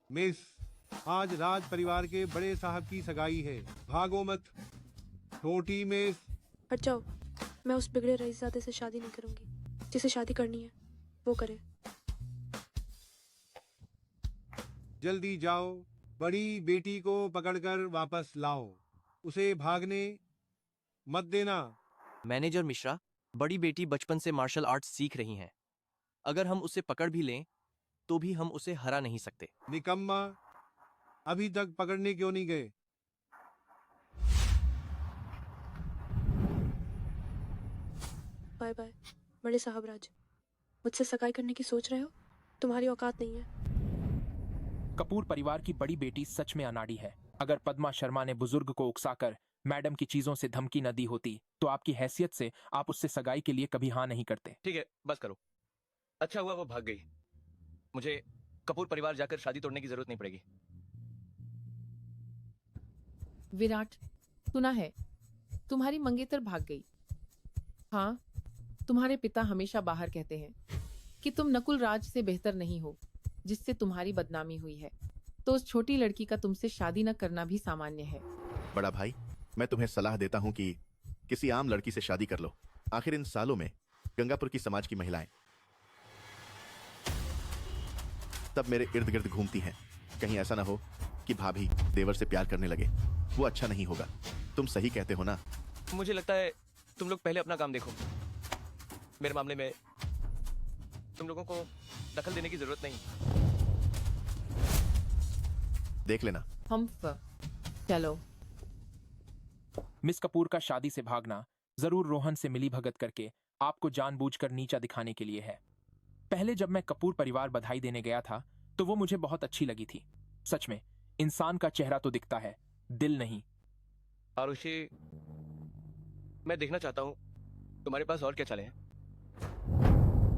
Miss, आज राज परिवार के बड़े साहब की सगाई है, भागो मत। छोटी मिस। हट जाओ। मैं उस बिगड़े रईसजादे से शादी नहीं करूंगी। जिसे शादी करनी है वो करे। जल्दी जाओ, बड़ी बेटी को पकड़कर वापस लाओ। उसे भागने मत देना। मैनेजर मिश्रा, बड़ी बेटी बचपन से मार्शल आर्ट्स सीख रही हैं। अगर हम उसे पकड़ भी लें तो भी हम उसे हरा नहीं सकते। निकम्मा, अभी तक पकड़ने क्यों नहीं गए? बाय बाय बड़े साहब राज। मुझसे सगाई करने की सोच रहे हो? तुम्हारी औकात नहीं है। कपूर परिवार की बड़ी बेटी सच में अनाड़ी है। अगर पद्मा शर्मा ने बुजुर्ग को उकसाकर मैडम की चीजों से धमकी न दी होती तो आपकी हैसियत से आप उससे सगाई के लिए कभी हाँ नहीं करते। ठीक है, बस करो। अच्छा हुआ वो भाग गई। मुझे कपूर परिवार जाकर शादी तोड़ने की जरूरत नहीं पड़ेगी। विराट, सुना है तुम्हारी मंगेतर भाग गई। हाँ, तुम्हारे पिता हमेशा बाहर कहते हैं कि तुम नकुल राज से बेहतर नहीं हो, जिससे तुम्हारी बदनामी हुई है। तो उस छोटी लड़की का तुमसे शादी न करना भी सामान्य है। बड़ा भाई, मैं तुम्हें सलाह देता हूं कि किसी आम लड़की से शादी कर लो। आखिर इन सालों में गंगापुर की समाज की महिलाएं सब मेरे इर्द गिर्द घूमती हैं। कहीं ऐसा ना हो कि भाभी देवर से प्यार करने लगे। वो अच्छा नहीं होगा। तुम सही कहते हो ना? मुझे लगता है तुम लोग पहले अपना काम देखो। मेरे मामले में तुम लोगों को दखल देने की जरूरत नहीं। देख लेना। चलो। मिस कपूर का शादी से भागना जरूर रोहन से मिली भगत करके आपको जानबूझकर नीचा दिखाने के लिए है। पहले जब मैं कपूर परिवार बधाई देने गया था तो वो मुझे बहुत अच्छी लगी थी। सच में इंसान का चेहरा तो दिखता है, दिल नहीं। आरुषि, मैं देखना चाहता हूँ तुम्हारे पास और क्या चाले हैं।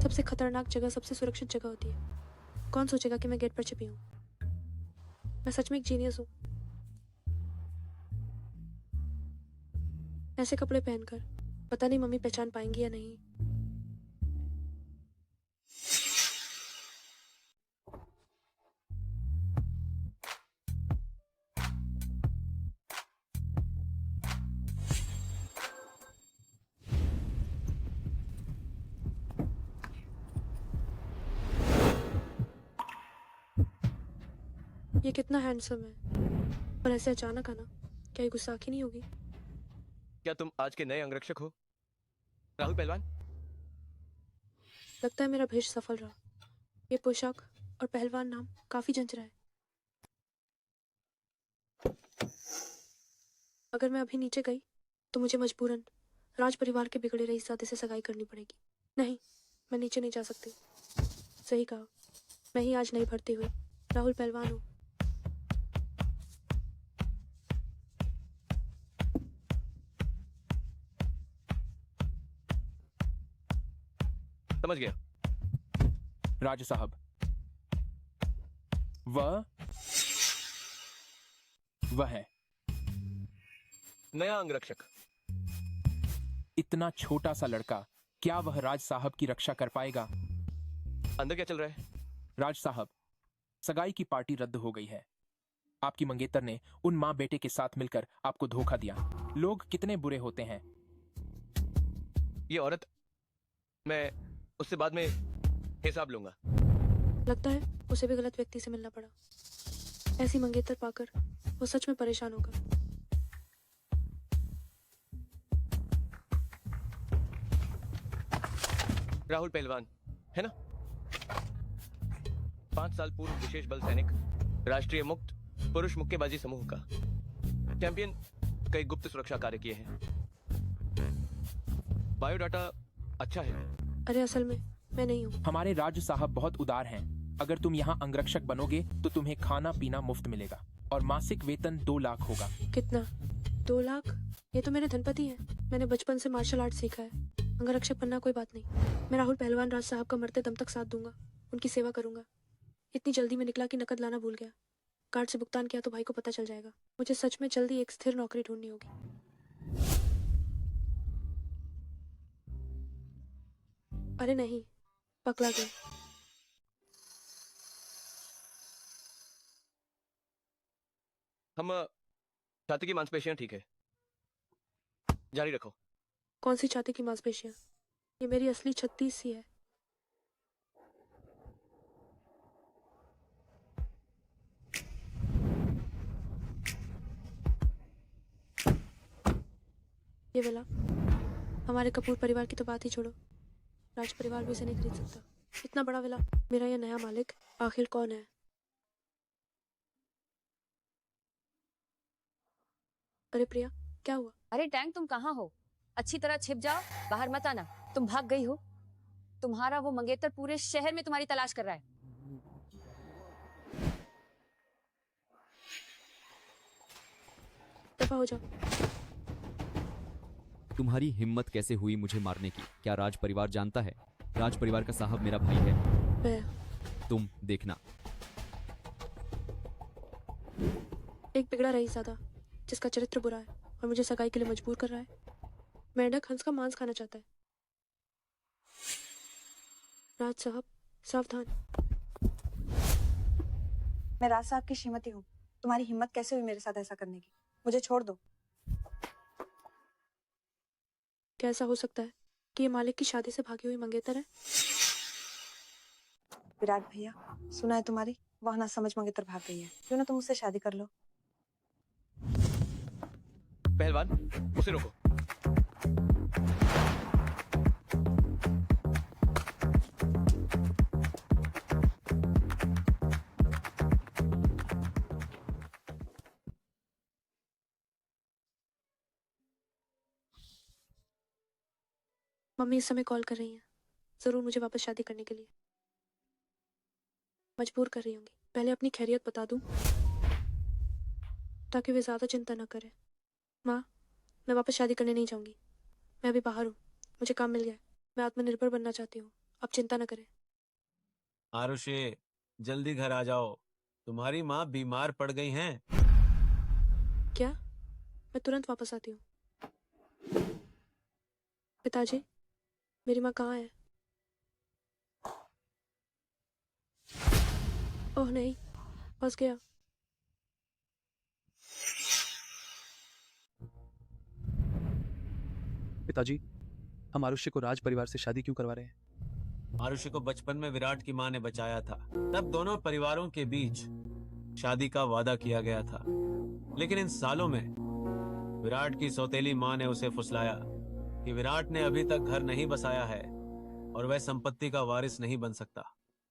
सबसे खतरनाक जगह सबसे सुरक्षित जगह होती है। कौन सोचेगा कि मैं गेट पर छिपी हूँ? मैं सच में एक जीनियस हूँ। ऐसे कपड़े पहनकर पता नहीं मम्मी पहचान पाएंगी या नहीं। ये कितना हैंडसम है, पर ऐसे अचानक आना, क्या ये गुस्ताखी नहीं होगी? क्या तुम आज के नए अंगरक्षक हो, राहुल पहलवान? लगता है मेरा भेष सफल रहा। ये पोशाक और पहलवान नाम काफी जंच रहा है। अगर मैं अभी नीचे गई तो मुझे मजबूरन राज परिवार के बिगड़े रईसजादे से सगाई करनी पड़ेगी। नहीं, मैं नीचे नहीं जा सकती। सही कहा, मैं ही आज नई भर्ती हुई राहुल पहलवान हूँ। समझ गया। राज साहब, वह है नया अंगरक्षक। इतना छोटा सा लड़का, क्या वह राज साहब की रक्षा कर पाएगा? अंदर क्या चल रहा है? राज साहब, सगाई की पार्टी रद्द हो गई है। आपकी मंगेतर ने उन माँ बेटे के साथ मिलकर आपको धोखा दिया। लोग कितने बुरे होते हैं। ये औरत, मैं उससे बाद में हिसाब लूंगा। लगता है उसे भी गलत व्यक्ति से मिलना पड़ा। ऐसी मंगेतर पाकर वो सच में परेशान होगा। राहुल पहलवान है ना? 5 साल पूर्व विशेष बल सैनिक, राष्ट्रीय मुक्त पुरुष मुक्केबाजी समूह का चैंपियन। कई गुप्त सुरक्षा कार्य किए हैं। बायोडाटा अच्छा है। अरे असल में मैं नहीं हूँ। हमारे राज साहब बहुत उदार हैं। अगर तुम यहाँ अंगरक्षक बनोगे तो तुम्हें खाना पीना मुफ्त मिलेगा और मासिक वेतन 2 लाख होगा। कितना? 2 लाख? ये तो मेरे धनपति हैं। मैंने बचपन से मार्शल आर्ट सीखा है। अंगरक्षक बनना कोई बात नहीं। मैं राहुल पहलवान राज साहब का मरते दम तक साथ दूंगा, उनकी सेवा करूंगा। इतनी जल्दी में निकला कि नकद लाना भूल गया। कार्ड से भुगतान किया तो भाई को पता चल जाएगा। मुझे सच में जल्दी एक स्थिर नौकरी ढूंढनी होगी। अरे नहीं, पकड़ा गया। हम छाती की मांसपेशियां ठीक है, जारी रखो। कौन सी छाती की मांसपेशियां? ये मेरी असली 36 ही है। ये वाला। हमारे कपूर परिवार की तो बात ही छोड़ो, राज परिवार भी इसे नहीं खरीद सकता। इतना बड़ा विला। मेरा ये नया मालिक आखिर कौन है? अरे प्रिया, क्या हुआ? अरे टैंक, तुम कहाँ हो? अच्छी तरह छिप जाओ, बाहर मत आना। तुम भाग गई हो। तुम्हारा वो मंगेतर पूरे शहर में तुम्हारी तलाश कर रहा है। दफा हो जाओ। तुम्हारी हिम्मत कैसे हुई मुझे मारने की? क्या राज परिवार जानता है? राज परिवार का साहब मेरा भाई है। मैं तुम देखना। एक बिगड़ा रईसज़ादा जिसका चरित्र बुरा है और मुझे सगाई के लिए मजबूर कर रहा है। मेंढक हंस का मांस खाना चाहता है। राज साहब, सावधान। मैं राज साहब की श्रीमती हूँ। तुम्हारी हिम्मत कैसे हुई मेरे साथ ऐसा करने की? मुझे छोड़ दो। क्या ऐसा हो सकता है कि ये मालिक की शादी से भागी हुई मंगेतर है? विराट भैया, सुना है तुम्हारी वह ना समझ मंगेतर भाग गई है। क्यों ना तुम उससे शादी कर लो। पहलवान, उसे रोको। मम्मी इस समय कॉल कर रही हैं, जरूर मुझे वापस शादी करने के लिए मजबूर कर रही होंगी। पहले अपनी खैरियत बता दूं ताकि वे ज्यादा चिंता न करें। माँ, मैं वापस शादी करने नहीं जाऊंगी। मैं अभी बाहर हूँ, मुझे काम मिल गया है। मैं आत्मनिर्भर बनना चाहती हूँ। आप चिंता न करें। आरुषि, जल्दी घर आ जाओ। तुम्हारी माँ बीमार पड़ गई हैं। क्या? मैं तुरंत वापस आती हूँ। पिताजी, मेरी माँ कहाँ है? ओह नहीं, फंस गया। पिताजी, हम आरुष्य को राज परिवार से शादी क्यों करवा रहे हैं? आरुषि को बचपन में विराट की माँ ने बचाया था। तब दोनों परिवारों के बीच शादी का वादा किया गया था, लेकिन इन सालों में विराट की सौतेली माँ ने उसे फुसलाया कि विराट ने अभी तक घर नहीं बसाया है और वह संपत्ति का वारिस नहीं बन सकता।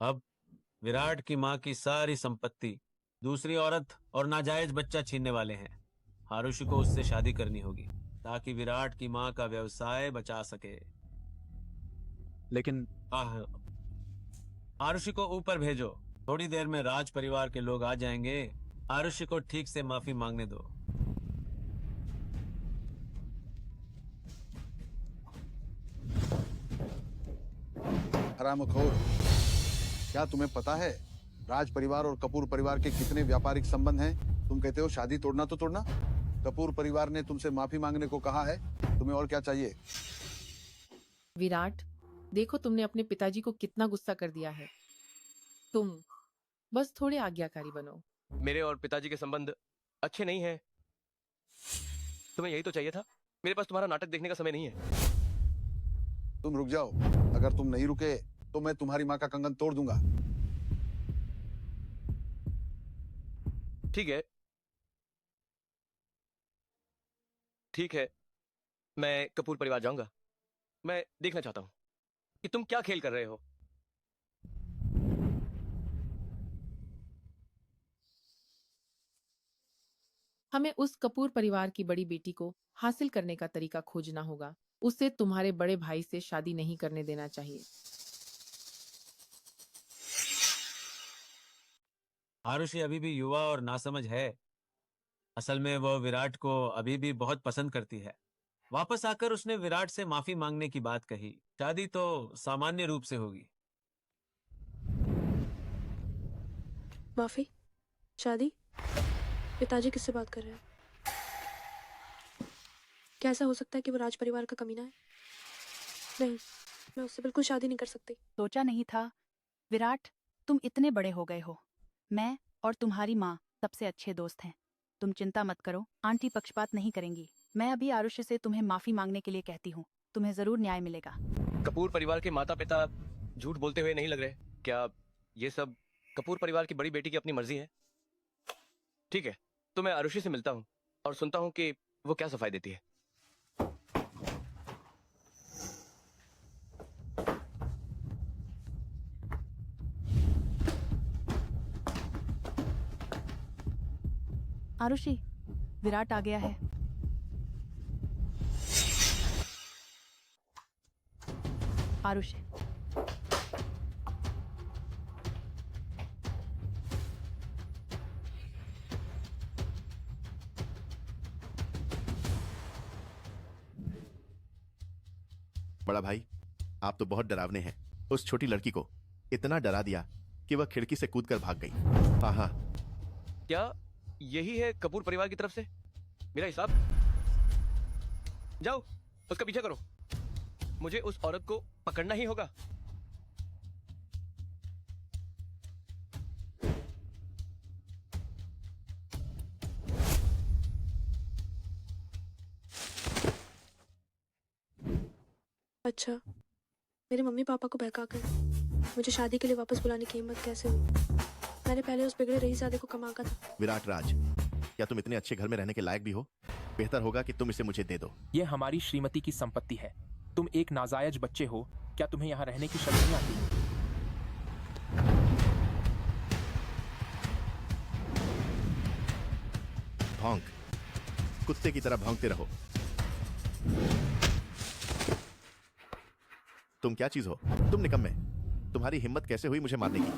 अब विराट की माँ की सारी संपत्ति दूसरी औरत और नाजायज बच्चा छीनने वाले हैं। आरुषि को उससे शादी करनी होगी ताकि विराट की माँ का व्यवसाय बचा सके। लेकिन आरुषि को ऊपर भेजो। थोड़ी देर में राज परिवार के लोग आ जाएंगे। आरुषि को ठीक से माफी मांगने दो। हरामखोर, क्या तुम्हें पता है राज परिवार और कपूर परिवार के कितने व्यापारिक संबंध हैं? तुम कहते हो शादी तोड़ना तो तोड़ना। कपूर परिवार ने तुमसे माफी मांगने को कहा है। तुम्हें और क्या चाहिए? विराट, देखो तुमने अपने पिताजी को कितना गुस्सा कर दिया है। तुम बस थोड़े आज्ञाकारी बनो। मेरे और पिताजी के संबंध अच्छे नहीं हैं। तुम्हें यही तो चाहिए था। मेरे पास तुम्हारा नाटक देखने का समय नहीं है। तुम रुक जाओ। अगर तुम नहीं रुके तो मैं तुम्हारी माँ का कंगन तोड़ दूंगा। ठीक है, ठीक है, मैं कपूर परिवार जाऊंगा। मैं देखना चाहता हूं कि तुम क्या खेल कर रहे हो। हमें उस कपूर परिवार की बड़ी बेटी को हासिल करने का तरीका खोजना होगा। उसे तुम्हारे बड़े भाई से शादी नहीं करने देना चाहिए। आरुषि अभी भी युवा और नासमझ है। असल में वो विराट को अभी भी बहुत पसंद करती है। वापस आकर उसने विराट से माफी मांगने की बात कही। शादी तो सामान्य रूप से होगी। माफी? शादी? पिताजी किससे बात कर रहे हैं? क्या ऐसा हो सकता है कि वो राज परिवार का कमीना है? नहीं, मैं उससे बिल्कुल शादी नहीं कर सकती। सोचा नहीं था विराट, तुम इतने बड़े हो गए हो। मैं और तुम्हारी माँ सबसे अच्छे दोस्त हैं। तुम चिंता मत करो, आंटी पक्षपात नहीं करेंगी। मैं अभी आरुषि से तुम्हें माफी मांगने के लिए कहती हूँ, तुम्हें जरूर न्याय मिलेगा। कपूर परिवार के माता पिता झूठ बोलते हुए नहीं लग रहे। क्या ये सब कपूर परिवार की बड़ी बेटी की अपनी मर्जी है? ठीक है, तो मैं आरुषि से मिलता हूँ और सुनता हूँ कि वो क्या सफाई देती है। आरुषि, विराट आ गया है। आरुषि, बड़ा भाई, आप तो बहुत डरावने हैं। उस छोटी लड़की को इतना डरा दिया कि वह खिड़की से कूदकर भाग गई। हाँ हाँ, क्या यही है कपूर परिवार की तरफ से मेरा हिसाब? जाओ, उसका पीछा करो। मुझे उस औरत को पकड़ना ही होगा। अच्छा, मेरे मम्मी पापा को बहका कर मुझे शादी के लिए वापस बुलाने की हिम्मत कैसे हुई? मैंने पहले उस बिगड़े रईसजादे को कमा कर। विराट राज, क्या तुम इतने अच्छे घर में रहने के लायक भी हो? बेहतर होगा कि तुम इसे मुझे दे दो। ये हमारी श्रीमती की संपत्ति है। तुम एक नाजायज बच्चे हो, क्या तुम्हें यहाँ रहने की शर्म नहीं आती? भौंक, कुत्ते की तरह भौंकते रहो। तुम क्या चीज हो? तुम निकम्मे, तुम्हारी हिम्मत कैसे हुई मुझे मारने की?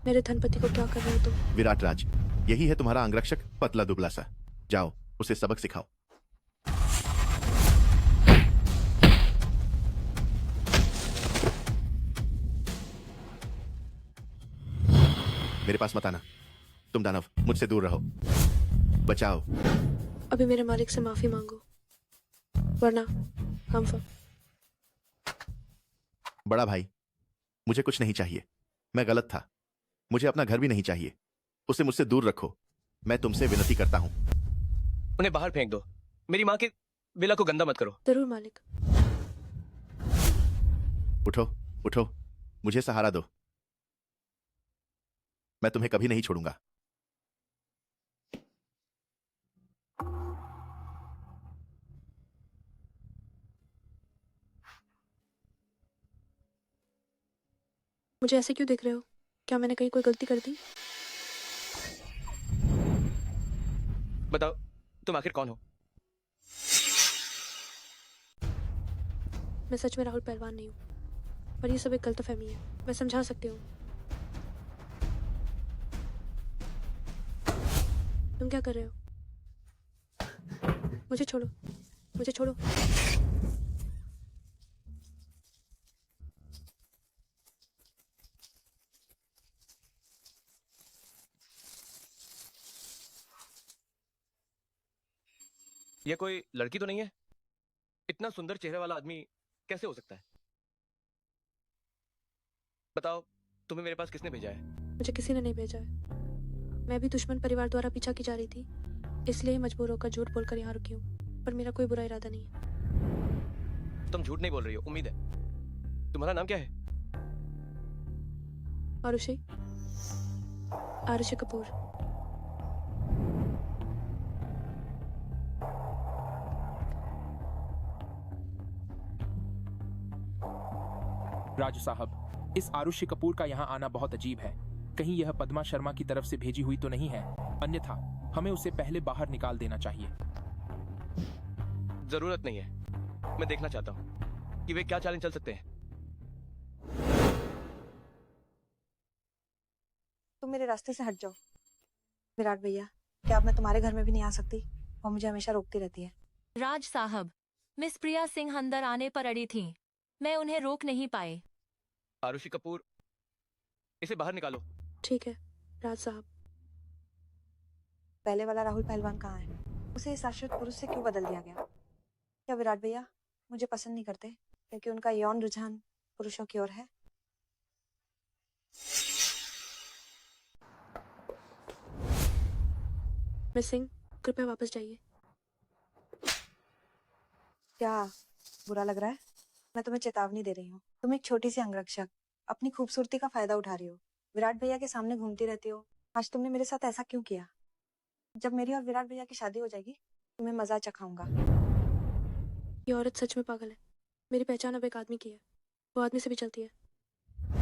मेरे धनपति को क्या कर रहे हो तुम? विराट राज, यही है तुम्हारा अंगरक्षक, पतला दुबला सा। जाओ, उसे सबक सिखाओ। मेरे पास मत आना। तुम दानव, मुझसे दूर रहो। बचाओ। अभी मेरे मालिक से माफी मांगो, वरना हम बड़ा भाई, मुझे कुछ नहीं चाहिए। मैं गलत था। मुझे अपना घर भी नहीं चाहिए। उसे मुझसे दूर रखो। मैं तुमसे विनती करता हूं। उन्हें बाहर फेंक दो। मेरी माँ की विला को गंदा मत करो। जरूर मालिक। उठो, उठो, मुझे सहारा दो। मैं तुम्हें कभी नहीं छोड़ूंगा। मुझे ऐसे क्यों देख रहे हो? क्या मैंने कहीं कोई गलती कर दी? बताओ, तुम आखिर कौन हो? मैं सच में राहुल पहलवान नहीं हूँ, पर ये सब एक गलतफहमी है। मैं समझा सकती हूँ। तुम क्या कर रहे हो? मुझे छोड़ो, मुझे छोड़ो। ये कोई लड़की तो नहीं है? इतना सुंदर चेहरे वाला आदमी कैसे हो सकता है? बताओ, तुम्हें मेरे पास किसने भेजा है? मुझे किसी ने नहीं भेजा है। मैं भी दुश्मन परिवार द्वारा पीछा की जा रही थी, इसलिए मजबूर होकर झूठ बोलकर यहाँ रुकी हूँ। पर मेरा कोई बुरा इरादा नहीं है। तुम झूठ नहीं बोल रही हो, उम्मीद है। तुम्हारा नाम क्या है? आरुषि, आरुषि कपूर। राज साहब, इस आरुषि कपूर का यहाँ आना बहुत अजीब है। कहीं यह पद्मा शर्मा की तरफ से भेजी हुई तो नहीं है? अन्यथा हमें उसे पहले बाहर निकाल देना चाहिए। जरूरत नहीं है। मैं देखना चाहता हूँ कि वे क्या चालें चल सकते हैं। तुम मेरे रास्ते से हट जाओ। विराट भैया, क्या अब मैं तुम्हारे घर में भी नहीं आ सकती? वो मुझे हमेशा रोकती रहती है। राज साहब, मिस प्रिया सिंह अंदर आने पर अड़ी थीं। मैं उन्हें रोक नहीं पाई। आरुषि कपूर, इसे बाहर निकालो। ठीक है राज साहब। पहले वाला राहुल पहलवान कहाँ है? उसे इस शाश्वत पुरुष से क्यों बदल दिया गया? क्या विराट भैया मुझे पसंद नहीं करते क्योंकि उनका यौन रुझान पुरुषों की ओर है? मिस सिंह, कृपया वापस जाइए। क्या बुरा लग रहा है? मैं तुम्हें चेतावनी दे रही हूँ। तुम एक छोटी सी अंगरक्षक अपनी खूबसूरती का फायदा उठा रही हो। विराट भैया के सामने घूमती रहती हो। आज तुमने मेरे साथ ऐसा क्यों किया? जब मेरी और विराट भैया की शादी हो जाएगी, तुम्हें मजा चखाऊंगा। ये औरत सच में पागल है। मेरी पहचान अब एक आदमी की है। वो आदमी से भी चलती है।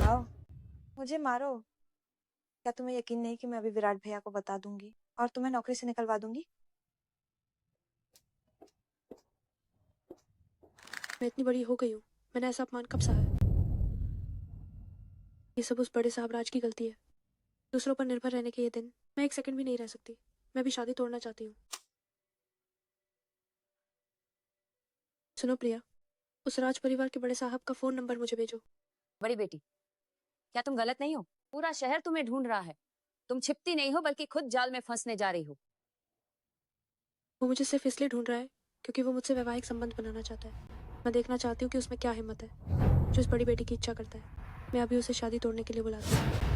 आओ, मुझे मारो। क्या तुम्हें यकीन नहीं कि मैं अभी विराट भैया को बता दूंगी और तुम्हें नौकरी से निकलवा दूंगी? मैं इतनी बड़ी हो गई हूँ, मैंने ऐसा अपमान कब सहा है? ये सब उस बड़े साहब राज की गलती है। दूसरों पर निर्भर रहने के ये दिन मैं एक सेकंड भी नहीं रह सकती। मैं भी शादी तोड़ना चाहती हूँ। सुनो प्रिया, उस राज परिवार के बड़े साहब का फोन नंबर मुझे भेजो। बड़ी बेटी, क्या तुम गलत नहीं हो? पूरा शहर तुम्हें ढूंढ रहा है। तुम छिपती नहीं हो, बल्कि खुद जाल में फंसने जा रही हो। वो मुझे सिर्फ इसलिए ढूंढ रहा है क्योंकि वो मुझसे वैवाहिक संबंध बनाना चाहता है। मैं देखना चाहती हूँ कि उसमें क्या हिम्मत है जो इस बड़ी बेटी की इच्छा करता है। मैं अभी उसे शादी तोड़ने के लिए बुलाती हूँ।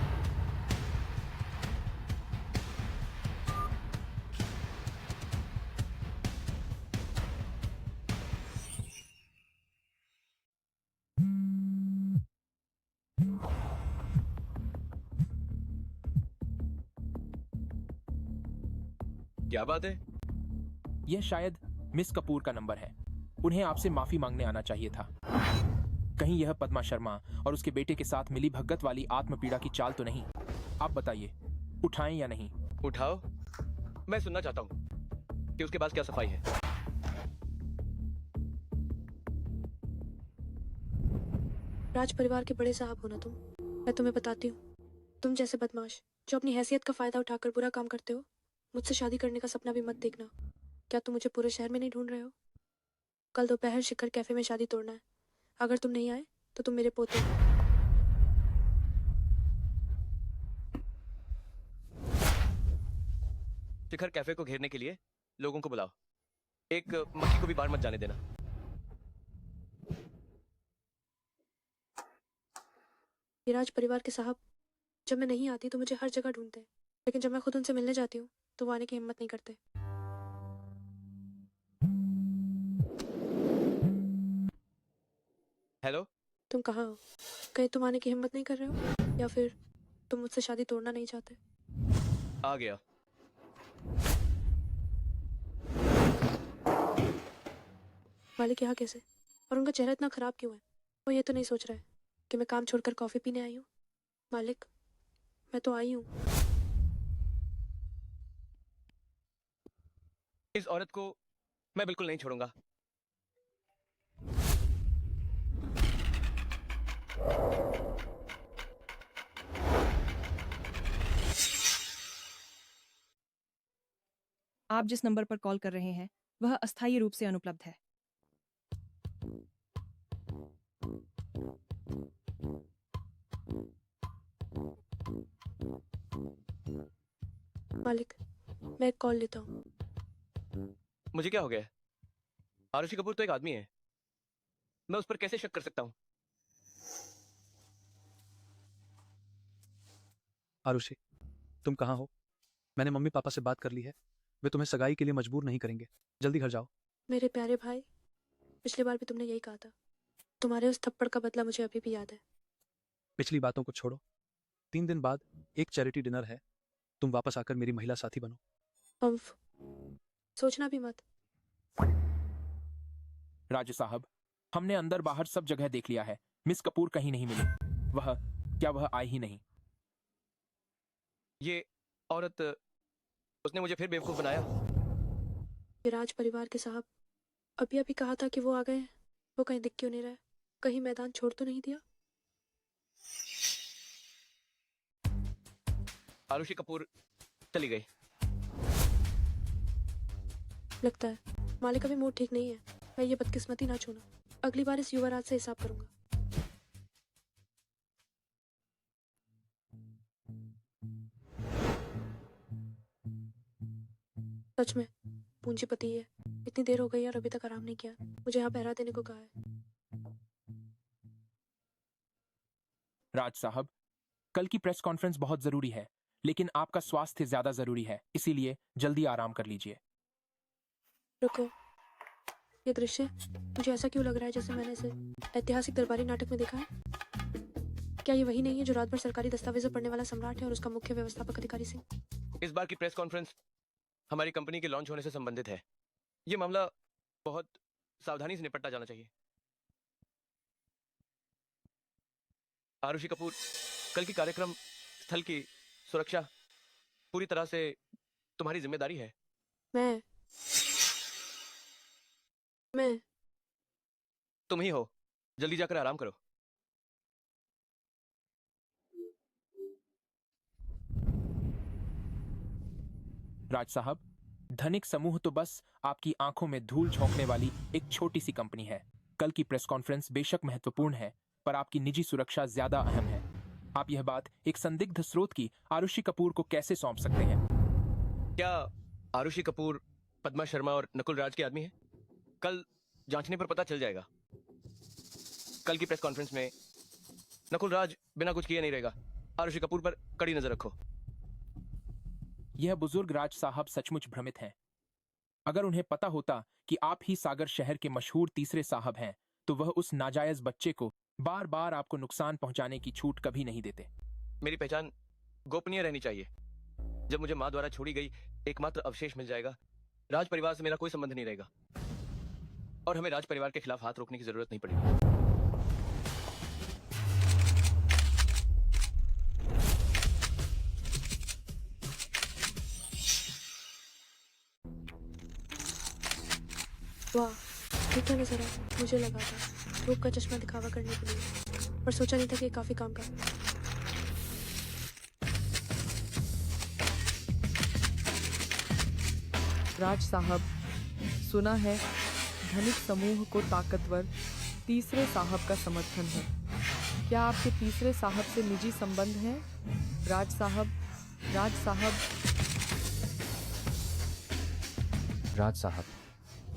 क्या बात है? यह शायद मिस कपूर का नंबर है। उन्हें आपसे माफी मांगने आना चाहिए था। कहीं यह पद्मा शर्मा और उसके बेटे के साथ मिली भगत वाली आत्मपीड़ा की चाल तो नहीं? आप बताइए, उठाएं या नहीं? उठाओ। मैं सुनना चाहता हूँ कि उसके पास क्या सफाई है। राज परिवार के बड़े साहब हो ना तुम। मैं तुम्हें बताती हूँ, तुम जैसे बदमाश जो अपनी हैसियत का फायदा उठाकर बुरा काम करते हो, मुझसे शादी करने का सपना भी मत देखना। क्या तुम मुझे पूरे शहर में नहीं ढूंढ रहे हो? कल दोपहर शिखर कैफे में शादी तोड़ना है। अगर तुम नहीं आए तो तुम मेरे पोते हो। शिखर कैफे को घेरने के लिए लोगों को बुलाओ। एक मक्खी को भी बाहर मत जाने देना। ये राज परिवार के साहब जब मैं नहीं आती तो मुझे हर जगह ढूंढते हैं, लेकिन जब मैं खुद उनसे मिलने जाती हूँ तो वो आने की हिम्मत नहीं करते। हेलो, तुम कहाँ हो? कहीं तुम आने की हिम्मत नहीं कर रहे हो या फिर तुम मुझसे शादी तोड़ना नहीं चाहते? आ गया। मालिक यहाँ कैसे? और उनका चेहरा इतना खराब क्यों है? वो ये तो नहीं सोच रहा है कि मैं काम छोड़कर कॉफी पीने आई हूँ? मालिक, मैं तो आई हूँ। इस औरत को मैं बिल्कुल नहीं छोड़ूंगा। आप जिस नंबर पर कॉल कर रहे हैं वह अस्थायी रूप से अनुपलब्ध है। मालिक, मैं एक कॉल लेता हूँ। मुझे क्या हो गया? आरुषि कपूर तो एक आदमी है। मैं उस पर कैसे शक कर सकता हूँ? आरुषि, तुम कहाँ हो? मैंने मम्मी पापा से बात कर ली है। वे तुम्हें सगाई के लिए मजबूर नहीं करेंगे। जल्दी घर जाओ। मेरे प्यारे भाई, पिछली बार भी तुमने यही कहा था। तुम्हारे उस थप्पड़ का बदला मुझे अभी भी याद है। पिछली बातों को छोड़ो। 3 दिन बाद एक चैरिटी डिनर है। तुम वापस आकर मेरी महिला साथी बनो। पंफ, सोचना भी मत। राजू साहब, हमने अंदर बाहर सब जगह देख लिया है। मिस कपूर कहीं नहीं मिली। वह आई ही नहीं। ये औरत, उसने मुझे फिर बेवकूफ बनाया। ये राज परिवार के साहब अभी अभी कहा था कि वो आ गए हैं। वो कहीं दिख क्यों नहीं रहा है? कहीं मैदान छोड़ तो नहीं दिया? आरुषि कपूर चली गई। लगता है मालिक का भी मूड ठीक नहीं है। मैं ये बदकिस्मती ना छूना। अगली बार इस युवराज से हिसाब करूंगा। सच में पूंजीपति है। इतनी देर हो गई और अभी तक आराम नहीं किया। मुझे यहाँ पहरा देने को कहा है। राज साहब, कल की प्रेस कॉन्फ्रेंस बहुत जरूरी है, लेकिन आपका स्वास्थ्य ज्यादा जरूरी है, इसीलिए जल्दी आराम कर लीजिए। रुको, ये दृश्य मुझे ऐसा क्यों लग रहा है जैसे मैंने इसे ऐतिहासिक दरबारी नाटक में देखा है? क्या ये वही नहीं है जो रात भर सरकारी दस्तावेजों पढ़ने वाला सम्राट है और उसका मुख्य व्यवस्थापक अधिकारी सिंह? इस बार की प्रेस कॉन्फ्रेंस हमारी कंपनी के लॉन्च होने से संबंधित है। ये मामला बहुत सावधानी से निपटा जाना चाहिए। आरुषि कपूर, कल की कार्यक्रम स्थल की सुरक्षा पूरी तरह से तुम्हारी जिम्मेदारी है। मैं तुम ही हो। जल्दी जाकर आराम करो। राज साहब, धनिक समूह तो बस आपकी आंखों में धूल झोंकने वाली एक छोटी सी कंपनी है। कल की प्रेस कॉन्फ्रेंस बेशक महत्वपूर्ण है, पर आपकी निजी सुरक्षा ज्यादा अहम है। आप यह बात एक संदिग्ध स्रोत की आरुषि कपूर को कैसे सौंप सकते हैं? क्या आरुषि कपूर पद्मा शर्मा और नकुल राज के आदमी है? कल जांचने पर पता चल जाएगा। कल की प्रेस कॉन्फ्रेंस में नकुल राज बिना कुछ किए नहीं रहेगा। आरुषि कपूर पर कड़ी नजर रखो। यह बुजुर्ग राज साहब सचमुच भ्रमित हैं। अगर उन्हें पता होता कि आप ही सागर शहर के मशहूर तीसरे साहब हैं, तो वह उस नाजायज बच्चे को बार बार आपको नुकसान पहुंचाने की छूट कभी नहीं देते। मेरी पहचान गोपनीय रहनी चाहिए। जब मुझे मां द्वारा छोड़ी गई एकमात्र अवशेष मिल जाएगा, राज परिवार से मेरा कोई संबंध नहीं रहेगा और हमें राज परिवार के खिलाफ हाथ रोकने की जरूरत नहीं पड़ेगी। वाह, ये क्या नजारा! मुझे लगा था धूप का चश्मा दिखावा करने के लिए, पर सोचा नहीं था कि ये काफी काम का। राज साहब, सुना है धनिक समूह को ताकतवर तीसरे साहब का समर्थन है। क्या आपके तीसरे साहब से निजी संबंध है? राज साहब, राज साहब। राज साहब,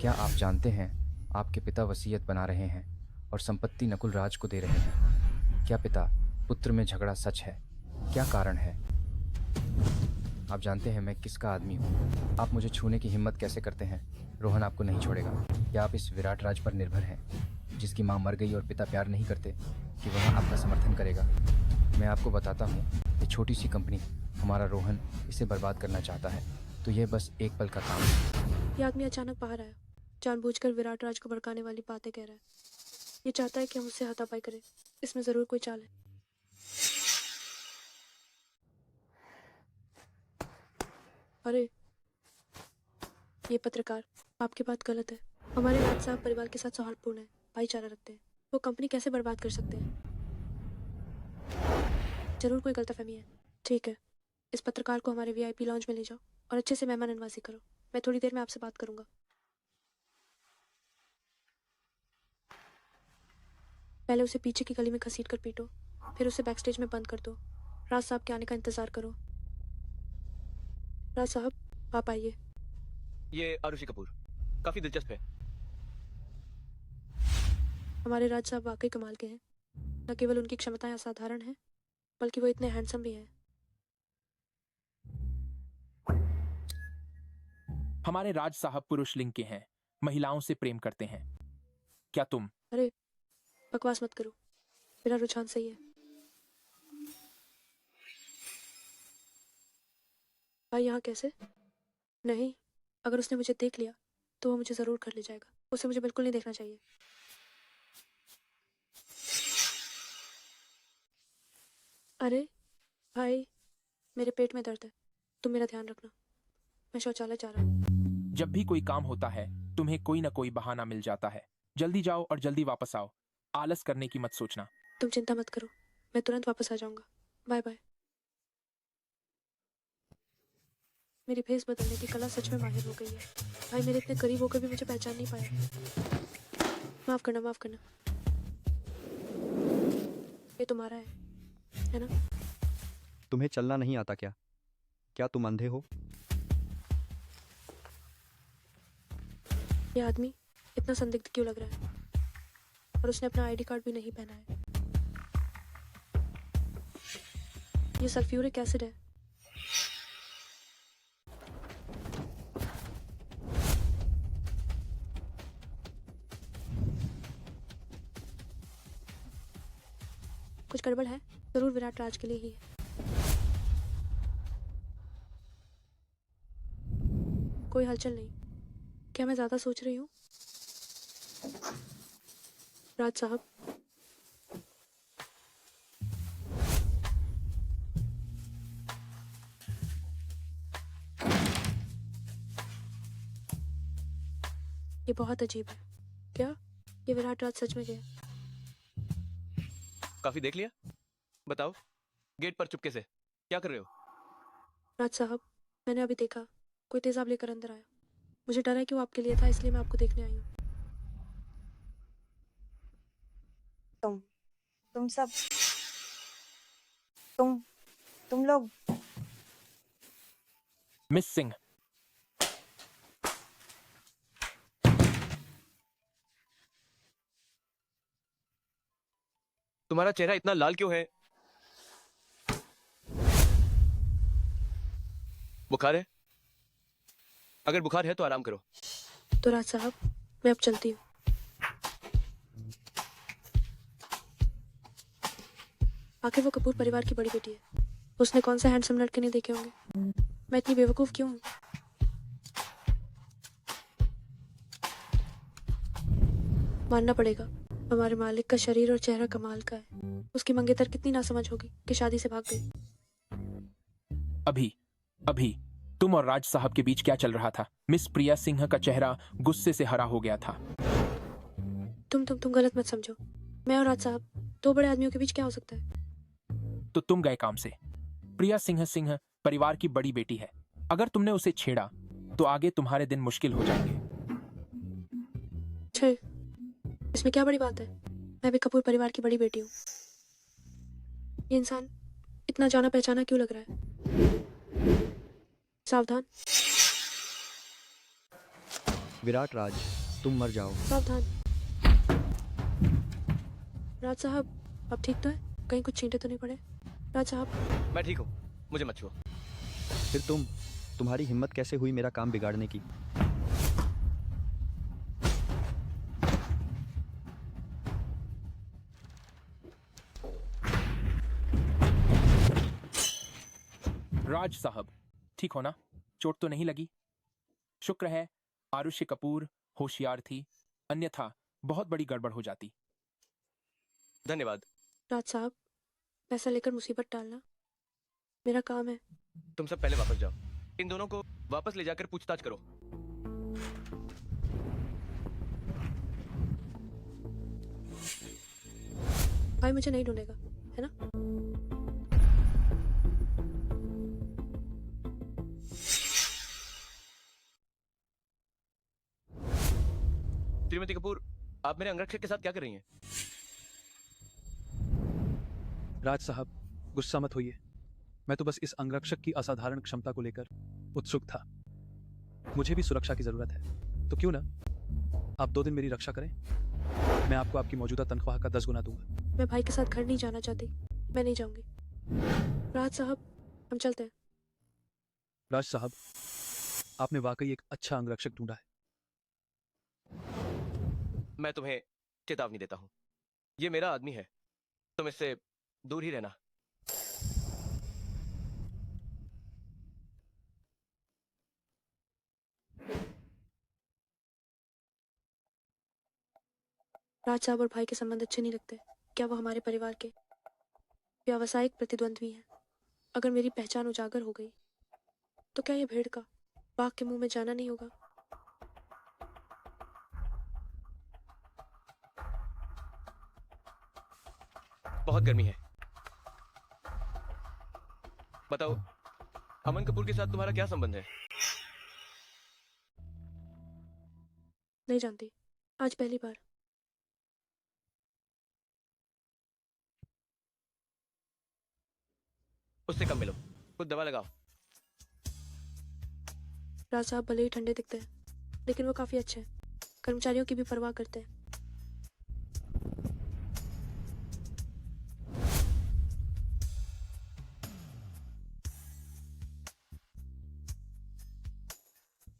क्या आप जानते हैं आपके पिता वसीयत बना रहे हैं और संपत्ति नकुल राज को दे रहे हैं? क्या पिता पुत्र में झगड़ा सच है? क्या कारण है? आप जानते हैं मैं किसका आदमी हूँ। आप मुझे छूने की हिम्मत कैसे करते हैं? रोहन आपको नहीं छोड़ेगा। क्या आप इस विराट राज पर निर्भर हैं, जिसकी माँ मर गई और पिता प्यार नहीं करते, कि वह आपका समर्थन करेगा? मैं आपको बताता हूँ, ये छोटी सी कंपनी, हमारा रोहन इसे बर्बाद करना चाहता है, तो यह बस एक पल का काम है। ये आदमी अचानक बाहर आया, जानबूझकर विराट राज को भड़काने वाली बातें कह रहा है। ये चाहता है कि हम उससे हाथापाई करें। इसमें जरूर कोई चाल है। अरे, ये पत्रकार, आपकी बात गलत है। हमारे राज साहब परिवार के साथ सौहार्दपूर्ण है, भाईचारा रखते हैं। वो कंपनी कैसे बर्बाद कर सकते हैं? जरूर कोई गलतफहमी है। ठीक है, इस पत्रकार को हमारे वीआईपी लॉन्ज में ले जाओ और अच्छे से मेहमान नवाजी करो। मैं थोड़ी देर में आपसे बात करूंगा। पहले उसे पीछे की गली में घसीट कर पीटो, फिर उसे बैकस्टेज में बंद कर दो। राज साहब के आने का इंतजार करो। राज साहब, आप आइए। ये आरुषि कपूर काफी दिलचस्प है। हमारे राज साहब वाकई कमाल के हैं। न केवल उनकी क्षमताएं असाधारण हैं, बल्कि वो इतने हैंडसम भी हैं। हमारे राज साहब पुरुष लिंग के हैं, महिलाओं से प्रेम करते हैं। क्या तुम? अरे, बकवास मत करो, मेरा रुझान सही है। भाई यहाँ कैसे? नहीं, अगर उसने मुझे देख लिया तो वो मुझे जरूर कर ले जाएगा। उसे मुझे बिल्कुल नहीं देखना चाहिए। अरे भाई, मेरे पेट में दर्द है, तुम मेरा ध्यान रखना। मैं शौचालय जा रहा हूँ। जब भी कोई काम होता है, तुम्हें कोई ना कोई बहाना मिल जाता है। जल्दी जाओ और जल्दी वापस आओ। आलस करने की मत सोचना। तुम चिंता मत करो, मैं तुरंत वापस आ जाऊंगा। Bye bye. मेरी भेस बदलने की कला सच में माहिर हो गई है। भाई मेरे इतने करीब होकर भी मुझे पहचान नहीं पाया। माफ करना, माफ करना। ये तुम्हारा है ना? तुम्हें चलना नहीं आता क्या? क्या तुम अंधे हो? ये आदमी इतना संदिग्ध क्यों लग रहा है? और उसने अपना आईडी कार्ड भी नहीं पहना है। ये सल्फ्यूरिक एसिड है। कुछ गड़बड़ है? जरूर विराट राज के लिए ही है। कोई हलचल नहीं। क्या मैं ज्यादा सोच रही हूँ? राज साहब, ये बहुत अजीब है। क्या ये विराट राज सच में गया? काफी देख लिया? बताओ, गेट पर चुपके से क्या कर रहे हो? राज साहब, मैंने अभी देखा कोई तेजाब लेकर अंदर आया। मुझे डर है कि वो आपके लिए था, इसलिए मैं आपको देखने आई हूँ। तुम सब तुम लोग मिस सिंह, तुम्हारा चेहरा इतना लाल क्यों है? बुखार है? अगर बुखार है तो आराम करो। तो राज साहब, मैं अब चलती हूँ। आखिर वो कपूर परिवार की बड़ी बेटी है। उसने कौन सा हैंडसम लड़के नहीं देखे होंगे? मैं इतनी बेवकूफ क्यों हूँ? मानना पड़ेगा, हमारे मालिक का शरीर और चेहरा कमाल का है। उसकी मंगेतर कितनी नासमझ होगी कि शादी से भाग गई। अभी तुम और राज साहब के बीच क्या चल रहा था? मिस प्रिया सिंह का चेहरा गुस्से से हरा हो गया था। तुम गलत मत समझो। मैं और राज साहब, दो बड़े आदमियों के बीच क्या हो सकता है? तो तुम गए काम से। प्रिया सिंह परिवार की बड़ी बेटी है। अगर तुमने उसे छेड़ा तो आगे तुम्हारे दिन मुश्किल हो जाएंगे। छे, इसमें क्या बड़ी बात है? मैं भी कपूर परिवार की बड़ी बेटी हूँ। ये इंसान इतना जाना पहचाना क्यों लग रहा है? सावधान। विराट राज, तुम मर जाओ। सावधान। राज साहब, अब ठीक तो है? कहीं कुछ छींटे तो नहीं पड़े? राज साहब, मैं ठीक हूँ, मुझे मत छुओ। फिर तुम्हारी हिम्मत कैसे हुई मेरा काम बिगाड़ने की? राज साहब, ठीक हो ना? चोट तो नहीं लगी? शुक्र है आरुषि कपूर होशियार थी, अन्यथा बहुत बड़ी गड़बड़ हो जाती। धन्यवाद। राज साहब, पैसा लेकर मुसीबत टालना मेरा काम है। तुम सब पहले वापस जाओ। इन दोनों को वापस ले जाकर पूछताछ करो। भाई मुझे नहीं ढूंढेगा, है ना? श्रीमती कपूर, आप मेरे अंगरक्षक के साथ क्या कर रही हैं? राज साहब, गुस्सा मत होइए। मैं तो बस इस अंगरक्षक की असाधारण क्षमता को लेकर उत्सुक था। मुझे भी सुरक्षा की जरूरत है, तो क्यों ना आप 2 दिन मेरी रक्षा करें? मैं आपको आपकी मौजूदा तनख्वाह का 10 गुना दूंगा। मैं भाई के साथ घर नहीं जाना चाहती। मैं नहीं जाऊंगी। राज साहब, हम चलते हैं। राज साहब, आपने वाकई एक अच्छा अंगरक्षक ढूंढा है। मैं तुम्हें चेतावनी देता हूँ, ये मेरा आदमी है, तुम इससे दूर ही रहना। राज साहब और भाई के संबंध अच्छे नहीं लगते। क्या वो हमारे परिवार के व्यावसायिक प्रतिद्वंद्वी हैं? अगर मेरी पहचान उजागर हो गई तो क्या ये भेड़ का बाघ के मुंह में जाना नहीं होगा? बहुत गर्मी है। बताओ, अमन कपूर के साथ तुम्हारा क्या संबंध है? नहीं जानती, आज पहली बार। उससे कम मिलो, कुछ दवा लगाओ। राज साहब भले ही ठंडे दिखते हैं, लेकिन वो काफी अच्छे हैं। कर्मचारियों की भी परवाह करते हैं।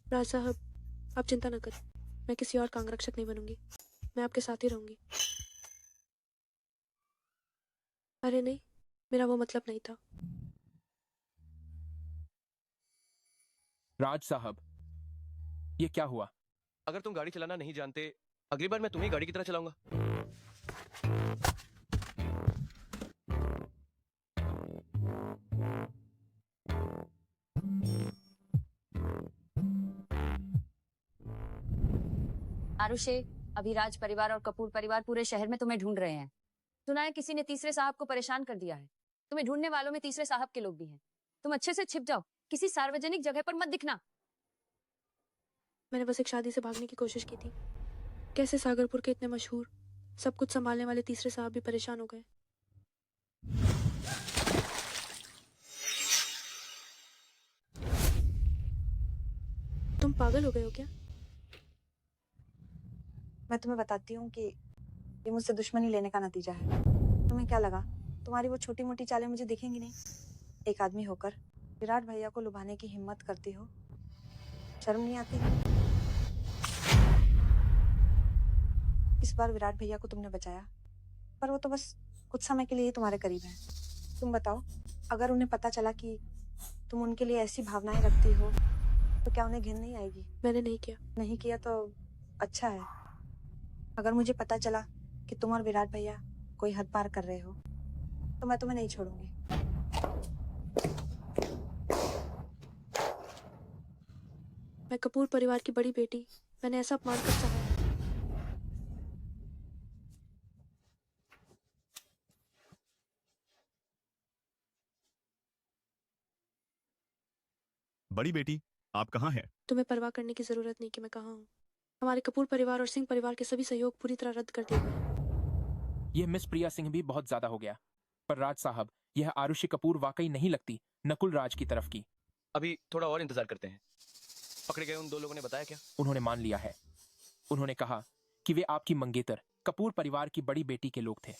राज साहब, आप चिंता न करें। मैं किसी और का अंगरक्षक नहीं बनूंगी। मैं आपके साथ ही रहूंगी। अरे नहीं, मेरा वो मतलब नहीं था। राज साहब, ये क्या हुआ? अगर तुम गाड़ी चलाना नहीं जानते, अगली बार मैं तुम्हें गाड़ी की तरह चलाऊंगा। आरुषे, अभी राज परिवार और कपूर परिवार पूरे शहर में तुम्हें ढूंढ रहे हैं। सुना है किसी ने तीसरे साहब को परेशान कर दिया है। तुम्हें ढूंढने वालों में तीसरे साहब के लोग भी हैं। तुम अच्छे से छिप जाओ, किसी सार्वजनिक जगह पर मत दिखना। मैंने बस एक शादी से भागने की कोशिश की थी। कैसे सागरपुर के इतने मशहूर, सब कुछ संभालने वाले तीसरे साहब भी परेशान हो गए। तुम पागल हो गए हो क्या? मैं तुम्हें बताती हूँ कि ये मुझसे दुश्मनी लेने का नतीजा है। तुम्हें क्या लगा तुम्हारी वो छोटी मोटी चालें मुझे दिखेंगी नहीं? एक आदमी होकर विराट भैया को लुभाने की हिम्मत करती हो, शर्म नहीं आती? इस बार विराट भैया को तुमने बचाया, पर वो तो बस कुछ समय के लिए ही तुम्हारे करीब है। तुम बताओ, अगर उन्हें पता चला कि तुम उनके लिए ऐसी भावनाएं रखती हो तो क्या उन्हें घिन नहीं आएगी? मैंने नहीं किया। नहीं किया तो अच्छा है। अगर मुझे पता चला कि तुम और विराट भैया कोई हद पार कर रहे हो तो मैं तुम्हें नहीं छोड़ूंगी। मैं कपूर परिवार की बड़ी बेटी, मैंने ऐसा अपमान कर सहा है। बड़ी बेटी, आप कहाँ हैं? तुम्हें परवाह करने की जरूरत नहीं कि मैं कहाँ हूँ। हमारे कपूर परिवार और सिंह परिवार के सभी सहयोग पूरी तरह रद्द कर दिए गए। यह मिस प्रिया सिंह भी बहुत ज्यादा हो गया। पर राज साहब, यह आरुषि कपूर वाकई नहीं लगती नकुल राज की तरफ की। अभी थोड़ा और इंतजार करते हैं। पकड़े गए उन दो लोगों ने बताया क्या? उन्होंने मान लिया है। उन्होंने कहा कि वे आपकी मंगेतर कपूर परिवार की बड़ी बेटी के लोग थे।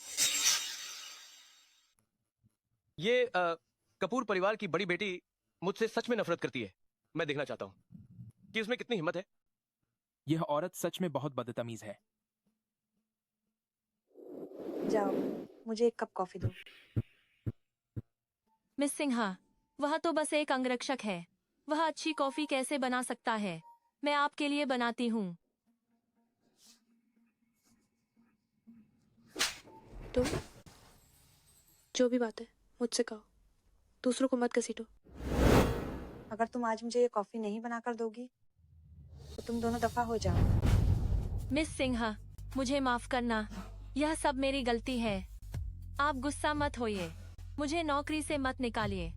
ये कपूर परिवार की बड़ी बेटी मुझसे सच में नफरत करती है। मैं देखना चाहता हूँ कि उसमें कितनी हिम्मत है। यह औरत सच में बहुत बदतमीज है। जाओ, मुझे एक कप कॉफी दो। मिस सिन्हा, वह तो बस एक अंगरक्षक है। वह अच्छी कॉफी कैसे बना सकता है? मैं आपके लिए बनाती हूँ। तुम जो भी बात है मुझसे कहो, दूसरों को मत घसीटो। अगर तुम आज मुझे ये कॉफी नहीं बनाकर दोगी तो तुम दोनों दफा हो जाओ। मिस सिन्हा, मुझे माफ करना, यह सब मेरी गलती है। आप गुस्सा मत होइए, मुझे नौकरी से मत निकालिए।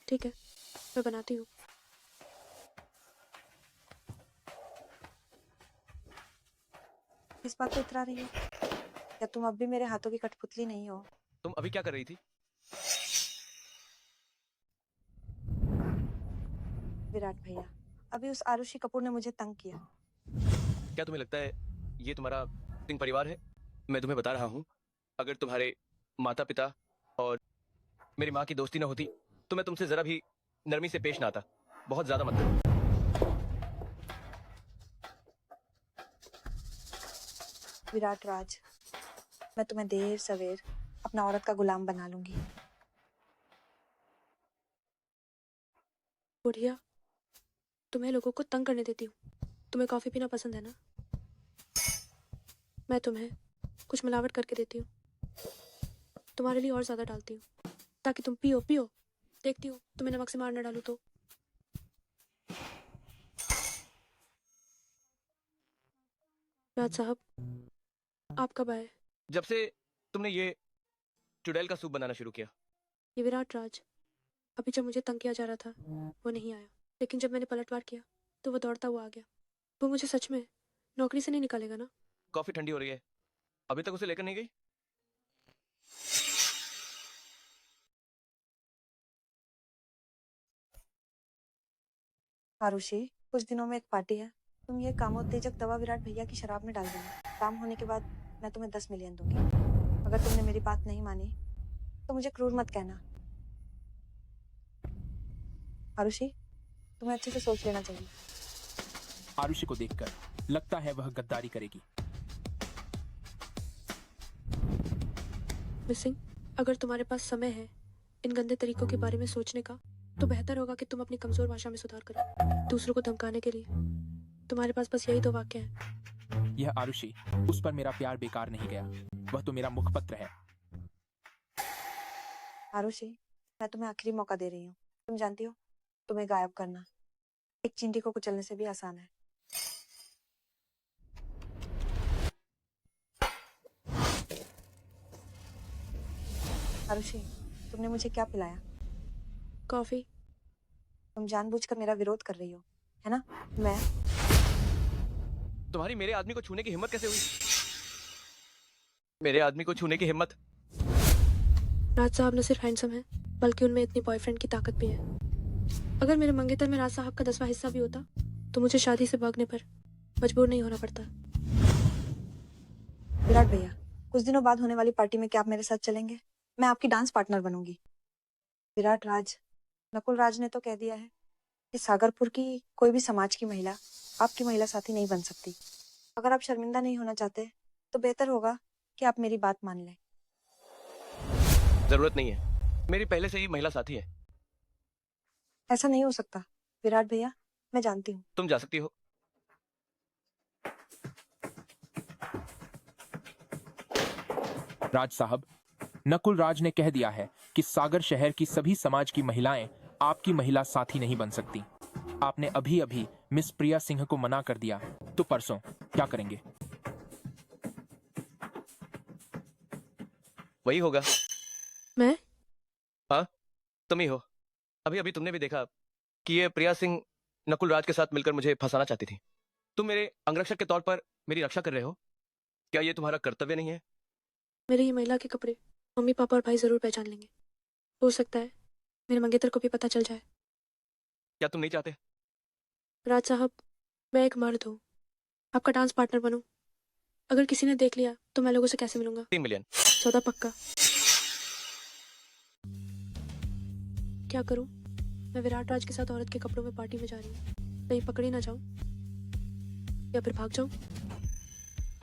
ठीक है, मैं बनाती हूँ। इस बात को इतरा रही हो? क्या तुम अब भी मेरे हाथों की कठपुतली नहीं हो? तुम अभी क्या कर रही थी? विराट भैया, अभी उस आरुषि कपूर ने मुझे तंग किया। क्या तुम्हें लगता है ये तुम्हारा सिंह परिवार है? मैं तुम्हें बता रहा हूँ, अगर तुम्हारे माता पिता और मेरी माँ की दोस्ती न होती तो मैं तुमसे जरा भी नरमी से पेश ना आता। बहुत ज्यादा मत करो। विराट राज, मैं तुम्हें देर सवेर अपना औरत का गुलाम बना लूंगी। बुढ़िया, तुम्हें लोगों को तंग करने देती हूँ। तुम्हें कॉफी पीना पसंद है ना? मैं तुम्हें कुछ मिलावट करके देती हूँ, तुम्हारे लिए और ज्यादा डालती हूँ ताकि तुम पियो पियो। देखती हूँ तुम्हें नमक से मार न डालूं तो। राज साहब, आप कब आए? जब से तुमने ये चुड़ैल का सूप बनाना शुरू किया। ये विराट राज अभी जब मुझे तंग किया जा रहा था वो नहीं आया, लेकिन जब मैंने पलटवार किया तो वो दौड़ता हुआ आ गया। वो मुझे सच में नौकरी से नहीं निकालेगा ना? कॉफी ठंडी हो रही है, अभी तक उसे लेकर नहीं गई? आरुषि, कुछ दिनों में एक पार्टी है। तुम ये कामोत्तेजक दवा विराट भैया की शराब में डाल देना। काम होने के बाद मैं तुम्हें 10 मिलियन दूंगी। अगर तुमने मेरी बात नहीं मानी तो मुझे क्रूर मत कहना। आरुषि, तुम्हें अच्छे से सोच लेना चाहिए। आरुषि को देखकर लगता है वह गद्दारी करेगी। मिसिंग, अगर तुम्हारे पास समय है इन गंदे तरीकों के बारे में सोचने का, तो बेहतर होगा कि तुम अपनी कमजोर भाषा में सुधार करो। दूसरों को धमकाने के लिए तुम्हारे पास बस यही 2 वाक्य हैं। यह आरुषि, उस पर मेरा प्यार बेकार नहीं गया। वह तो मेरा मुखपत्र है। आरुषि, मैं तुम्हें आखिरी मौका दे रही हूँ। तुम जानती हो, तुम्हें गायब करना एक चींटी को कुचलने से भी आसान है। आरुषि, तुमने मुझे क्या पिलाया? कॉफी। तुम जानबूझकर मेरा विरोध कर रही हो, है ना? मैं तुम्हारी मेरे आदमी को छूने की हिम्मत कैसे हुई? मेरे आदमी को छूने की हिम्मत? राज साहब न सिर्फ हैंडसम है, बल्कि उनमें इतनी बॉयफ्रेंड की ताकत भी है। अगर मेरे मंगेतर में राज साहब का 10वां हिस्सा भी होता, तो मुझे शादी से भागने पर मजबूर नहीं होना पड़ता। विराट भैया, कुछ दिनों बाद होने वाली पार्टी में क्या आप मेरे साथ चलेंगे? मैं आपकी डांस पार्टनर बनूंगी। विराट राज, नकुल राज ने तो कह दिया है कि सागरपुर की कोई भी समाज की महिला आपकी महिला साथी नहीं बन सकती। अगर आप शर्मिंदा नहीं होना चाहते, तो बेहतर होगा कि आप मेरी बात मान लें। जरूरत नहीं है, मेरी पहले से ही महिला साथी है। ऐसा नहीं हो सकता विराट भैया, मैं जानती हूँ। तुम जा सकती हो। राज साहब, नकुल राज ने कह दिया है कि सागर शहर की सभी समाज की महिलाएं आपकी महिला साथी नहीं बन सकती। आपने अभी अभी मिस प्रिया सिंह को मना कर दिया, तो परसों क्या करेंगे? वही होगा। मैं? हाँ, तुम ही हो। अभी अभी तुमने भी देखा कि ये प्रिया सिंह नकुल राज के साथ मिलकर मुझे फंसाना चाहती थी। तुम मेरे अंगरक्षक के तौर पर मेरी रक्षा कर रहे हो। क्या ये तुम्हारा कर्तव्य नहीं है? मेरे ये महिला के कपड़े मम्मी पापा और भाई जरूर पहचान लेंगे। हो सकता है मेरे मंगेतर को भी पता चल जाए। क्या तुम नहीं चाहते? राज साहब, मैं एक मर्द हूँ, आपका डांस पार्टनर बनूं। अगर किसी ने देख लिया तो मैं लोगों से कैसे मिलूंगा? 3 मिलियन। सौदा पक्का। क्या करूं? मैं विराट राज के साथ औरत के कपड़ों में पार्टी में जा रही हूँ। कहीं पकड़ी ना जाऊं, या फिर भाग जाऊं।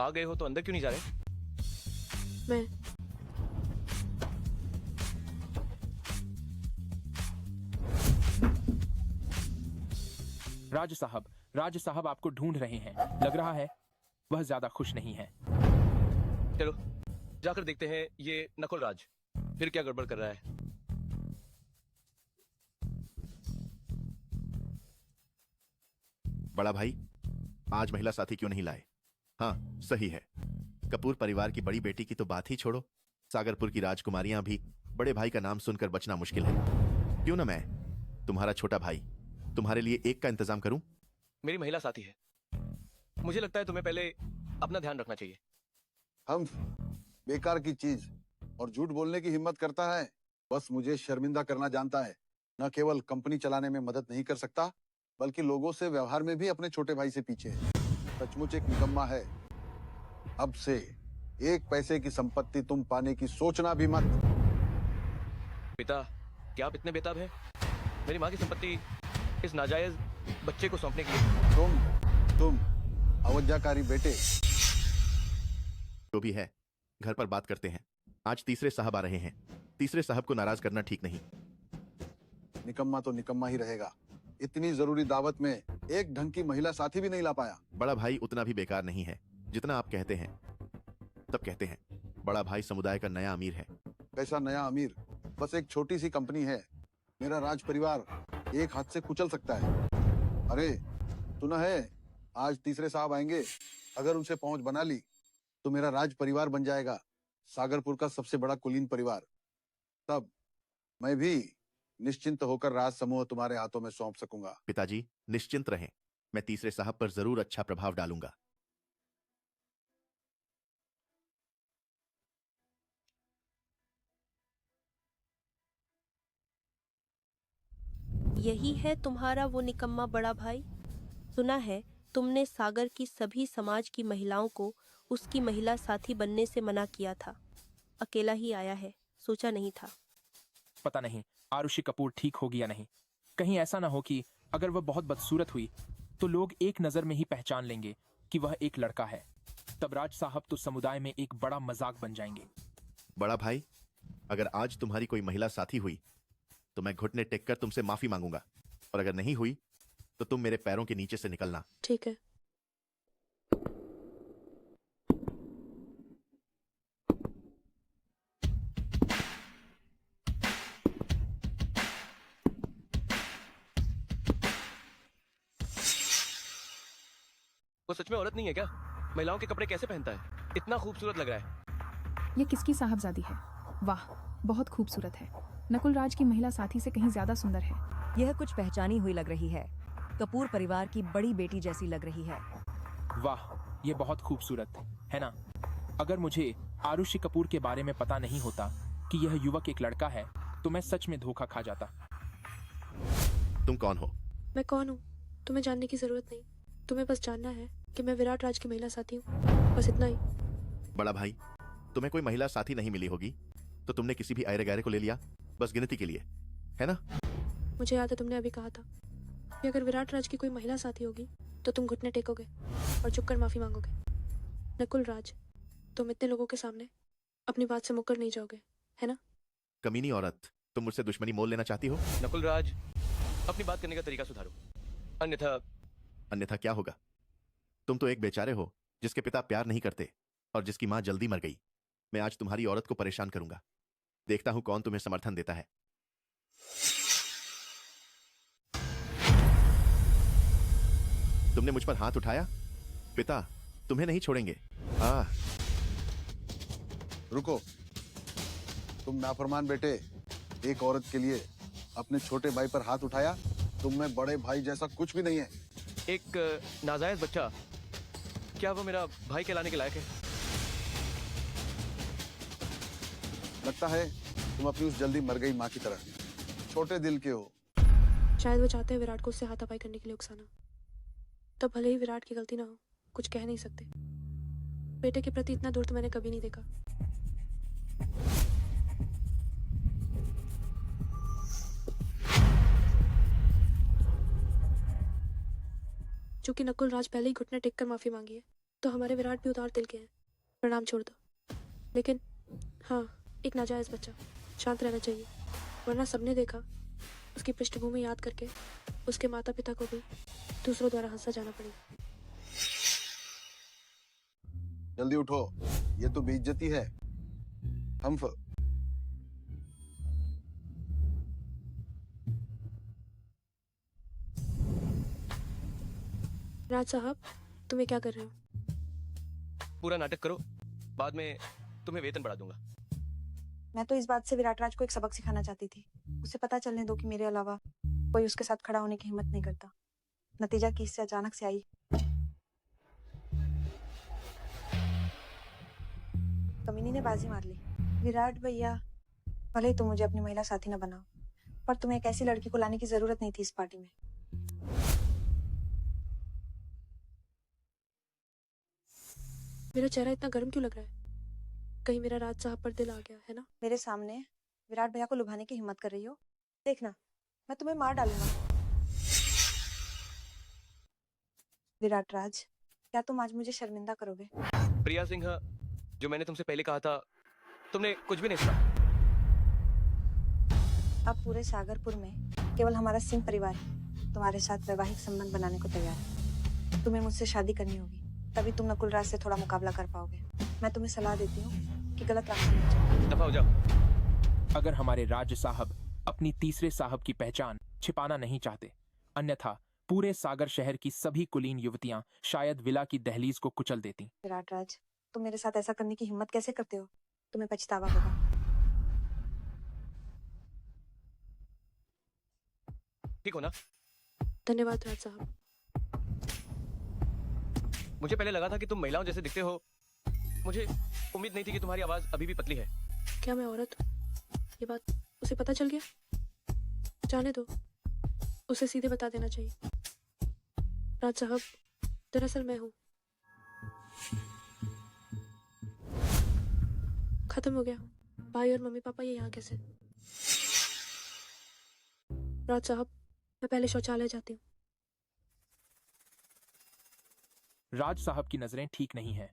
आ गए हो तो अंदर क्यों नहीं जा रहे? मैं राज साहब आपको ढूंढ रहे हैं। लग रहा है वह ज्यादा खुश नहीं है। चलो जाकर देखते हैं ये नकुल राज फिर क्या गड़बड़ कर रहा है। बड़ा भाई, आज महिला साथी क्यों नहीं लाए? हाँ, सही है। कपूर परिवार की बड़ी बेटी की तो बात ही छोड़ो, सागरपुर की राजकुमारियां भी बड़े भाई का नाम सुनकर बचना मुश्किल है। क्यों ना मैं, तुम्हारा छोटा भाई, तुम्हारे लिए एक का इंतजाम करूं? मेरी महिला साथी है, मुझे लगता है तुम्हें पहले अपना ध्यान रखना चाहिए। हम बेकार की चीज और झूठ बोलने की हिम्मत करता है, बस मुझे शर्मिंदा करना जानता है। न केवल कंपनी चलाने में मदद नहीं कर सकता, बल्कि लोगों से व्यवहार में भी अपने छोटे भाई से पीछे है। सचमुच एक निकम्मा है। अब से 1 पैसे की संपत्ति तुम पाने की सोचना भी मत। पिता, क्या आप इतने बेताब हैं? मेरी माँ की संपत्ति इस नाजायज बच्चे को सौंपने के लिए? तुम अवज्ञाकारी बेटे। जो भी है, घर पर बात करते हैं। आज तीसरे साहब आ रहे हैं। तीसरे साहब को नाराज करना ठीक नहीं। निकम्मा तो निकम्मा ही रहेगा। इतनी जरूरी दावत में एक ढंग की महिला साथी भी नहीं ला पाया। बड़ा भाई उतना भी बेकार नहीं है जितना आप कहते हैं। तब कहते हैं बड़ा भाई समुदाय का नया अमीर है। कैसा नया अमीर? बस एक छोटी सी कंपनी है। मेरा राज परिवार एक हाथ से कुचल सकता है। अरे सुना है, आज तीसरे साहब आएंगे। अगर उनसे पहुंच बना ली तो मेरा राज परिवार बन जाएगा सागरपुर का सबसे बड़ा कुलीन परिवार। तब मैं भी निश्चिंत होकर राज समूह तुम्हारे हाथों में सौंप सकूंगा। पिताजी निश्चिंत रहें, मैं तीसरे साहब पर जरूर अच्छा प्रभाव डालूंगा। यही है तुम्हारा वो निकम्मा बड़ा भाई? सुना है तुमने सागर की सभी समाज की महिलाओं को उसकी महिला साथी बनने से मना किया था। अकेला ही आया है, सोचा नहीं था। पता नहीं आरुषि कपूर ठीक होगी या नहीं। कहीं ऐसा ना हो कि अगर वह बहुत बदसूरत हुई तो लोग एक नजर में ही पहचान लेंगे कि वह एक लड़का है। तब राज साहब तो समुदाय में एक बड़ा मजाक बन जाएंगे। बड़ा भाई, अगर आज तुम्हारी कोई महिला साथी हुई तो मैं घुटने टेक कर तुमसे माफी मांगूंगा, और अगर नहीं हुई तो तुम मेरे पैरों के नीचे से निकलना। ठीक है। वो सच में औरत नहीं है क्या? महिलाओं के कपड़े कैसे पहनता है? इतना खूबसूरत लग रहा है। ये किसकी साहबजादी है? वाह, बहुत खूबसूरत है। नकुल राज की महिला साथी से कहीं ज्यादा सुंदर है। यह कुछ पहचानी हुई लग रही है। कपूर परिवार की बड़ी बेटी जैसी लग रही है। वाह, ये बहुत खूबसूरत है ना? अगर मुझे आरुषि कपूर के बारे में पता नहीं होता कि यह युवक एक लड़का है तो मैं सच में धोखा खा जाता। तुम कौन हो? मैं कौन हूँ तुम्हें जानने की जरूरत नहीं। तुम्हें बस जानना है कि मैं विराट राज की महिला साथी हूँ, बस इतना ही। बड़ा भाई, तुम्हें कोई महिला साथी नहीं मिली होगी तो तुमने किसी भी आयरे गैरे को ले लिया, बस गिनती के लिए, है ना? मुझे याद है तुमने अभी कहा था कि अगर विराट राज की कोई महिला साथी होगी तो तुम घुटने टेकोगे और झुककर माफी मांगोगे। नकुल राज, तुम इतने लोगों के सामने अपनी बात से मुकर नहीं जाओगे, है ना? कमीनी औरत, तुम मुझसे दुश्मनी मोल लेना चाहती हो? नकुल राज, अपनी बात करने का तरीका सुधारो, अन्यथा क्या होगा? तुम तो एक बेचारे हो जिसके पिता प्यार नहीं करते और जिसकी मां जल्दी मर गई। मैं आज तुम्हारी औरत को परेशान करूंगा। देखता हूं कौन तुम्हें समर्थन देता है। तुमने मुझ पर हाथ उठाया? पिता तुम्हें नहीं छोड़ेंगे। रुको, तुम नाफरमान बेटे, एक औरत के लिए अपने छोटे भाई पर हाथ उठाया? तुम में बड़े भाई जैसा कुछ भी नहीं है। एक नाजायज बच्चा, क्या वो मेरा भाई कहलाने के लायक है? लगता है तुम अपनी उस जल्दी मर गई माँ की तरह छोटे दिल के हो। शायद वो चाहते हैं विराट को उससे हाथापाई करने के लिए उकसाना। तब भले ही विराट की गलती ना हो, कुछ कह नहीं सकते। बेटे के प्रति इतना दूर तो मैंने कभी नहीं देखा। चूंकि नकुल राज पहले ही घुटने टेक कर माफी मांगी है तो हमारे विराट भी उदार दिल के हैं। प्रणाम छोड़ दो। लेकिन हाँ, एक नाजायज बच्चा, शांत रहना चाहिए, वरना सबने देखा उसकी पृष्ठभूमि याद करके उसके माता पिता को भी दूसरों द्वारा हंसा जाना पड़ेगा। जल्दी उठो, ये तो बेइज्जती है। राज साहब, तुम ये क्या कर रहे हो? पूरा नाटक करो, बाद में तुम्हें वेतन बढ़ा दूंगा। मैं तो इस बात से विराट राज को एक सबक सिखाना चाहती थी। उसे पता चलने दो कि मेरे अलावा कोई उसके साथ खड़ा होने की हिम्मत नहीं करता। नतीजा कि इससे अचानक से आई। कमीनी ने बाजी मार ली। विराट भैया, भले ही तुम मुझे अपनी महिला साथी न बनाओ, पर तुम्हें एक ऐसी लड़की को लाने की जरूरत नहीं थी इस पार्टी में। मेरा चेहरा इतना गर्म क्यों लग रहा है? कहीं मेरा राज साहब पर दिल आ गया है ना? मेरे सामने विराट भैया को लुभाने की हिम्मत कर रही हो? देखना, मैं तुम्हें मार डालूंगा। विराट राज, क्या तुम आज मुझे शर्मिंदा करोगे? प्रिया सिंह, जो मैंने तुमसे पहले कहा था, तुमने कुछ भी नहीं सुना। अब पूरे सागरपुर में केवल हमारा सिंह परिवार ही तुम्हारे साथ वैवाहिक संबंध बनाने को तैयार है। तुम्हें मुझसे शादी करनी होगी, तभी तुम नकुल राज से थोड़ा मुकाबला कर पाओगे। मैं तुम्हें सलाह देती हूँ कि गलत रास्ते में जाओ। दफा हो जाओ। अगर हमारे राज साहब अपनी तीसरे साहब की पहचान छिपाना नहीं चाहते, अन्यथा पूरे सागर शहर की सभी कुलीन युवतियां शायद विला की दहलीज को कुचल देती। विराट राज, तुम मेरे साथ ऐसा करने की हिम्मत कैसे करते हो? तुम्हें पछतावा होगा। ठीक हो ना? धन्यवाद राज साहब। मुझे पहले लगा था कि तुम महिलाओं जैसे दिखते हो। मुझे उम्मीद नहीं थी कि तुम्हारी आवाज अभी भी पतली है। क्या मैं औरत हूँ? ये बात उसे पता चल गया? जाने दो, उसे सीधे बता देना चाहिए। राज साहब, दरअसल मैं हूँ। खत्म हो गया। भाई और मम्मी पापा ये यहाँ कैसे? राज साहब, मैं पहले शौचालय जाती हूँ। राज साहब की नजरें ठीक नहीं हैं।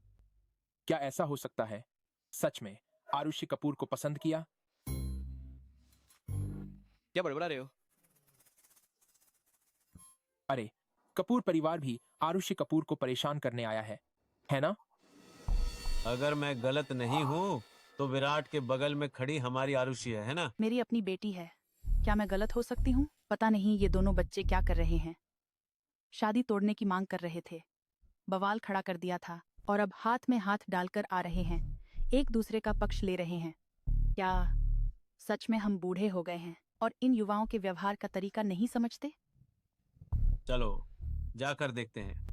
क्या ऐसा हो सकता है? सच में आरुषि कपूर को पसंद किया? क्या बड़बड़ा रहे हो? अरे, कपूर परिवार भी आरुषि कपूर को परेशान करने आया है ना? अगर मैं गलत नहीं हूँ तो विराट के बगल में खड़ी हमारी आरुषि है ना? मेरी अपनी बेटी है, क्या मैं गलत हो सकती हूँ? पता नहीं ये दोनों बच्चे क्या कर रहे हैं। शादी तोड़ने की मांग कर रहे थे, बवाल खड़ा कर दिया था और अब हाथ में हाथ डालकर आ रहे हैं, एक दूसरे का पक्ष ले रहे हैं। क्या सच में हम बूढ़े हो गए हैं और इन युवाओं के व्यवहार का तरीका नहीं समझते? चलो जाकर देखते हैं।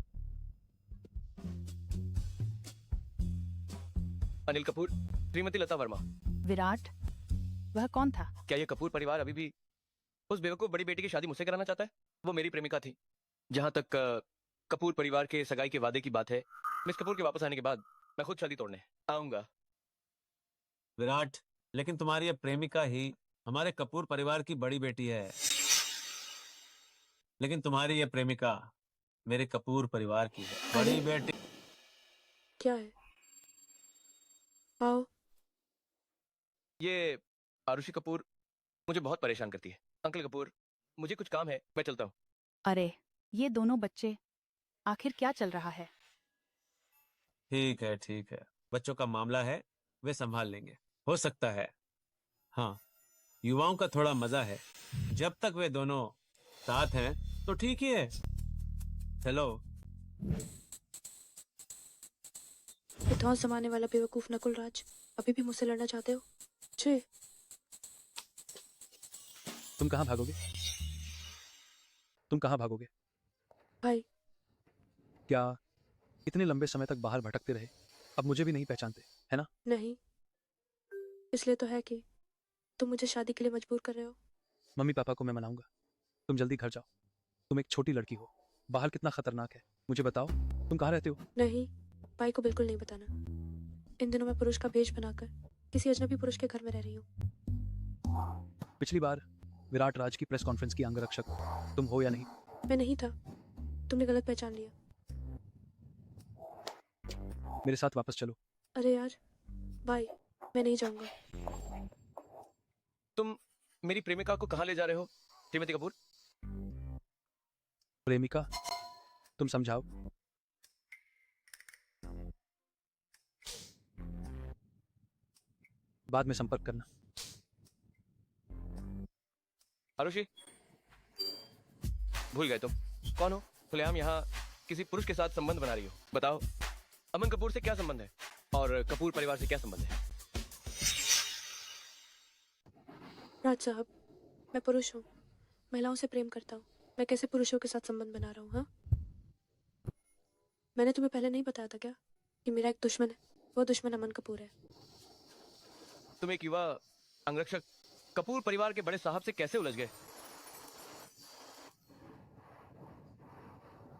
अनिल कपूर, श्रीमती लता वर्मा। विराट, वह कौन था? क्या ये कपूर परिवार अभी भी उस बेवकूफ बड़ी बेटी की शादी मुझसे कराना चाहता है? वो मेरी प्रेमिका थी। जहां तक कपूर परिवार के सगाई के वादे की बात है, मिस कपूर के वापस आने के बाद मैं खुद शादी तोड़ने आऊंगा। विराट, लेकिन तुम्हारी ये प्रेमिका ही हमारे कपूर परिवार की बड़ी बेटी है। लेकिन तुम्हारी ये प्रेमिका मेरे कपूर परिवार की है। बड़ी बेटी क्या है? आओ। ये आरुषि कपूर मुझे बहुत परेशान करती है। अंकल कपूर, मुझे कुछ काम है, मैं चलता हूँ। अरे, ये दोनों बच्चे, आखिर क्या चल रहा है? ठीक है, बच्चों का मामला है, वे संभाल लेंगे। हो सकता है, हाँ, युवाओं का थोड़ा मजा है। जब तक वे दोनों साथ हैं तो ठीक ही है। हेलो। इतना जमाने वाला बेवकूफ नकुल राज अभी भी मुझसे लड़ना चाहते हो? जी। तुम कहाँ भागोगे? तुम कहाँ भागोगे? भाई, क्या इतने लंबे समय तक बाहर भटकते रहे, अब मुझे भी नहीं पहचानते, है ना? नहीं, इसलिए तो है कि तुम मुझे शादी के लिए मजबूर कर रहे हो। मम्मी पापा को मैं मनाऊंगा, तुम जल्दी घर जाओ। तुम एक छोटी लड़की हो, बाहर कितना खतरनाक है, मुझे बताओ, तुम कहाँ रहते हो? नहीं, भाई को बिल्कुल नहीं बताना। इन दिनों मैं पुरुष का भेष बनाकर किसी अजनबी पुरुष के घर में रह रही हूँ। पिछली बार विराट राज की प्रेस कॉन्फ्रेंस की अंगरक्षक तुम हो या नहीं? मैं नहीं था, तुमने गलत पहचान लिया। मेरे साथ वापस चलो। अरे यार, भाई, मैं नहीं जाऊंगा। तुम मेरी प्रेमिका को कहाँ ले जा रहे हो, श्रीमती कपूर? प्रेमिका? तुम समझाओ। बाद में संपर्क करना। आरुषि, भूल गए तुम कौन हो? खुलेआम यहाँ किसी पुरुष के साथ संबंध बना रही हो। बताओ, अमन कपूर से क्या संबंध है और कपूर परिवार से क्या संबंध है? राज साहब, मैं पुरुष हूँ, महिलाओं से प्रेम करता हूँ। मैं कैसे पुरुषों के साथ संबंध बना रहा हूँ? हाँ, मैंने तुम्हें पहले नहीं बताया था क्या कि मेरा एक दुश्मन है? वो दुश्मन अमन कपूर है। तुम एक युवा अंगरक्षक कपूर परिवार के बड़े साहब से कैसे उलझ गए?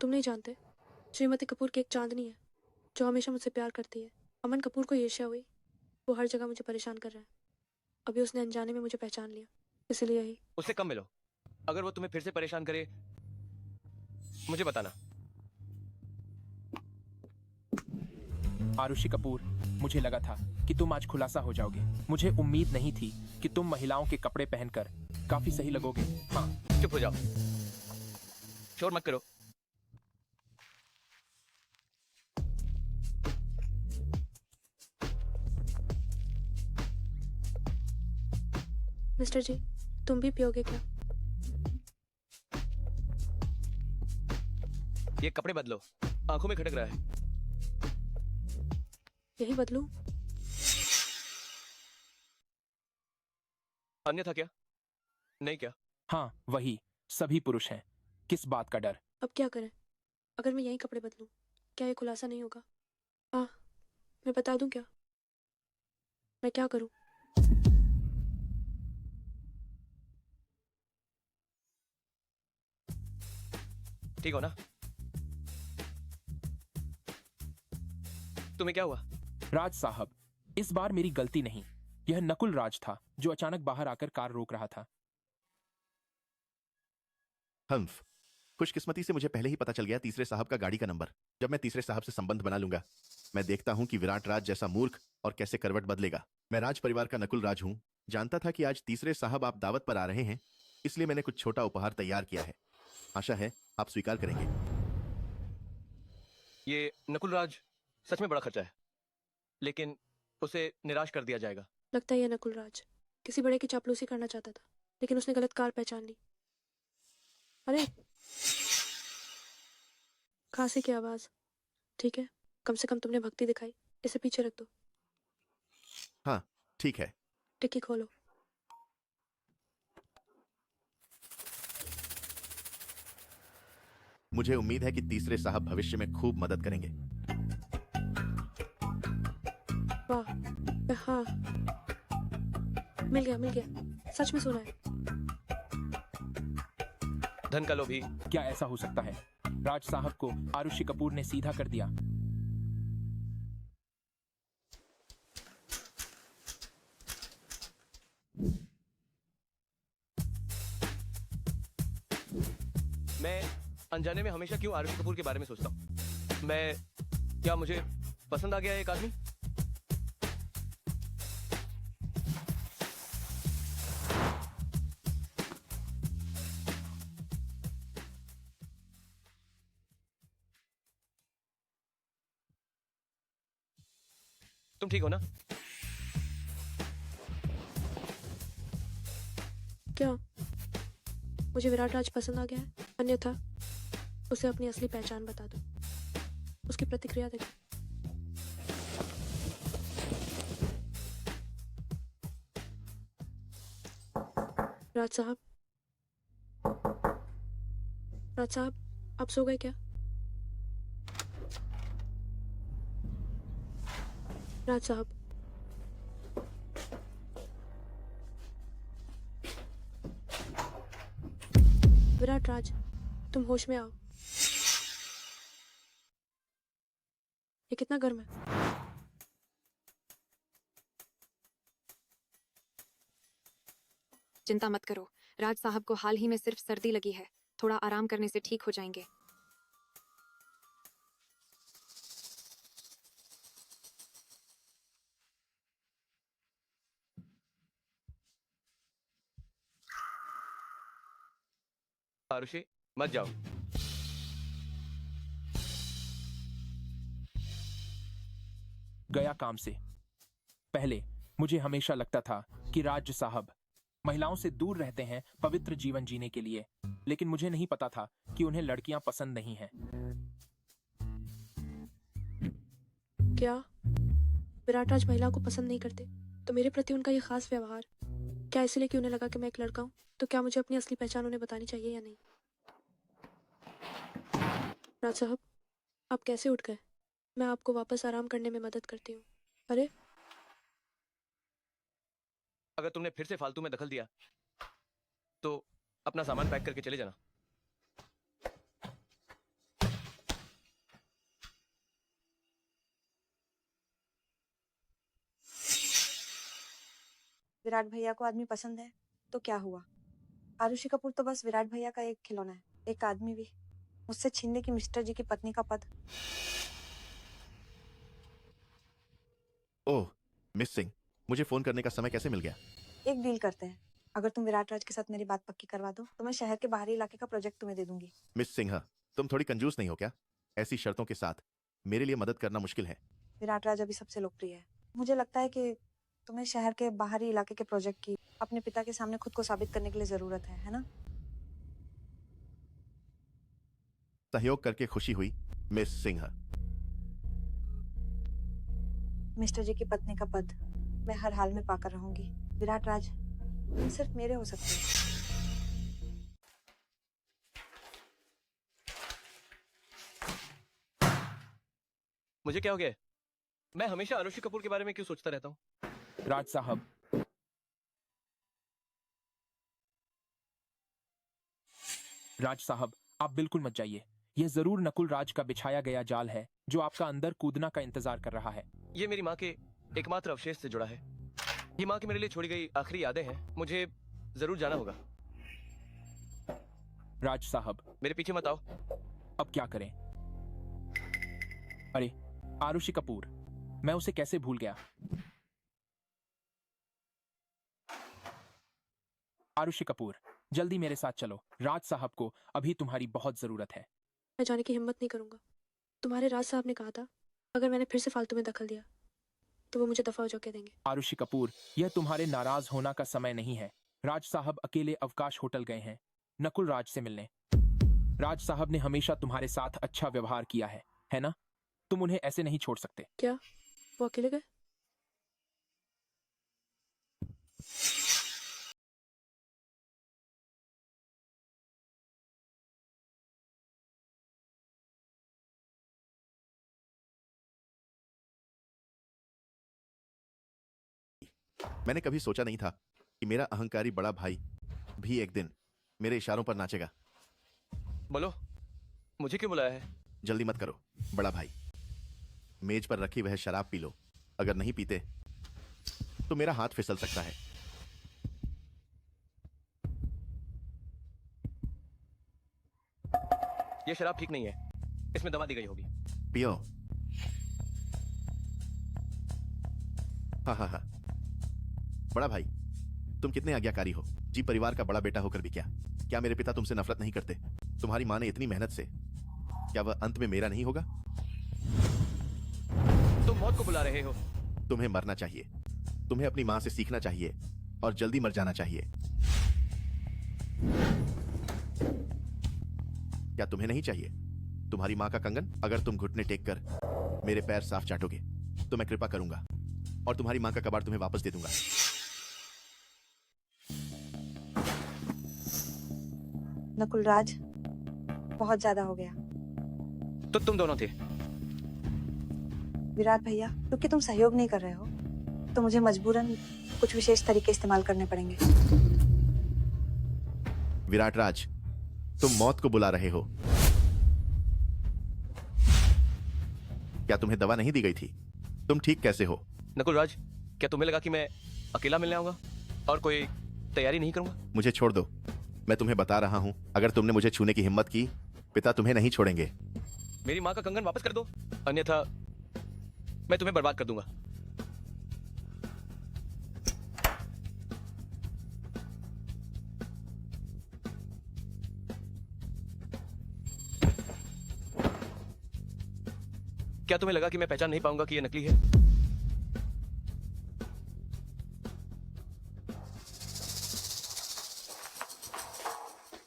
तुम नहीं जानते, श्रीमती कपूर की एक चांदनी है जो हमेशा मुझसे प्यार करती है। अमन कपूर को ईर्ष्या हुई, वो हर जगह मुझे परेशान कर रहा है। अभी उसने अनजाने में मुझे पहचान लिया, इसलिए ही। उससे कम मिलो। अगर वो तुम्हें फिर से परेशान करे, मुझे बताना। आरुषि कपूर, मुझे लगा था कि तुम आज खुलासा हो जाओगे। मुझे उम्मीद नहीं थी कि तुम महिलाओं के कपड़े पहनकर काफी सही लगोगे। हाँ, चुप हो जाओ, शोर मत करो। मिस्टर जी, तुम भी पियोगे क्या? ये कपड़े बदलो, आंखों में खटक रहा है। यही बदलूं? अन्यथा क्या? नहीं क्या? हाँ, वही, सभी पुरुष हैं। किस बात का डर? अब क्या करें? अगर मैं यही कपड़े बदलूं, क्या ये खुलासा नहीं होगा? हाँ, मैं बता दूं क्या? मैं क्या करूं? ठीक हो ना? तुम्हें क्या हुआ? राज साहब, इस बार मेरी गलती नहीं। यह नकुल राज था जो अचानक बाहर आकर कार रोक रहा था। हम्फ, खुशकिस्मती से मुझे पहले ही पता चल गया तीसरे साहब का गाड़ी का नंबर। जब मैं तीसरे साहब से संबंध बना लूंगा, मैं देखता हूं कि विराट राज जैसा मूर्ख और कैसे करवट बदलेगा। मैं राज परिवार का नकुल राज हूँ। जानता था कि आज तीसरे साहब आप दावत पर आ रहे हैं, इसलिए मैंने कुछ छोटा उपहार तैयार किया है। आशा है आप स्वीकार करेंगे। ये नकुल राज सच में बड़ा खर्चा है, लेकिन उसे निराश कर दिया जाएगा। लगता है ये नकुल राज किसी बड़े की चापलूसी करना चाहता था, लेकिन उसने गलत कार पहचान ली। अरे खांसी की आवाज। ठीक है, कम से कम तुमने भक्ति दिखाई। इसे पीछे रख दो। हाँ ठीक है। टिक्की खोलो। मुझे उम्मीद है कि तीसरे साहब भविष्य में खूब मदद करेंगे। वाह, हाँ, मिल गया, सच में सुना है। धन का लोभी। क्या ऐसा हो सकता है? राज साहब को आरुषि कपूर ने सीधा कर दिया। मैं अनजाने में हमेशा क्यों आरुषि कपूर के बारे में सोचता हूँ। क्या मुझे पसंद आ गया एक आदमी? तुम ठीक हो ना? क्या मुझे विराट राज पसंद आ गया है? अन्यथा उसे अपनी असली पहचान बता दो। उसकी प्रतिक्रिया देखो। राज साहब, आप सो गए क्या? राज साहब, विराट राज, तुम होश में आओ। ये कितना गर्म है। चिंता मत करो, राज साहब को हाल ही में सिर्फ सर्दी लगी है, थोड़ा आराम करने से ठीक हो जाएंगे। आरुषि, मत जाओ। गया काम से। पहले मुझे हमेशा लगता था कि राज साहब महिलाओं से दूर रहते हैं पवित्र जीवन जीने के लिए, लेकिन मुझे नहीं पता था कि उन्हें लड़कियां पसंद नहीं हैं। क्या विराट राज महिलाओं को पसंद नहीं करते? तो मेरे प्रति उनका ये खास व्यवहार क्या इसलिए कि उन्हें लगा कि मैं एक लड़का हूँ? तो क्या मुझे अपनी असली पहचान उन्हें बतानी चाहिए या नहीं? राज साहब, आप कैसे उठ गए? मैं आपको वापस आराम करने में मदद करती हूँ। अरे, अगर तुमने फिर से फालतू में दखल दिया तो अपना सामान पैक करके चले जाना। विराट भैया को आदमी पसंद है तो क्या हुआ? आरुषि कपूर तो बस विराट भैया का एक खिलौना है। एक आदमी भी मुझसे छीनने की मिस्टर जी की पत्नी का पद। ओह मिस सिंह, मुझे फोन करने का समय कैसे मिल गया? एक डील करते हैं, अगर तुम विराट राज के साथ मेरी बात पक्की करवा दो तो मैं शहर के बाहरी इलाके का प्रोजेक्ट तुम्हें दे दूंगी। मिस सिंह, तुम थोड़ी कंजूस नहीं हो क्या? ऐसी शर्तों के साथ मेरे लिए मदद करना मुश्किल है। विराट राज अभी सबसे लोकप्रिय है। मुझे लगता है कि तुम्हें शहर के बाहरी इलाके के प्रोजेक्ट की अपने पिता के सामने खुद को साबित करने के लिए जरूरत है ना? सहयोग करके खुशी हुई मिस सिंह। मिस्टर जी की पत्नी का पद मैं हर हाल में पाकर रहूंगी। विराट राज, तुम सिर्फ मेरे हो सकते हो। मुझे क्या हो गया? मैं हमेशा आरुषि कपूर के बारे में क्यों सोचता रहता हूँ? राज साहब, राज साहब, आप बिल्कुल मत जाइए। यह जरूर नकुल राज का बिछाया गया जाल है जो आपका अंदर कूदना का इंतजार कर रहा है। ये मेरी माँ के एकमात्र अवशेष से जुड़ा है। ये माँ की मेरे लिए छोड़ी गई आखिरी यादें हैं। मुझे जरूर जाना होगा। राज साहब, मेरे पीछे मत आओ। अब क्या करें? अरे, आरुषि कपूर, मैं उसे कैसे भूल गया। आरुषि कपूर, जल्दी मेरे साथ चलो। राज साहब को अभी तुम्हारी बहुत जरूरत है। मैं जाने की हिम्मत नहीं करूंगा। तुम्हारे राज साहब ने कहा था अगर मैंने फिर से फालतू में दखल दिया तो वो मुझे दफा हो जाके देंगे। आरुषि कपूर, यह तुम्हारे नाराज होना का समय नहीं है। राज साहब अकेले अवकाश होटल गए हैं नकुल राज से मिलने। राज साहब ने हमेशा तुम्हारे साथ अच्छा व्यवहार किया है ना? तुम उन्हें ऐसे नहीं छोड़ सकते। क्या वो अकेले गए? मैंने कभी सोचा नहीं था कि मेरा अहंकारी बड़ा भाई भी एक दिन मेरे इशारों पर नाचेगा। बोलो, मुझे क्यों बुलाया है? जल्दी मत करो बड़ा भाई, मेज पर रखी वह शराब पी लो। अगर नहीं पीते तो मेरा हाथ फिसल सकता है। ये शराब ठीक नहीं है, इसमें दवा दी गई होगी। पियो। हाँ हाँ हाँ। बड़ा भाई, तुम कितने आज्ञाकारी हो। जी परिवार का बड़ा बेटा होकर भी क्या मेरे पिता तुमसे नफरत नहीं करते? तुम्हारी माँ ने इतनी मेहनत से, क्या वह अंत में मेरा नहीं होगा? तुम मौत को बुला रहे हो। तुम्हें मरना चाहिए। तुम्हें अपनी माँ से सीखना चाहिए और जल्दी मर जाना चाहिए। क्या तुम्हें नहीं चाहिए तुम्हारी माँ का कंगन? अगर तुम घुटने टेक कर मेरे पैर साफ चाटोगे तो मैं कृपा करूंगा और तुम्हारी माँ का कबाड़ तुम्हें वापस दे दूंगा। नकुल राज, बहुत ज्यादा हो गया। तो तुम दोनों थे। विराट भैया, क्योंकि तुम सहयोग नहीं कर रहे हो तो मुझे मजबूरन कुछ विशेष तरीके इस्तेमाल करने पड़ेंगे। विराट राज, तुम मौत को बुला रहे हो। क्या तुम्हें दवा नहीं दी गई थी? तुम ठीक कैसे हो? नकुल राज, क्या तुम्हें लगा कि मैं अकेला मिलने आऊंगा और कोई तैयारी नहीं करूंगा? मुझे छोड़ दो। मैं तुम्हें बता रहा हूं, अगर तुमने मुझे छूने की हिम्मत की, पिता तुम्हें नहीं छोड़ेंगे। मेरी माँ का कंगन वापस कर दो, अन्यथा मैं तुम्हें बर्बाद कर दूंगा। क्या तुम्हें लगा कि मैं पहचान नहीं पाऊंगा कि यह नकली है?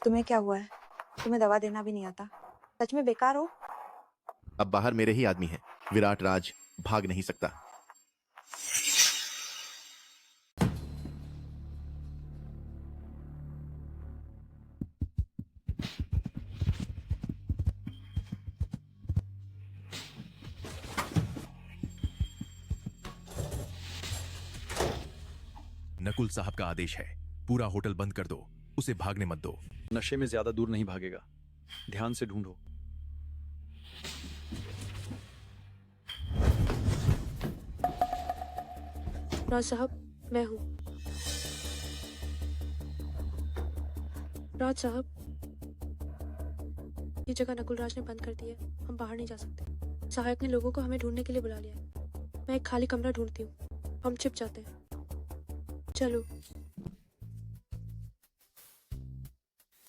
तुम्हें क्या हुआ है? तुम्हें दवा देना भी नहीं आता? सच में बेकार हो। अब बाहर मेरे ही आदमी हैं। विराट राज भाग नहीं सकता। नकुल साहब का आदेश है, पूरा होटल बंद कर दो, उसे भागने मत दो। नशे में ज्यादा दूर नहीं भागेगा, ध्यान से ढूंढो। राज साहब, मैं हूँ। राज साहब, ये जगह नकुल राज ने बंद कर दी है। हम बाहर नहीं जा सकते। सहायक ने लोगों को हमें ढूंढने के लिए बुला लिया है। मैं एक खाली कमरा ढूंढती हूँ। हम छिप जाते हैं। चलो।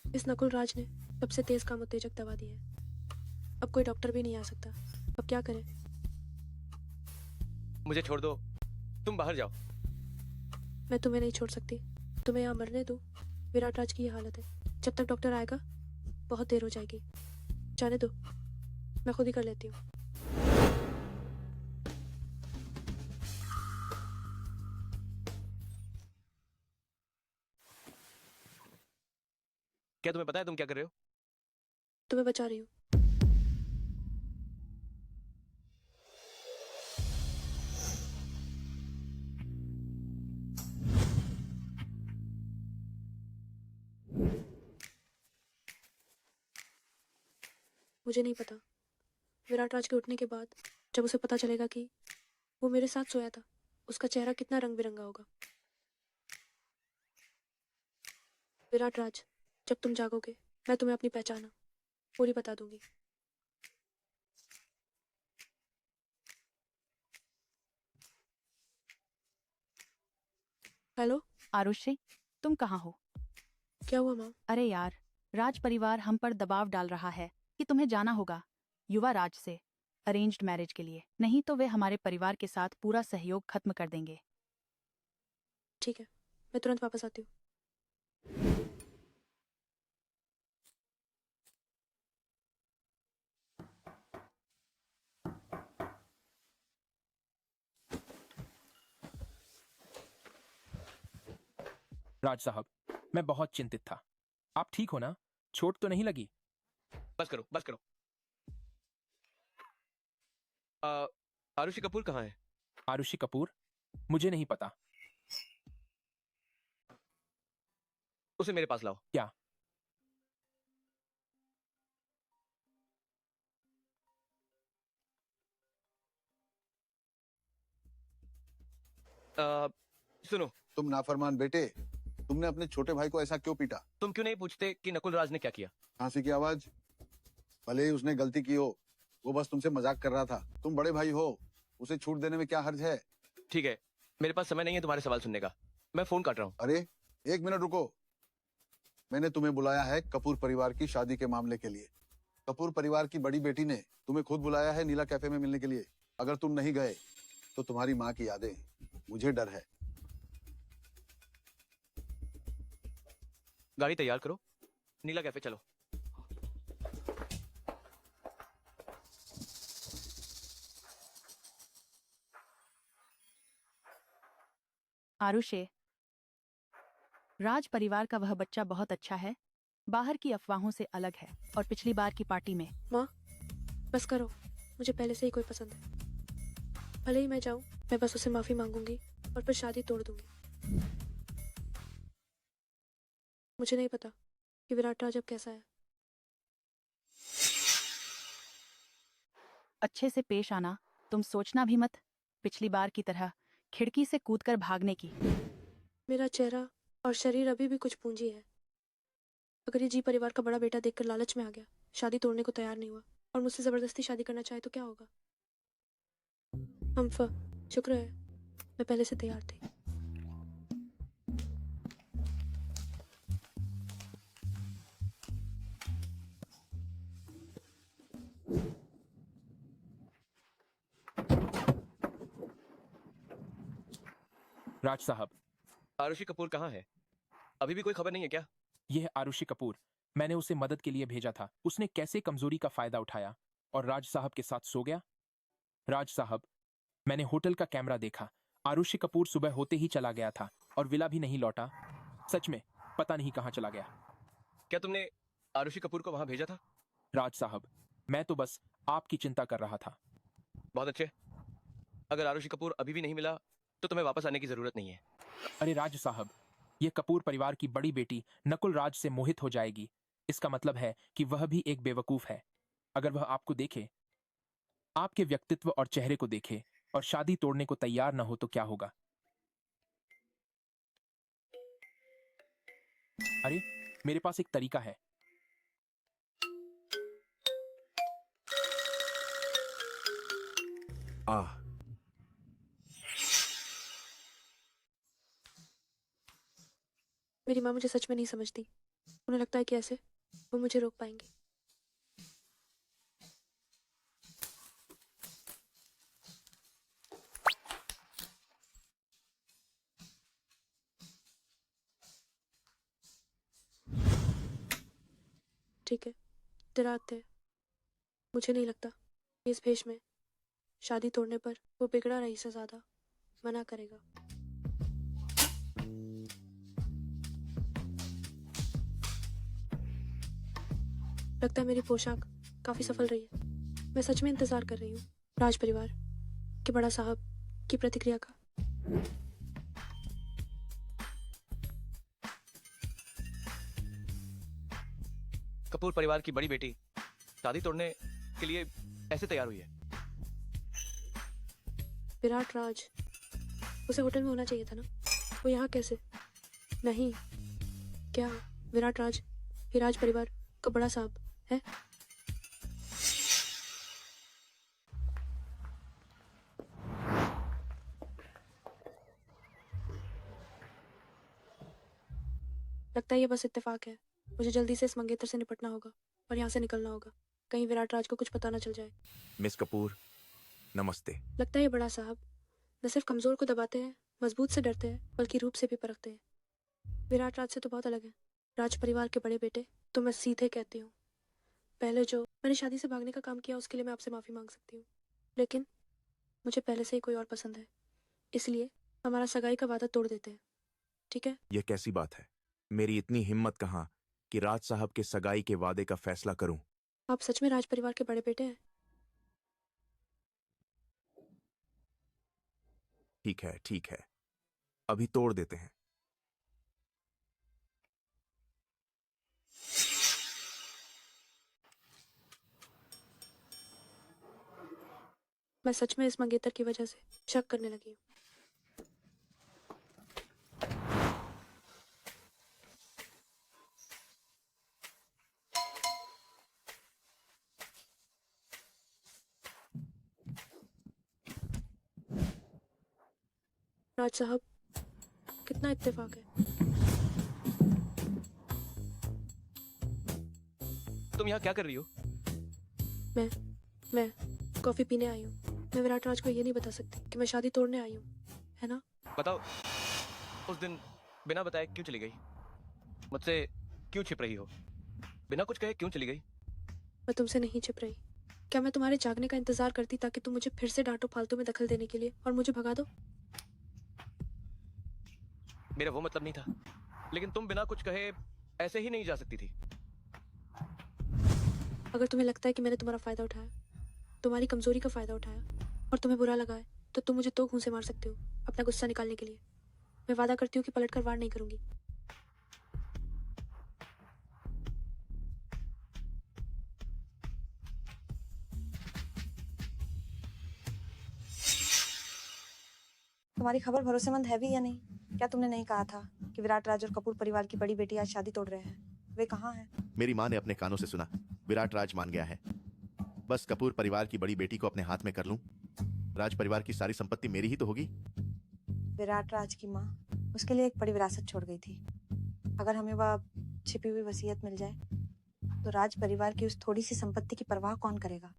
इस नकुल राज ने सबसे तेज काम उत्तेजक दवा दी है। अब कोई डॉक्टर भी नहीं आ सकता। अब क्या करें? मुझे छोड़ दो, तुम बाहर जाओ। मैं तुम्हें नहीं छोड़ सकती। तुम्हें यहाँ मरने दो। विराट राज की ये हालत है। जब तक डॉक्टर आएगा बहुत देर हो जाएगी। जाने दो, मैं खुद ही कर लेती हूँ। क्या तुम्हें पता है तुम क्या कर रहे हो? तुम्हें बचा रही हूँ। मुझे नहीं पता विराट राज के उठने के बाद जब उसे पता चलेगा कि वो मेरे साथ सोया था, उसका चेहरा कितना रंग बिरंगा होगा। विराट राज, जब तुम जागोगे मैं तुम्हें अपनी पहचान पूरी बता दूंगी। हेलो आरुषि, तुम कहाँ हो? क्या हुआ माँ? अरे यार, राज परिवार हम पर दबाव डाल रहा है कि तुम्हें जाना होगा युवा राज से अरेंज्ड मैरिज के लिए, नहीं तो वे हमारे परिवार के साथ पूरा सहयोग खत्म कर देंगे। ठीक है, मैं तुरंत वापस आती हूँ। राज साहब, मैं बहुत चिंतित था। आप ठीक हो ना? चोट तो नहीं लगी? बस करो, बस करो। आरुषि कपूर कहाँ है? आरुषि कपूर? मुझे नहीं पता। उसे मेरे पास लाओ। क्या? सुनो, तुम नाफरमान बेटे, तुमने अपने छोटे भाई को ऐसा क्यों पीटा? तुम क्यों नहीं पूछते कि नकुल राज ने क्या किया? खांसी की आवाज। भले ही उसने गलती की हो, वो बस तुमसे मजाक कर रहा था। तुम बड़े भाई हो, उसे छूट देने में क्या हर्ज है? ठीक है, मेरे पास समय नहीं है तुम्हारे सवाल सुनने का। मैं फोन काट रहा हूँ। अरे 1 मिनट रुको। मैंने तुम्हें बुलाया है कपूर परिवार की शादी के मामले के लिए। कपूर परिवार की बड़ी बेटी ने तुम्हें खुद बुलाया है नीला कैफे में मिलने के लिए। अगर तुम नहीं गए तो तुम्हारी माँ की यादें, मुझे डर है। गाड़ी तैयार करो, नीला कैफे चलो। आरुषे, राज परिवार का वह बच्चा बहुत अच्छा है, बाहर की अफवाहों से अलग है। और पिछली बार की पार्टी में माँ, बस करो, मुझे पहले से ही कोई पसंद है। भले ही मैं जाऊँ, मैं बस उसे माफी मांगूंगी और फिर शादी तोड़ दूंगी। मुझे नहीं पता कि विराट राज अब कैसा है। अच्छे से पेश आना, तुम सोचना भी मत पिछली बार की तरह खिड़की से कूदकर भागने की। मेरा चेहरा और शरीर अभी भी कुछ पूंजी है। अगर ये जी परिवार का बड़ा बेटा देखकर लालच में आ गया, शादी तोड़ने को तैयार नहीं हुआ और मुझसे जबरदस्ती शादी करना चाहे तो क्या होगा? अम्फा, शुक्र है मैं पहले से तैयार थी। राज साहब, आरुषि कपूर कहाँ है? अभी भी कोई खबर नहीं है क्या? यह है आरुषि कपूर। मैंने उसे मदद के लिए भेजा था। उसने कैसे कमजोरी का फायदा उठाया और राज साहब के साथ सो गया। राज साहब, मैंने होटल का कैमरा देखा। आरुषि कपूर सुबह होते ही चला गया था और विला भी नहीं लौटा। सच में पता नहीं कहाँ चला गया। क्या तुमने आरुषि कपूर को वहां भेजा था? राज साहब, मैं तो बस आपकी चिंता कर रहा था। बहुत अच्छे। अगर आरुषि कपूर अभी भी नहीं मिला तो तुम्हें वापस आने की जरूरत नहीं है। अरे राज साहब, यह कपूर परिवार की बड़ी बेटी नकुल राज से मोहित हो जाएगी। इसका मतलब है कि वह भी एक बेवकूफ है। अगर वह आपको देखे, आपके व्यक्तित्व और चेहरे को देखे और शादी तोड़ने को तैयार न हो तो क्या होगा? अरे, मेरे पास एक तरीका है। मेरी माँ मुझे सच में नहीं समझती। उन्हें लगता है कि ऐसे वो मुझे रोक पाएंगी। ठीक है, डराते हैं। मुझे नहीं लगता कि इस भेष में शादी तोड़ने पर वो बिगड़ा रही से ज्यादा मना करेगा। लगता है मेरी पोशाक काफी सफल रही है। मैं सच में इंतजार कर रही हूँ राज परिवार के बड़ा साहब की प्रतिक्रिया का। कपूर परिवार की बड़ी बेटी शादी तोड़ने के लिए ऐसे तैयार हुई है। विराट राज, उसे होटल में होना चाहिए था ना। वो यहाँ कैसे? नहीं, क्या विराट राज ही राज परिवार का बड़ा साहब है? लगता है ये बस इत्तेफाक है। मुझे जल्दी से इस मंगेतर से निपटना होगा और यहाँ से निकलना होगा, कहीं विराट राज को कुछ पता ना चल जाए। मिस कपूर, नमस्ते। लगता है ये बड़ा साहब न सिर्फ कमजोर को दबाते हैं, मजबूत से डरते हैं, बल्कि रूप से भी परखते हैं। विराट राज से तो बहुत अलग है। राज परिवार के बड़े बेटे, तो मैं सीधे कहती हूँ, पहले जो मैंने शादी से भागने का काम किया उसके लिए मैं आपसे माफी मांग सकती हूँ, लेकिन मुझे पहले से ही कोई और पसंद है, इसलिए हमारा सगाई का वादा तोड़ देते हैं, ठीक है? यह कैसी बात है? मेरी इतनी हिम्मत कहाँ कि राज साहब के सगाई के वादे का फैसला करूं। आप सच में राज परिवार के बड़े बेटे हैं? ठीक है, अभी तोड़ देते हैं। मैं सच में इस मंगेतर की वजह से शक करने लगी हूँ। राज साहब, कितना इत्तेफाक है। तुम यहाँ क्या कर रही हो? मैं कॉफी पीने आई हूँ। मैं विराट राज को ये नहीं बता सकती कि मैं शादी तोड़ने आई हूँ, है ना? बताओ, उस दिन बिना बताए क्यों चली गई? मुझसे क्यों छिप रही हो? बिना कुछ कहे क्यों चली गई? मैं तुमसे नहीं छिप रही। क्या मैं तुम्हारे जागने का इंतजार करती ताकि तुम मुझे फिर से डांटो फालतू में दखल देने के लिए और मुझे भगा दो? मेरा वो मतलब नहीं था, लेकिन तुम बिना कुछ कहे ऐसे ही नहीं जा सकती थी। अगर तुम्हें लगता है कि मैंने तुम्हारा फायदा उठाया, तुम्हारी कमजोरी का फायदा उठाया और तुम्हें बुरा लगा है, तो तुम मुझे 2 घूंसे मार सकते हो अपना गुस्सा निकालने के लिए। मैं वादा करती हूँ कि पलटकर वार नहीं करूंगी। तुम्हारी खबर भरोसेमंद है भी या नहीं? क्या तुमने नहीं कहा था कि विराट राज और कपूर परिवार की बड़ी बेटी आज शादी तोड़ रहे हैं? वे कहाँ हैं? मेरी माँ ने अपने कानों से सुना, विराट राज मान गया है। बस कपूर परिवार की बड़ी बेटी को अपने हाथ में कर लूं, राज परिवार की सारी संपत्ति मेरी ही तो होगी। विराट राज की माँ उसके लिए एक बड़ी विरासत छोड़ गई थी। अगर हमें वह छिपी हुई वसीयत मिल जाए तो राज परिवार की उस थोड़ी सी संपत्ति की परवाह कौन करेगा?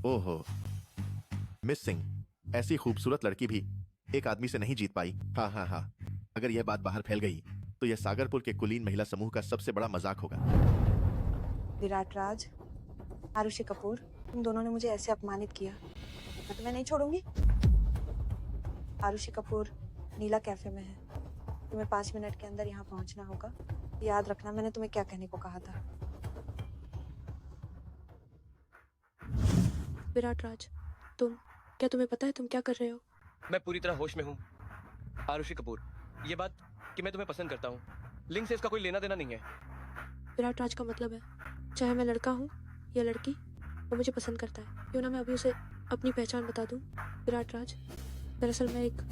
ओहो, मिस सिंह, ऐसी खूबसूरत लड़की भी एक आदमी से नहीं जीत पाई। हाँ, अगर यह बात बाहर फैल गई तो यह सागरपुर के कुलीन महिला समूह का सबसे बड़ा मजाक होगा। विराट राज, आरुषि कपूर, तुम दोनों ने मुझे ऐसे अपमानित किया, मैं तुम्हें नहीं छोड़ूंगी। आरुषि कपूर नीला कैफे में है, तुम्हें 5 मिनट के अंदर यहाँ पहुँचना होगा। याद रखना मैंने तुम्हें क्या कहने को कहा था। विराट राज, क्या तुम्हें पता है तुम क्या कर रहे हो? मैं पूरी तरह होश में हूँ। आरुषि कपूर, ये बात कि मैं तुम्हें पसंद करता हूँ, लिंग से इसका कोई लेना देना नहीं है। विराट राज का मतलब है, चाहे मैं लड़का हूँ या लड़की, वो मुझे पसंद करता है। क्यों ना मैं अभी उसे अपनी पहचान बता दूँ। विराट राज, दरअसल मैं एक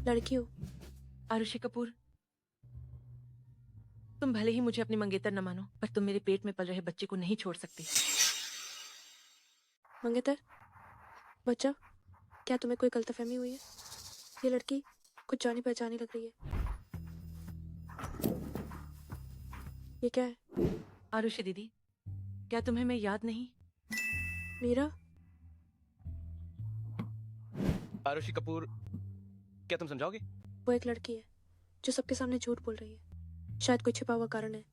लड़की हूँ। आरुषि कपूर, तुम भले ही मुझे अपनी मंगेतर न मानो, पर तुम मेरे पेट में पल रहे बच्चे को नहीं छोड़ सकती। मंगेतर बच्चा, क्या तुम्हें कोई गलतफहमी हुई है? ये लड़की कुछ जानी पहचानी लग रही है। ये क्या है? आरुषि दीदी, क्या तुम्हें मैं याद नहीं? मीरा? आरुषि कपूर, क्या तुम समझाओगे? वो एक लड़की है जो सबके सामने झूठ बोल रही है। शायद कोई छिपा हुआ कारण है।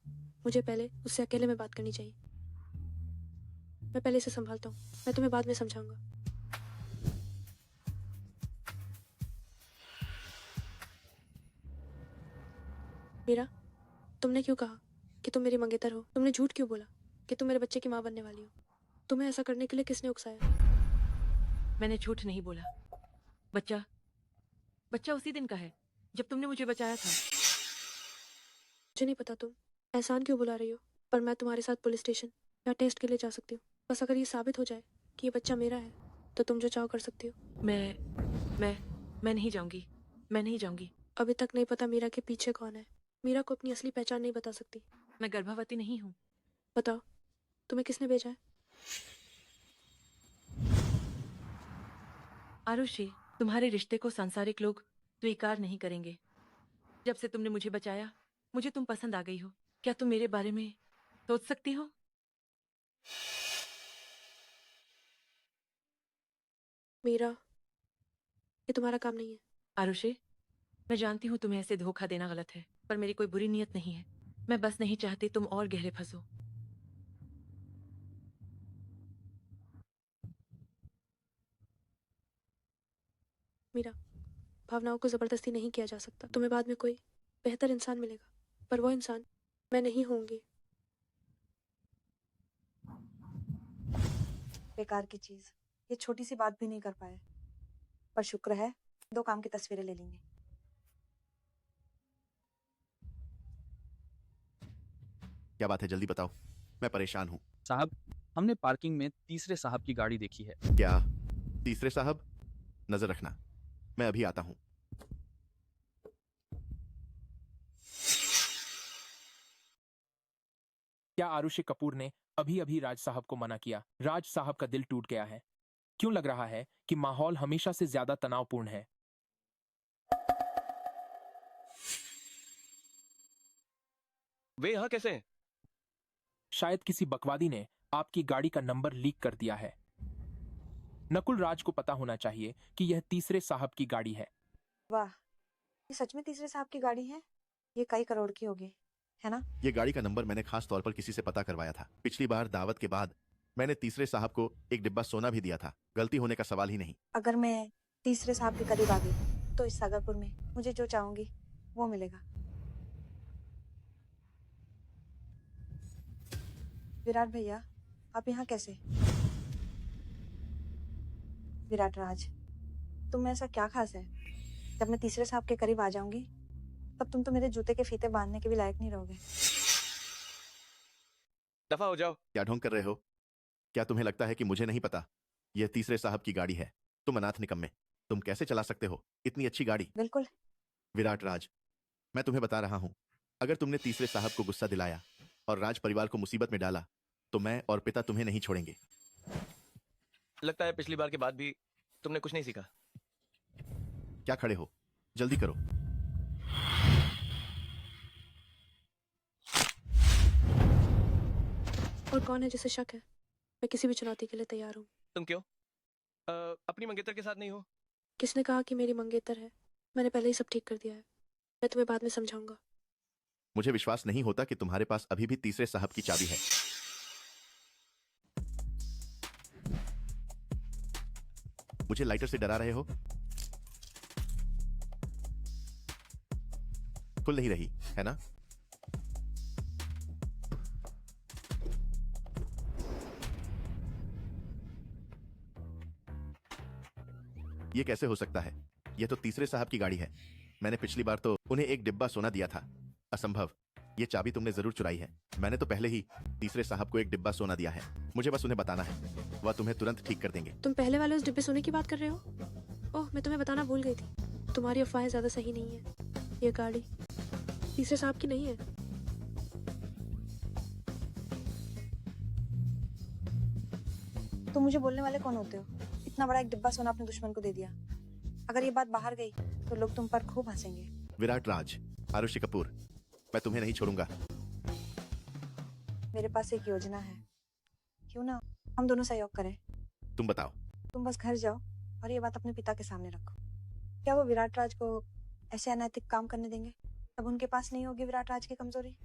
मुझे पहले उससे अकेले में बात करनी चाहिए। मैं पहले इसे संभालता हूँ, मैं तुम्हें बाद में समझाऊंगा। मीरा, तुमने क्यों कहा कि तुम मेरी मंगेतर हो? तुमने झूठ क्यों बोला कि तुम मेरे बच्चे की माँ बनने वाली हो? तुम्हें ऐसा करने के लिए किसने उकसाया? मैंने झूठ नहीं बोला। बच्चा उसी दिन का है जब तुमने मुझे बचाया था। मुझे नहीं पता तुम एहसान क्यों बुला रही हो, पर मैं तुम्हारे साथ पुलिस स्टेशन या टेस्ट के लिए जा सकती हूँ। बस अगर ये साबित हो जाए कि ये बच्चा मेरा है तो तुम जो चाहो कर सकती हो। मैं नहीं जाऊंगी। मैं नहीं जाऊंगी। अभी तक नहीं पता मीरा के पीछे कौन है। मीरा को अपनी असली पहचान नहीं बता सकती। मैं गर्भवती नहीं हूँ। बताओ, तुम्हें किसने भेजा है? आरुषि, तुम्हारे रिश्ते को सांसारिक लोग स्वीकार नहीं करेंगे। जब से तुमने मुझे बचाया, मुझे तुम पसंद आ गई हो। क्या तुम मेरे बारे में सोच सकती हो? मीरा, ये तुम्हारा काम नहीं है। आरुषि, मैं जानती हूँ तुम्हें ऐसे धोखा देना गलत है, पर मेरी कोई बुरी नीयत नहीं है। मैं बस नहीं चाहती तुम और गहरे फंसो। मीरा, भावनाओं को जबरदस्ती नहीं किया जा सकता। तुम्हें बाद में कोई बेहतर इंसान मिलेगा, पर वो इंसान मैं नहीं होंगी। बेकार की चीज, ये छोटी सी बात भी नहीं कर पाए, पर शुक्र है 2 काम की तस्वीरें ले लेंगे। क्या बात है, जल्दी बताओ, मैं परेशान हूँ। साहब, हमने पार्किंग में तीसरे साहब की गाड़ी देखी है। क्या तीसरे साहब? नजर रखना, मैं अभी आता हूँ। क्या आरुषि कपूर ने अभी अभी राज साहब को मना किया? राज साहब का दिल टूट गया है। क्यों लग रहा है कि माहौल हमेशा से ज्यादा तनावपूर्ण है? वे यहाँ कैसे हैं? शायद किसी बकवादी ने आपकी गाड़ी का नंबर लीक कर दिया है। नकुल राज को पता होना चाहिए कि यह तीसरे साहब की गाड़ी है। वाह, ये सच में तीसरे साहब की गाड़ी है? ये कई करोड़ की होगी, है ना? ये गाड़ी का नंबर मैंने खास तौर पर किसी से पता करवाया था। पिछली बार दावत के बाद मैंने तीसरे साहब को एक डिब्बा सोना भी दिया था। गलती होने का सवाल ही नहीं। अगर मैं तीसरे साहब के करीब आ गई तो इस सागरपुर में मुझे जो चाहूंगी वो मिलेगा। विराट भैया, आप यहाँ कैसे? विराट राज, तुम में ऐसा क्या खास है? जब मैं तीसरे साहब के करीब आ जाऊंगी तब तुम तो मेरे जूते के फीते बांधने के भी लायक नहीं रहोगे। दफा हो जाओ। क्या ढोंग कर रहे हो? क्या तुम्हें लगता है कि मुझे नहीं पता यह तीसरे साहब की गाड़ी है? तुम अनाथ निकम्मे, तुम कैसे चला सकते हो इतनी अच्छी गाड़ी? बिल्कुल। विराट राज, मैं तुम्हें बता रहा हूँ, अगर तुमने तीसरे साहब को गुस्सा दिलाया और राज परिवार को मुसीबत में डाला तो मैं और पिता तुम्हें नहीं छोड़ेंगे। लगता है पिछली बार के बाद भी तुमने कुछ नहीं सीखा। क्या खड़े हो, जल्दी करो। और कौन है जिसे शक है? मैं किसी भी चुनौती के लिए तैयार हूँ। तुम क्यों अपनी मंगेतर के साथ नहीं हो? किसने कहा कि मेरी मंगेतर है? मैंने पहले ही सब ठीक कर दिया है। मैं तुम्हें बाद में समझाऊंगा। मुझे विश्वास नहीं होता कि तुम्हारे पास अभी भी तीसरे साहब की चाबी है। मुझे लाइटर से डरा रहे हो? खुल नहीं रही है ना? ये कैसे हो सकता है? यह तो तीसरे साहब की गाड़ी है। मैंने पिछली बार तो उन्हें एक डिब्बा सोना दिया था। असंभव, ये चाबी तुमने जरूर चुराई है। मैंने तो पहले ही तीसरे साहब को एक डिब्बा सोना दिया है। मुझे बस उन्हें बताना है, वह तुम्हें तुरंत ठीक कर देंगे। तुम पहले वाले उस डिब्बे सोने की बात कर रहे हो? ओह, मैं तुम्हें बताना भूल गई थी। तुम्हारी अफवाहें ज्यादा सही नहीं है। ये गाड़ी तीसरे साहब की नहीं है। तुम मुझे बोलने वाले कौन होते हो? इतना बड़ा एक डिब्बा सोना अपने दुश्मन को दे दिया। अगर ये बात बाहर गई तो लोग तुम पर खूब हंसेंगे। विराट राज, आरुषि कपूर, मैं तुम्हें नहीं छोड़ूंगा। मेरे पास एक योजना है, क्यों ना हम दोनों सहयोग करें? तुम बताओ। तुम बस घर जाओ और ये बात अपने पिता के सामने रखो। क्या वो विराट राज को ऐसे अनैतिक काम करने देंगे? अब उनके पास नहीं होगी विराट राज की कमजोरी।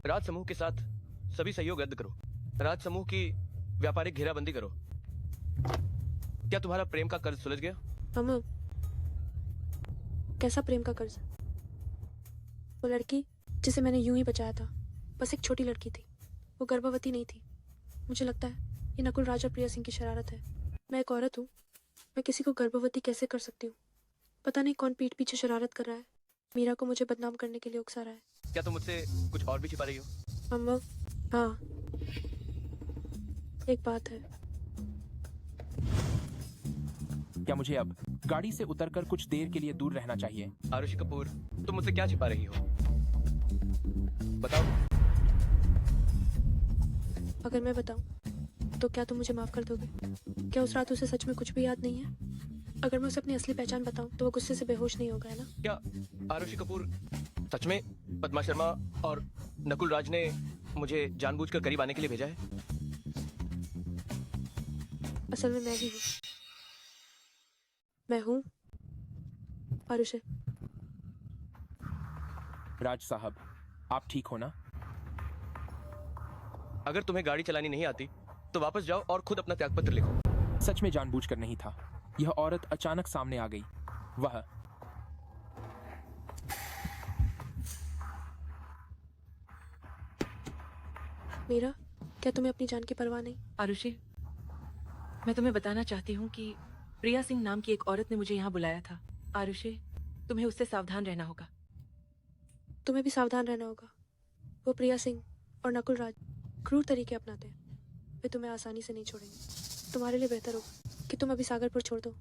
राज समूह के साथ सभी सहयोग रद्द करो। राज समूह की व्यापारिक घेराबंदी करो। क्या तुम्हारा प्रेम का कर्ज सुलझ गया? मामा, कैसा प्रेम का कर्ज? वो लड़की जिसे मैंने यूं ही बचाया था, बस एक छोटी लड़की थी। वो गर्भवती नहीं थी। मुझे लगता है ये नकुल राज और प्रिया सिंह की शरारत है। मैं एक औरत हूँ, मैं किसी को गर्भवती कैसे कर सकती हूँ? पता नहीं कौन पीठ पीछे शरारत कर रहा है। मीरा को मुझे बदनाम करने के लिए उकसा रहा है। क्या तुम मुझसे कुछ और भी छिपा रही हो? अम्मा, हाँ, एक बात है। क्या मुझे अब गाड़ी से उतरकर कुछ देर के लिए दूर रहना चाहिए? आरुषि कपूर, तुम मुझसे क्या छिपा रही हो? बताओ। अगर मैं बताऊं तो क्या तुम मुझे माफ कर दोगे? क्या उस रात उसे सच में कुछ भी याद नहीं है? अगर मैं उसे अपनी असली पहचान बताऊं तो वो गुस्से से बेहोश नहीं होगा, है ना? क्या आरुषि कपूर सच में पद्मा शर्मा और नकुल राज ने मुझे जानबूझकर करीब आने के लिए भेजा है? असल में मैं ही हूँ। मैं हूँ आरुषि। राज साहब, आप ठीक हो ना? अगर तुम्हें गाड़ी चलानी नहीं आती तो वापस जाओ और खुद अपना त्यागपत्र लिखो। सच में जानबूझकर नहीं था। यह औरत अचानक सामने आ गई। वह मीरा, क्या तुम्हें अपनी जान की परवाह नहीं? आरुषि, मैं तुम्हें बताना चाहती हूँ कि प्रिया सिंह नाम की एक औरत ने मुझे यहाँ बुलाया था। आरुषि, तुम्हें उससे सावधान रहना होगा। तुम्हें भी सावधान रहना होगा। वो प्रिया सिंह और नकुल राज क्रूर तरीके अपनाते हैं। वे तुम्हें आसानी से नहीं छोड़ेंगे। तुम्हारे लिए बेहतर होगा कि तुम अभी सागरपुर छोड़ दो।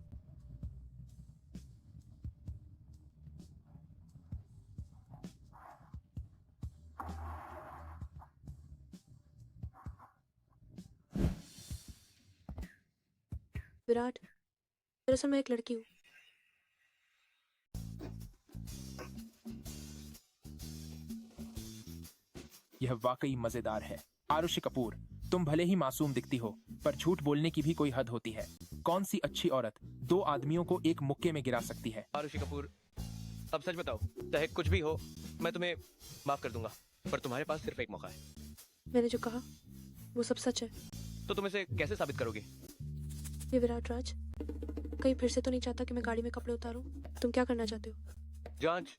विराट, दरअसल मैं एक लड़की हूँ। यह वाकई मजेदार है। आरुषि कपूर, तुम भले ही मासूम दिखती हो, पर झूठ बोलने की भी कोई हद होती है। कौन सी अच्छी औरत दो आदमियों को एक मुक्के में गिरा सकती है? आरुषि कपूर, अब सच बताओ, चाहे कुछ भी हो मैं तुम्हें माफ कर दूंगा, पर तुम्हारे पास सिर्फ एक मौका है। मैंने जो कहा वो सब सच है। तो तुम इसे कैसे साबित करोगे? ये विराट राज कहीं फिर से तो नहीं चाहता कि मैं गाड़ी में कपड़े उतारूं? तुम क्या करना चाहते हो? जांच।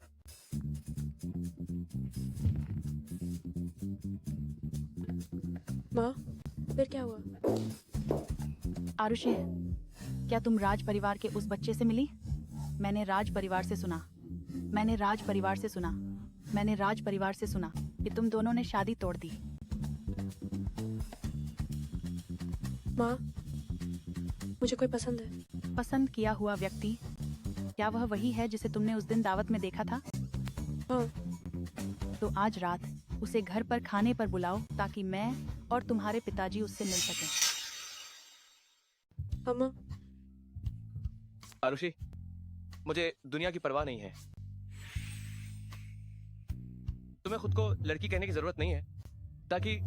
माँ, फिर क्या हुआ? आरुषि, क्या तुम राज परिवार के उस बच्चे से मिली? मैंने राज परिवार से सुना कि तुम दोनों ने शादी तोड़ दी। माँ, मुझे कोई पसंद है। पसंद किया हुआ व्यक्ति? क्या वह वही है जिसे तुमने उस दिन दावत में देखा था? हाँ। तो आज रात उसे घर पर खाने पर बुलाओ ताकि मैं और तुम्हारे पिताजी उससे मिल सकें। अम्मा। आरुषि, मुझे दुनिया की परवाह नहीं है। तुम्हें खुद को लड़की कहने की जरूरत नहीं है ताकि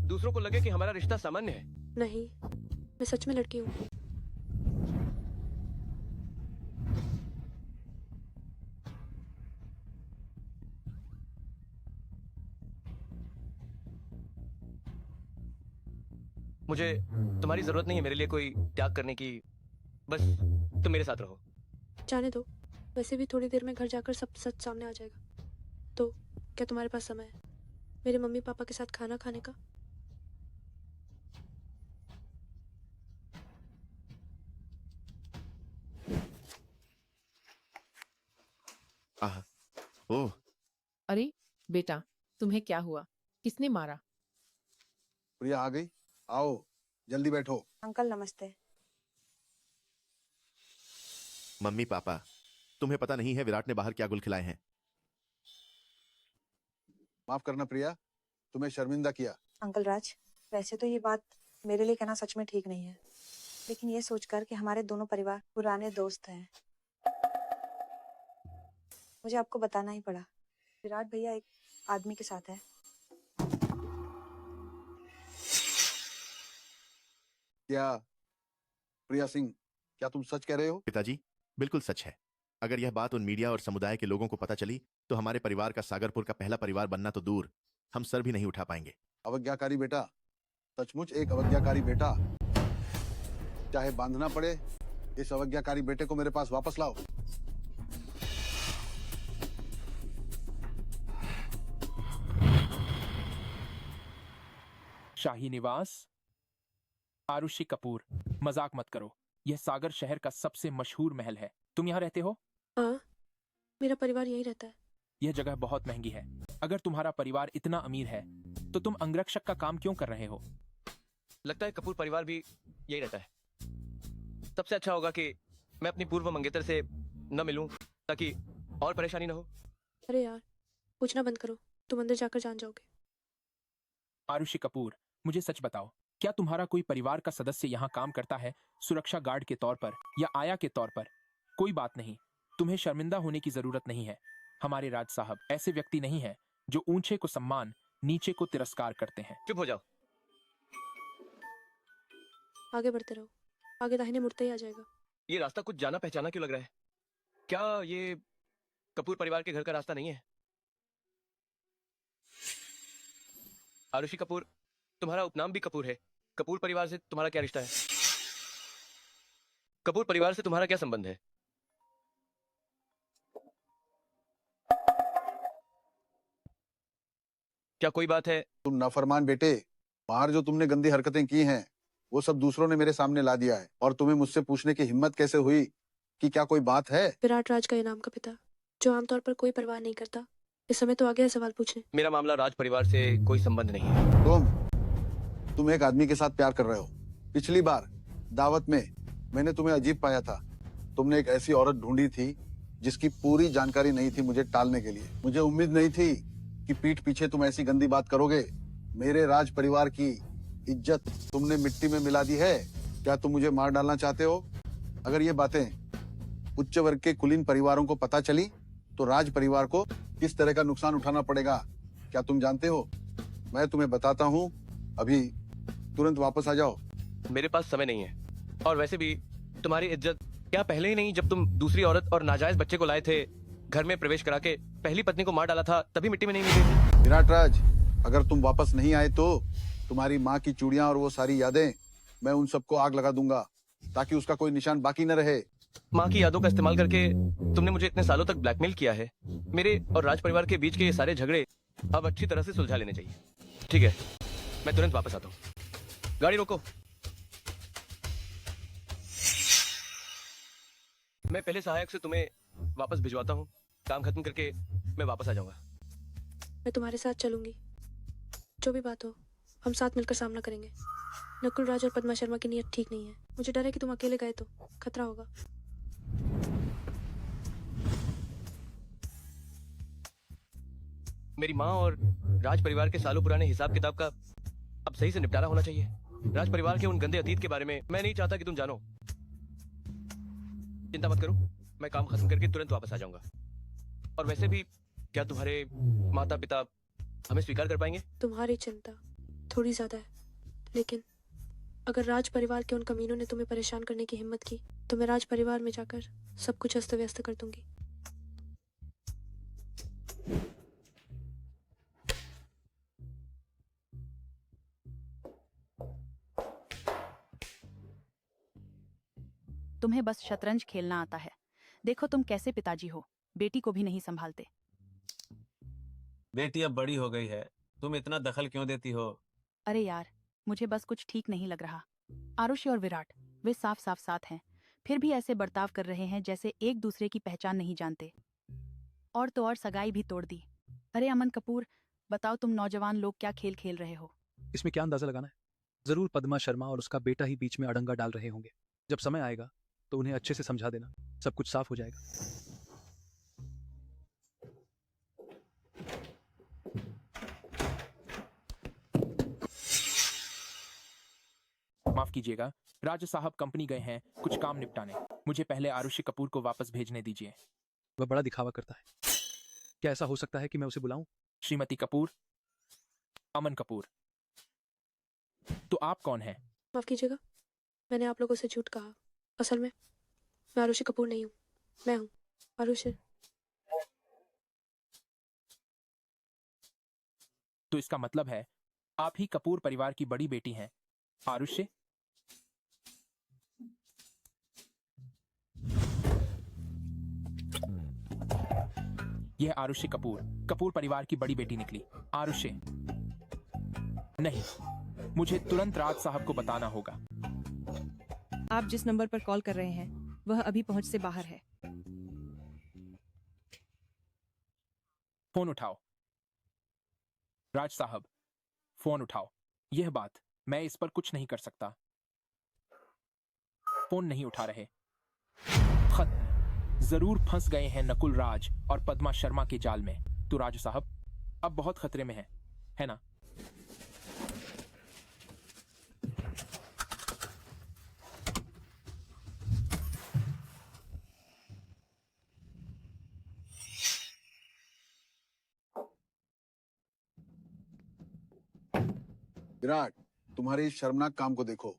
दूसरों को लगे कि हमारा रिश्ता सामान्य है। नहीं, मैं सच में लड़की हूँ। मुझे तुम्हारी जरूरत नहीं है मेरे लिए कोई त्याग करने की। बस तुम मेरे साथ रहो। जाने दो, वैसे भी थोड़ी देर में घर जाकर सब सच सामने आ जाएगा। तो क्या तुम्हारे पास समय है मेरे मम्मी पापा के साथ खाना खाने का? ओह। अरे बेटा, तुम्हें क्या हुआ? किसने मारा? प्रिया आ गई? आओ, जल्दी बैठो। अंकल नमस्ते। मम्मी पापा, तुम्हें पता नहीं है विराट ने बाहर क्या गुल खिलाए हैं। माफ करना प्रिया, तुम्हें शर्मिंदा किया। अंकल राज, वैसे तो ये बात मेरे लिए कहना सच में ठीक नहीं है, लेकिन ये सोचकर कि हमारे दोनों परिवार पुराने दोस्त हैं, मुझे आपको बताना ही पड़ा। विराट भैया एक आदमी के साथ है। क्या प्रिया सिंह, क्या तुम सच कह रहे हो? पिताजी, बिल्कुल सच है। अगर यह बात उन मीडिया और समुदाय के लोगों को पता चली तो हमारे परिवार का सागरपुर का पहला परिवार बनना तो दूर, हम सर भी नहीं उठा पाएंगे। अवज्ञाकारी बेटा, सचमुच एक अवज्ञाकारी बेटा। चाहे बांधना पड़े, इस अवज्ञाकारी बेटे को मेरे पास वापस लाओ। शाही निवास। आरुषि कपूर, मजाक मत करो। यह सागर शहर का सबसे मशहूर महल है। तुम यहाँ रहते हो? हाँ, मेरा परिवार यही रहता है। यह जगह बहुत महंगी है। अगर तुम्हारा परिवार इतना अमीर है तो तुम अंगरक्षक का काम क्यों कर रहे हो? लगता है कपूर परिवार भी यही रहता है। सबसे अच्छा होगा कि मैं अपनी पूर्व मंगेतर से न मिलूं ताकि और परेशानी न हो। अरे यार, पूछना बंद करो, तुम अंदर जाकर जान जाओगे। आरुषि कपूर, मुझे सच बताओ, क्या तुम्हारा कोई परिवार का सदस्य यहाँ काम करता है, सुरक्षा गार्ड के तौर पर या आया के तौर पर? कोई बात नहीं, तुम्हें शर्मिंदा होने की जरूरत नहीं है। हमारे राज साहब ऐसे व्यक्ति नहीं है जो ऊंचे को सम्मान, नीचे को तिरस्कार करते हैं। चुप हो जाओ। आगे बढ़ते रहो, आगे दाहिने मुड़ते ही आ जाएगा। ये रास्ता कुछ जाना पहचाना क्यों लग रहा है? क्या ये कपूर परिवार के घर का रास्ता नहीं है? आरुषि कपूर, तुम्हारा उपनाम भी कपूर है। कपूर परिवार से तुम्हारा क्या रिश्ता है? कपूर परिवार से तुम्हारा क्या संबंध है? क्या कोई बात है? तुम नाफरमान बेटे, बाहर जो तुमने गंदी हरकतें की हैं वो सब दूसरों ने मेरे सामने ला दिया है, और तुम्हें मुझसे पूछने की हिम्मत कैसे हुई कि क्या कोई बात है? विराट राज का इनाम का पिता, जो आमतौर पर कोई परवाह नहीं करता, इस समय तो आ गया सवाल पूछने। मेरा मामला राज परिवार से कोई संबंध नहीं है। तुम एक आदमी के साथ प्यार कर रहे हो। पिछली बार दावत में मैंने तुम्हें अजीब पाया था। तुमने एक ऐसी औरत ढूंढी थी जिसकी पूरी जानकारी नहीं थी मुझे टालने के लिए। मुझे उम्मीद नहीं थी कि पीठ पीछे तुम ऐसी गंदी बात करोगे। मेरे राज परिवार की इज्जत तुमने मिट्टी में मिला दी है। क्या तुम मुझे मार डालना चाहते हो? अगर ये बातें उच्च वर्ग के कुलीन परिवारों को पता चली तो राज परिवार को किस तरह का नुकसान उठाना पड़ेगा, क्या तुम जानते हो? मैं तुम्हें बताता हूँ, अभी तुरंत वापस आ जाओ। मेरे पास समय नहीं है, और वैसे भी तुम्हारी इज्जत क्या पहले ही नहीं, जब तुम दूसरी औरत और नाजायज बच्चे को लाए थे, घर में प्रवेश करा के पहली पत्नी को मार डाला था, तभी मिट्टी में नहीं मिली थी? विराट राज, अगर तुम वापस नहीं आए तो तुम्हारी माँ की चूड़ियां और वो सारी यादें, मैं उन सबको आग लगा दूंगा ताकि उसका कोई निशान बाकी न रहे। माँ की यादों का इस्तेमाल करके तुमने मुझे इतने सालों तक ब्लैकमेल किया है। मेरे और राज परिवार के बीच के ये सारे झगड़े अब अच्छी तरह से सुलझा लेने चाहिए। ठीक है, मैं तुरंत वापस आता हूँ। गाड़ी रोको। मैं पहले सहायक से तुम्हें वापस भिजवाता हूँ। काम खत्म करके मैं वापस आ जाऊंगा। मैं तुम्हारे साथ चलूंगी, जो भी बात हो हम साथ मिलकर सामना करेंगे। नकुल राज और पद्मा शर्मा की नीयत ठीक नहीं है। मुझे डर है कि तुम अकेले गए तो खतरा होगा। मेरी माँ और राज परिवार के सालों पुराने हिसाब किताब का अब सही से निपटारा होना चाहिए। राज परिवार के उन गंदे अतीत के बारे में मैं नहीं चाहता कि तुम जानो। चिंता मत करो, मैं काम खत्म करके तुरंत वापस आ जाऊंगा। और वैसे भी क्या तुम्हारे माता पिता हमें स्वीकार कर पाएंगे? तुम्हारी चिंता थोड़ी ज्यादा है, लेकिन अगर राज परिवार के उन कमीनों ने तुम्हें परेशान करने की हिम्मत की तो मैं राज परिवार में जाकर सब कुछ अस्त व्यस्त कर दूंगी। तुम्हें बस शतरंज खेलना आता है। देखो तुम कैसे पिताजी हो, बेटी को भी नहीं संभालते। बेटी अब बड़ी हो गई है, तुम इतना दखल क्यों देती हो? अरे यार, मुझे बस कुछ ठीक नहीं लग रहा। आरुषि और विराट, वे साफ साफ साथ हैं, फिर भी ऐसे बर्ताव कर रहे हैं जैसे एक दूसरे की पहचान नहीं जानते। और तो और सगाई भी तोड़ दी। अरे अमन कपूर, बताओ तुम नौजवान लोग क्या खेल खेल रहे हो? इसमें क्या अंदाजा लगाना है? जरूर पद्मा शर्मा और उसका बेटा ही बीच में अड़ंगा डाल रहे होंगे। जब समय आएगा तो उन्हें अच्छे से समझा देना, सब कुछ साफ हो जाएगा। माफ कीजिएगा, राज साहब कंपनी गए हैं कुछ काम निपटाने। मुझे पहले आरुषि कपूर को वापस भेजने दीजिए। वह बड़ा दिखावा करता है। क्या ऐसा हो सकता है कि मैं उसे बुलाऊं? श्रीमती कपूर, अमन कपूर, तो आप कौन हैं? माफ कीजिएगा, मैंने आप लोगों से झूठ कहा। असल में मैं आरुषि कपूर नहीं हूँ, मैं हूँ आरुषि। तो इसका मतलब है आप ही कपूर परिवार की बड़ी बेटी हैं, आरुषि? यह आरुषि कपूर कपूर परिवार की बड़ी बेटी निकली। आरुषि नहीं, मुझे तुरंत राज साहब को बताना होगा। आप जिस नंबर पर कॉल कर रहे हैं वह अभी पहुंच से बाहर है। फोन उठाओ। राज साहब, फोन उठाओ। यह बात, मैं इस पर कुछ नहीं कर सकता। फोन नहीं उठा रहे। खत्म। जरूर फंस गए हैं नकुल राज और पद्मा शर्मा के जाल में। तो राज साहब अब बहुत खतरे में है ना? विराट, तुम्हारे इस शर्मनाक काम को देखो।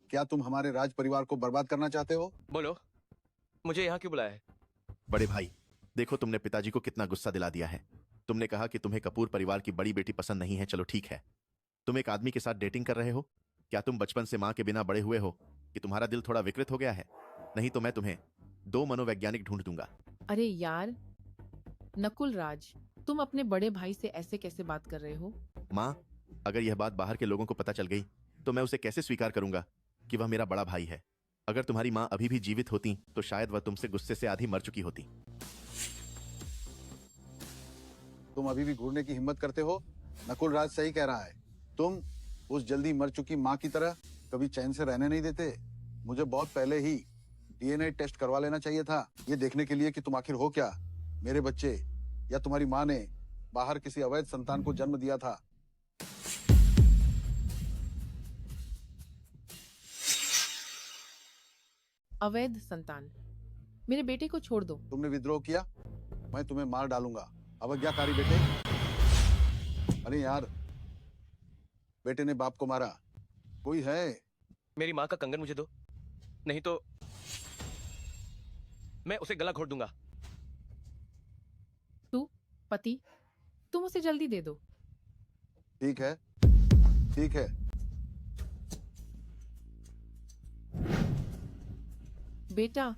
क्या तुम हमारे राज परिवार को बर्बाद करना चाहते हो? बोलो, मुझे यहाँ क्यों बुलाया है? बड़े भाई, देखो तुमने पिताजी को कितना गुस्सा दिला दिया है। तुमने कहा कि तुम्हें कपूर परिवार की बड़ी बेटी पसंद नहीं है। चलो ठीक है, तुम एक आदमी के साथ डेटिंग कर रहे हो। क्या तुम बचपन से माँ के बिना बड़े हुए हो कि तुम्हारा दिल थोड़ा विकृत हो गया है? नहीं तो मैं तुम्हें 2 मनोवैज्ञानिक ढूंढ दूंगा। अरे यार, नकुल राज, तुम अपने बड़े भाई से ऐसे कैसे बात कर रहे हो? माँ, अगर यह बात बाहर के लोगों को पता चल गई तो मैं उसे कैसे स्वीकार करूंगा कि वह मेरा बड़ा भाई है। अगर तुम्हारी माँ अभी भी जीवित होती तो शायद वह तुमसे गुस्से से आधी मर चुकी होती। तुम अभी भी घूरने की हिम्मत करते हो? नकुल राज सही कह रहा है। तुम उस जल्दी मर चुकी माँ की तरह कभी चैन से रहने नहीं देते। मुझे बहुत पहले ही डीएनए टेस्ट करवा लेना चाहिए था, ये देखने के लिए कि तुम आखिर हो क्या, मेरे बच्चे या तुम्हारी माँ ने बाहर किसी अवैध संतान को जन्म दिया था। अवैध संतान? मेरे बेटे को छोड़ दो। तुमने विद्रोह किया, मैं तुम्हें मार डालूंगा। अवज्ञाकारी बेटे। अरे यार, बेटे ने बाप को मारा। कोई है? मेरी माँ का कंगन मुझे दो, नहीं तो मैं उसे गला घोट दूंगा। तू पति, तुम उसे जल्दी दे दो। ठीक है, ठीक है। बेटा,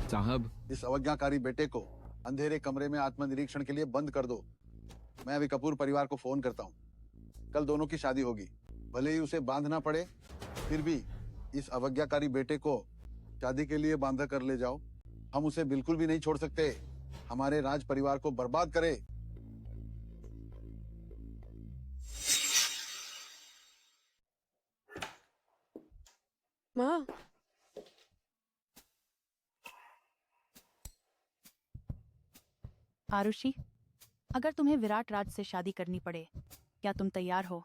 साहब, इस अवज्ञाकारी बेटे को अंधेरे कमरे में आत्मनिरीक्षण के लिए बंद कर दो। मैं अभी कपूर परिवार को फोन करता हूँ। कल दोनों की शादी होगी, भले ही उसे बांधना पड़े, फिर भी इस अवज्ञाकारी बेटे को शादी के लिए बांधा कर ले जाओ। हम उसे बिल्कुल भी नहीं छोड़ सकते। हमारे राज परिवार को बर्बाद करे। माँ, आरुषि, अगर तुम्हें विराट राज से शादी करनी पड़े, क्या तुम तैयार हो?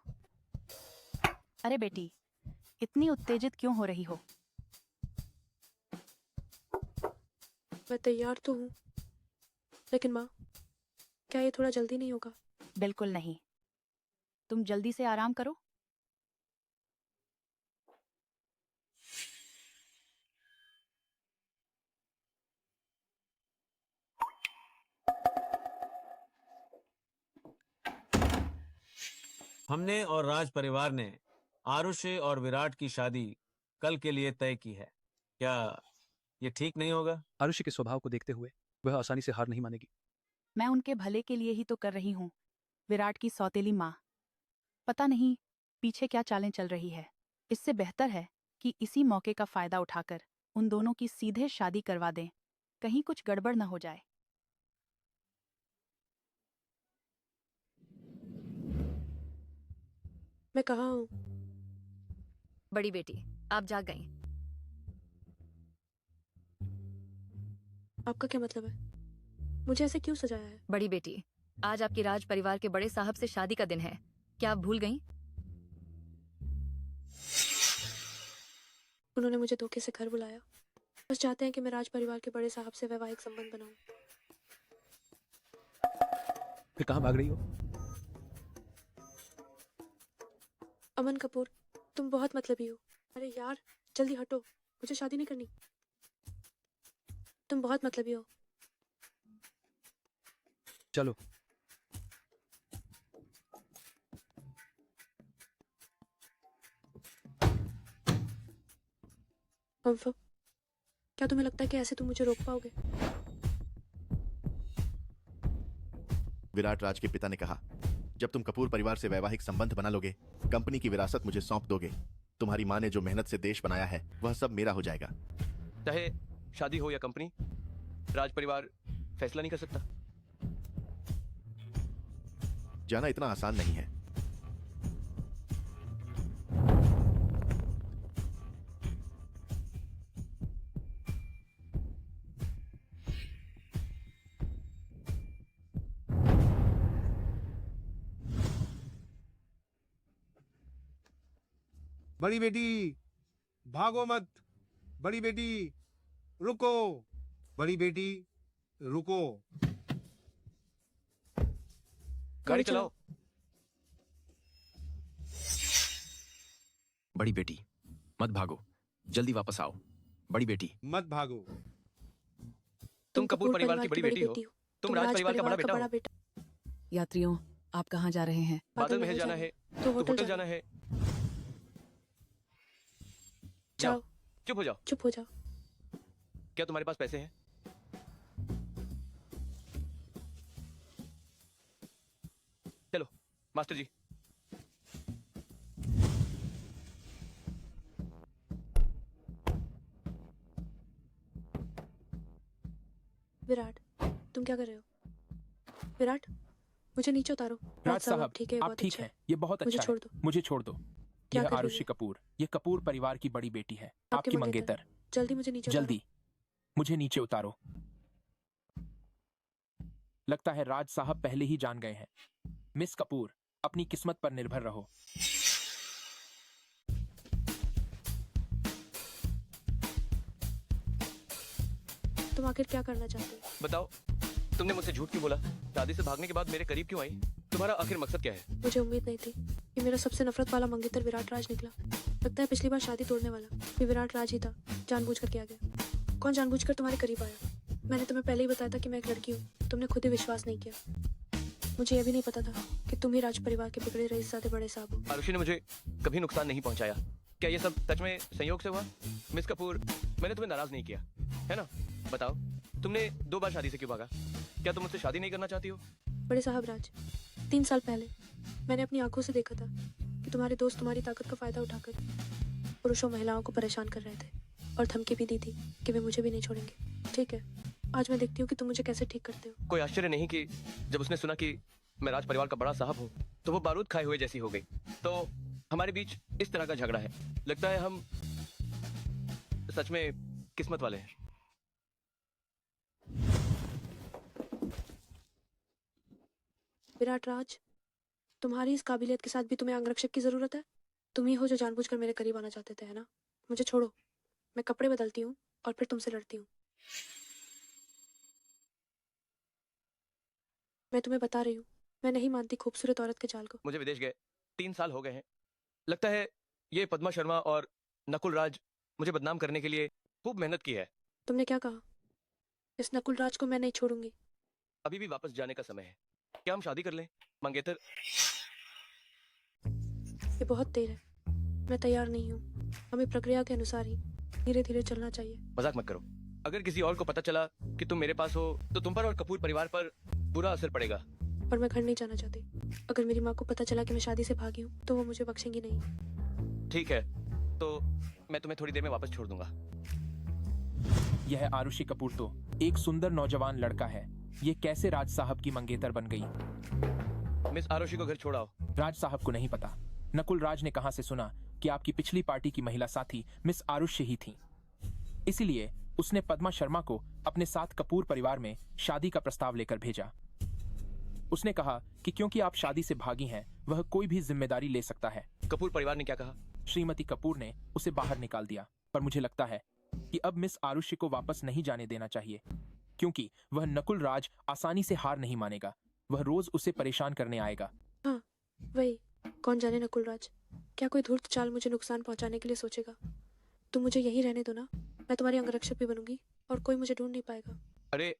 अरे बेटी, इतनी उत्तेजित क्यों हो रही हो? मैं तैयार तो हूँ, लेकिन माँ, क्या ये थोड़ा जल्दी नहीं होगा? बिल्कुल नहीं। तुम जल्दी से आराम करो। हमने और राज परिवार ने आरुषि और विराट की शादी कल के लिए तय की है। क्या ये ठीक नहीं होगा? आरुषि के स्वभाव को देखते हुए वह आसानी से हार नहीं मानेगी। मैं उनके भले के लिए ही तो कर रही हूँ। विराट की सौतेली माँ, पता नहीं पीछे क्या चालें चल रही है। इससे बेहतर है कि इसी मौके का फायदा उठाकर उन दोनों की सीधे शादी करवा दें, कहीं कुछ गड़बड़ न हो जाए। मैं कहाँ हूँ? बड़ी बेटी, आप जाग गई। आपका क्या मतलब है? मुझे ऐसे क्यों सजाया है? बड़ी बेटी, आज आपकी राज परिवार के बड़े साहब से शादी का दिन है। क्या आप भूल गईं? उन्होंने मुझे धोखे से घर बुलाया। बस चाहते हैं कि मैं राज परिवार के बड़े साहब से वैवाहिक संबंध बनाऊं। फिर कहाँ भाग रही हो? अमन कपूर, तुम बहुत मतलबी हो। अरे यार, जल्दी हटो, मुझे शादी नहीं करनी। तुम बहुत मतलबी हो। चलो। कंफर्म? क्या तुम्हें लगता है कि ऐसे तुम मुझे रोक पाओगे? विराट राज के पिता ने कहा, जब तुम कपूर परिवार से वैवाहिक संबंध बना लोगे, कंपनी की विरासत मुझे सौंप दोगे, तुम्हारी माँ ने जो मेहनत से देश बनाया है वह सब मेरा हो जाएगा। चाहे शादी हो या कंपनी, राज परिवार फैसला नहीं कर सकता। जाना इतना आसान नहीं है। बड़ी बेटी, भागो मत। बड़ी बेटी रुको, बड़ी बेटी रुको। गाड़ी चलाओ। बड़ी बेटी मत भागो, जल्दी वापस आओ। बड़ी बेटी मत भागो। तुम कपूर परिवार की बड़ी बेटी हो। तुम राज परिवार का बड़ा बेटा हो। यात्रियों, आप कहाँ जा रहे हैं? बादल महल जाना है तो होटल जाना है। जाओ। चुप हो जाओ। चुप हो जाओ। क्या तुम्हारे पास पैसे हैं? चलो मास्टर जी। विराट, तुम क्या कर रहे हो? विराट, मुझे नीचे उतारो। राज साहब, ठीक है, आप बहुत ठीक अच्छा हैं। ये बहुत मुझे अच्छा छोड़ है। दो। मुझे छोड़ दो। क्या यह कर रही आरुषि है? कपूर, ये कपूर परिवार की बड़ी बेटी है, आपकी आपकी मंगेतर। मंगेतर। जल्दी मुझे नीचे उतारो। जल्दी मुझे नीचे उतारो। लगता है राज साहब पहले ही जान गए हैं। मिस कपूर, अपनी किस्मत पर निर्भर रहो। तुम आखिर क्या करना चाहते हो? बताओ, तुमने मुझसे झूठ क्यों बोला? शादी से भागने के बाद मेरे करीब क्यों आई? तुम्हारा आखिर मकसद क्या है? मुझे उम्मीद नहीं थी कि मेरा सबसे नफरत वाला मंगेतर विराट राज निकला। लगता है पिछली बार शादी तोड़ने वाला भी विराट राज ही था। जानबूझकर किया गया। कौन जानबूझकर तुम्हारे करीब आया? मैंने तुम्हें पहले ही बताया था कि मैं एक लड़की हूँ। तुमने खुद ही विश्वास नहीं किया। मुझे यह भी नहीं पता था कि तुम ही राज परिवार के बिगड़े रईसज़ादे बड़े साहब हो। आरुषि ने मुझे कभी नुकसान नहीं पहुंचाया। क्या ये सब सच में संयोग से हुआ? मिस कपूर, मैंने तुम्हें नाराज नहीं किया, है ना? बताओ, तुमने 2 बार शादी से क्यों भागा? क्या तुम मुझसे शादी नहीं करना चाहती हो? बड़े साहब राज, 3 साल पहले मैंने अपनी आंखों से देखा था कि तुम्हारे दोस्त तुम्हारी ताकत का फायदा उठाकर पुरुषों महिलाओं को परेशान कर रहे थे और धमकी भी दी थी कि वे मुझे भी नहीं छोड़ेंगे। ठीक है, आज मैं देखती हूँ कि तुम मुझे कैसे ठीक करते हो। कोई आश्चर्य नहीं कि जब उसने सुना कि मैं राज परिवार का बड़ा साहब हूँ तो वो बारूद खाए हुए जैसी हो गई। तो हमारे बीच इस तरह का झगड़ा है। लगता है हम सच में किस्मत वाले हैं। विराट राज, तुम्हारी इस काबिलियत के साथ भी तुम्हें अंगरक्षक की जरूरत है? तुम ही हो जो जानबूझकर मेरे करीब आना चाहते थे, है ना? मुझे छोड़ो, मैं कपड़े बदलती हूँ और फिर तुमसे लड़ती हूँ। मैं तुम्हें बता रही हूँ, मैं नहीं मानती खूबसूरत औरत के जाल को। मुझे विदेश गए 3 साल हो गए हैं। लगता है ये पद्मा शर्मा और नकुल राज मुझे बदनाम करने के लिए खूब मेहनत की है। तुमने क्या कहा? इस नकुल राज को मैं नहीं छोड़ूंगी। अभी भी वापस जाने का समय है। क्या हम शादी कर लें? मंगेतर, ये बहुत देर है। मैं तैयार नहीं हूँ। हमें प्रक्रिया के अनुसार ही धीरे धीरे चलना चाहिए। मजाक मत करो। अगर किसी और को पता चला कि तुम मेरे पास हो तो तुम पर और कपूर परिवार पर बुरा असर पड़ेगा। और मैं घर नहीं जाना चाहती। अगर मेरी माँ को पता चला कि मैं शादी से भागी हूँ तो वो मुझे बख्शेंगी नहीं। ठीक है, तो मैं तुम्हें थोड़ी देर में वापस छोड़ दूंगा। यह आरुषि कपूर तो एक सुंदर नौजवान लड़का है। ये कैसे राज साहब की मंगेतर बन गई? मिस आरुषि को घर छोड़ाओ। राज साहब को नहीं पता। नकुल राज ने कहां से सुना कि आपकी पिछली पार्टी की महिला साथी मिस आरुषि ही थी। इसीलिए उसने पद्मा शर्मा को अपने साथ कपूर परिवार में शादी का प्रस्ताव लेकर भेजा। उसने कहा कि क्योंकि आप शादी से भागी हैं, वह कोई भी जिम्मेदारी ले सकता है। कपूर परिवार ने क्या कहा? श्रीमती कपूर ने उसे बाहर निकाल दिया। पर मुझे लगता है कि अब मिस आरुषि को वापस नहीं जाने देना चाहिए, क्योंकि वह नकुल राज आसानी से हार नहीं मानेगा। वह रोज उसे परेशान करने आएगा। हाँ, वही। कौन जाने नकुल राज क्या कोई धूर्त चाल मुझे नुकसान पहुंचाने के लिए सोचेगा। तुम मुझे यहीं रहने दो ना, मैं तुम्हारी अंगरक्षक भी बनूंगी और कोई मुझे ढूंढ नहीं पाएगा। अरे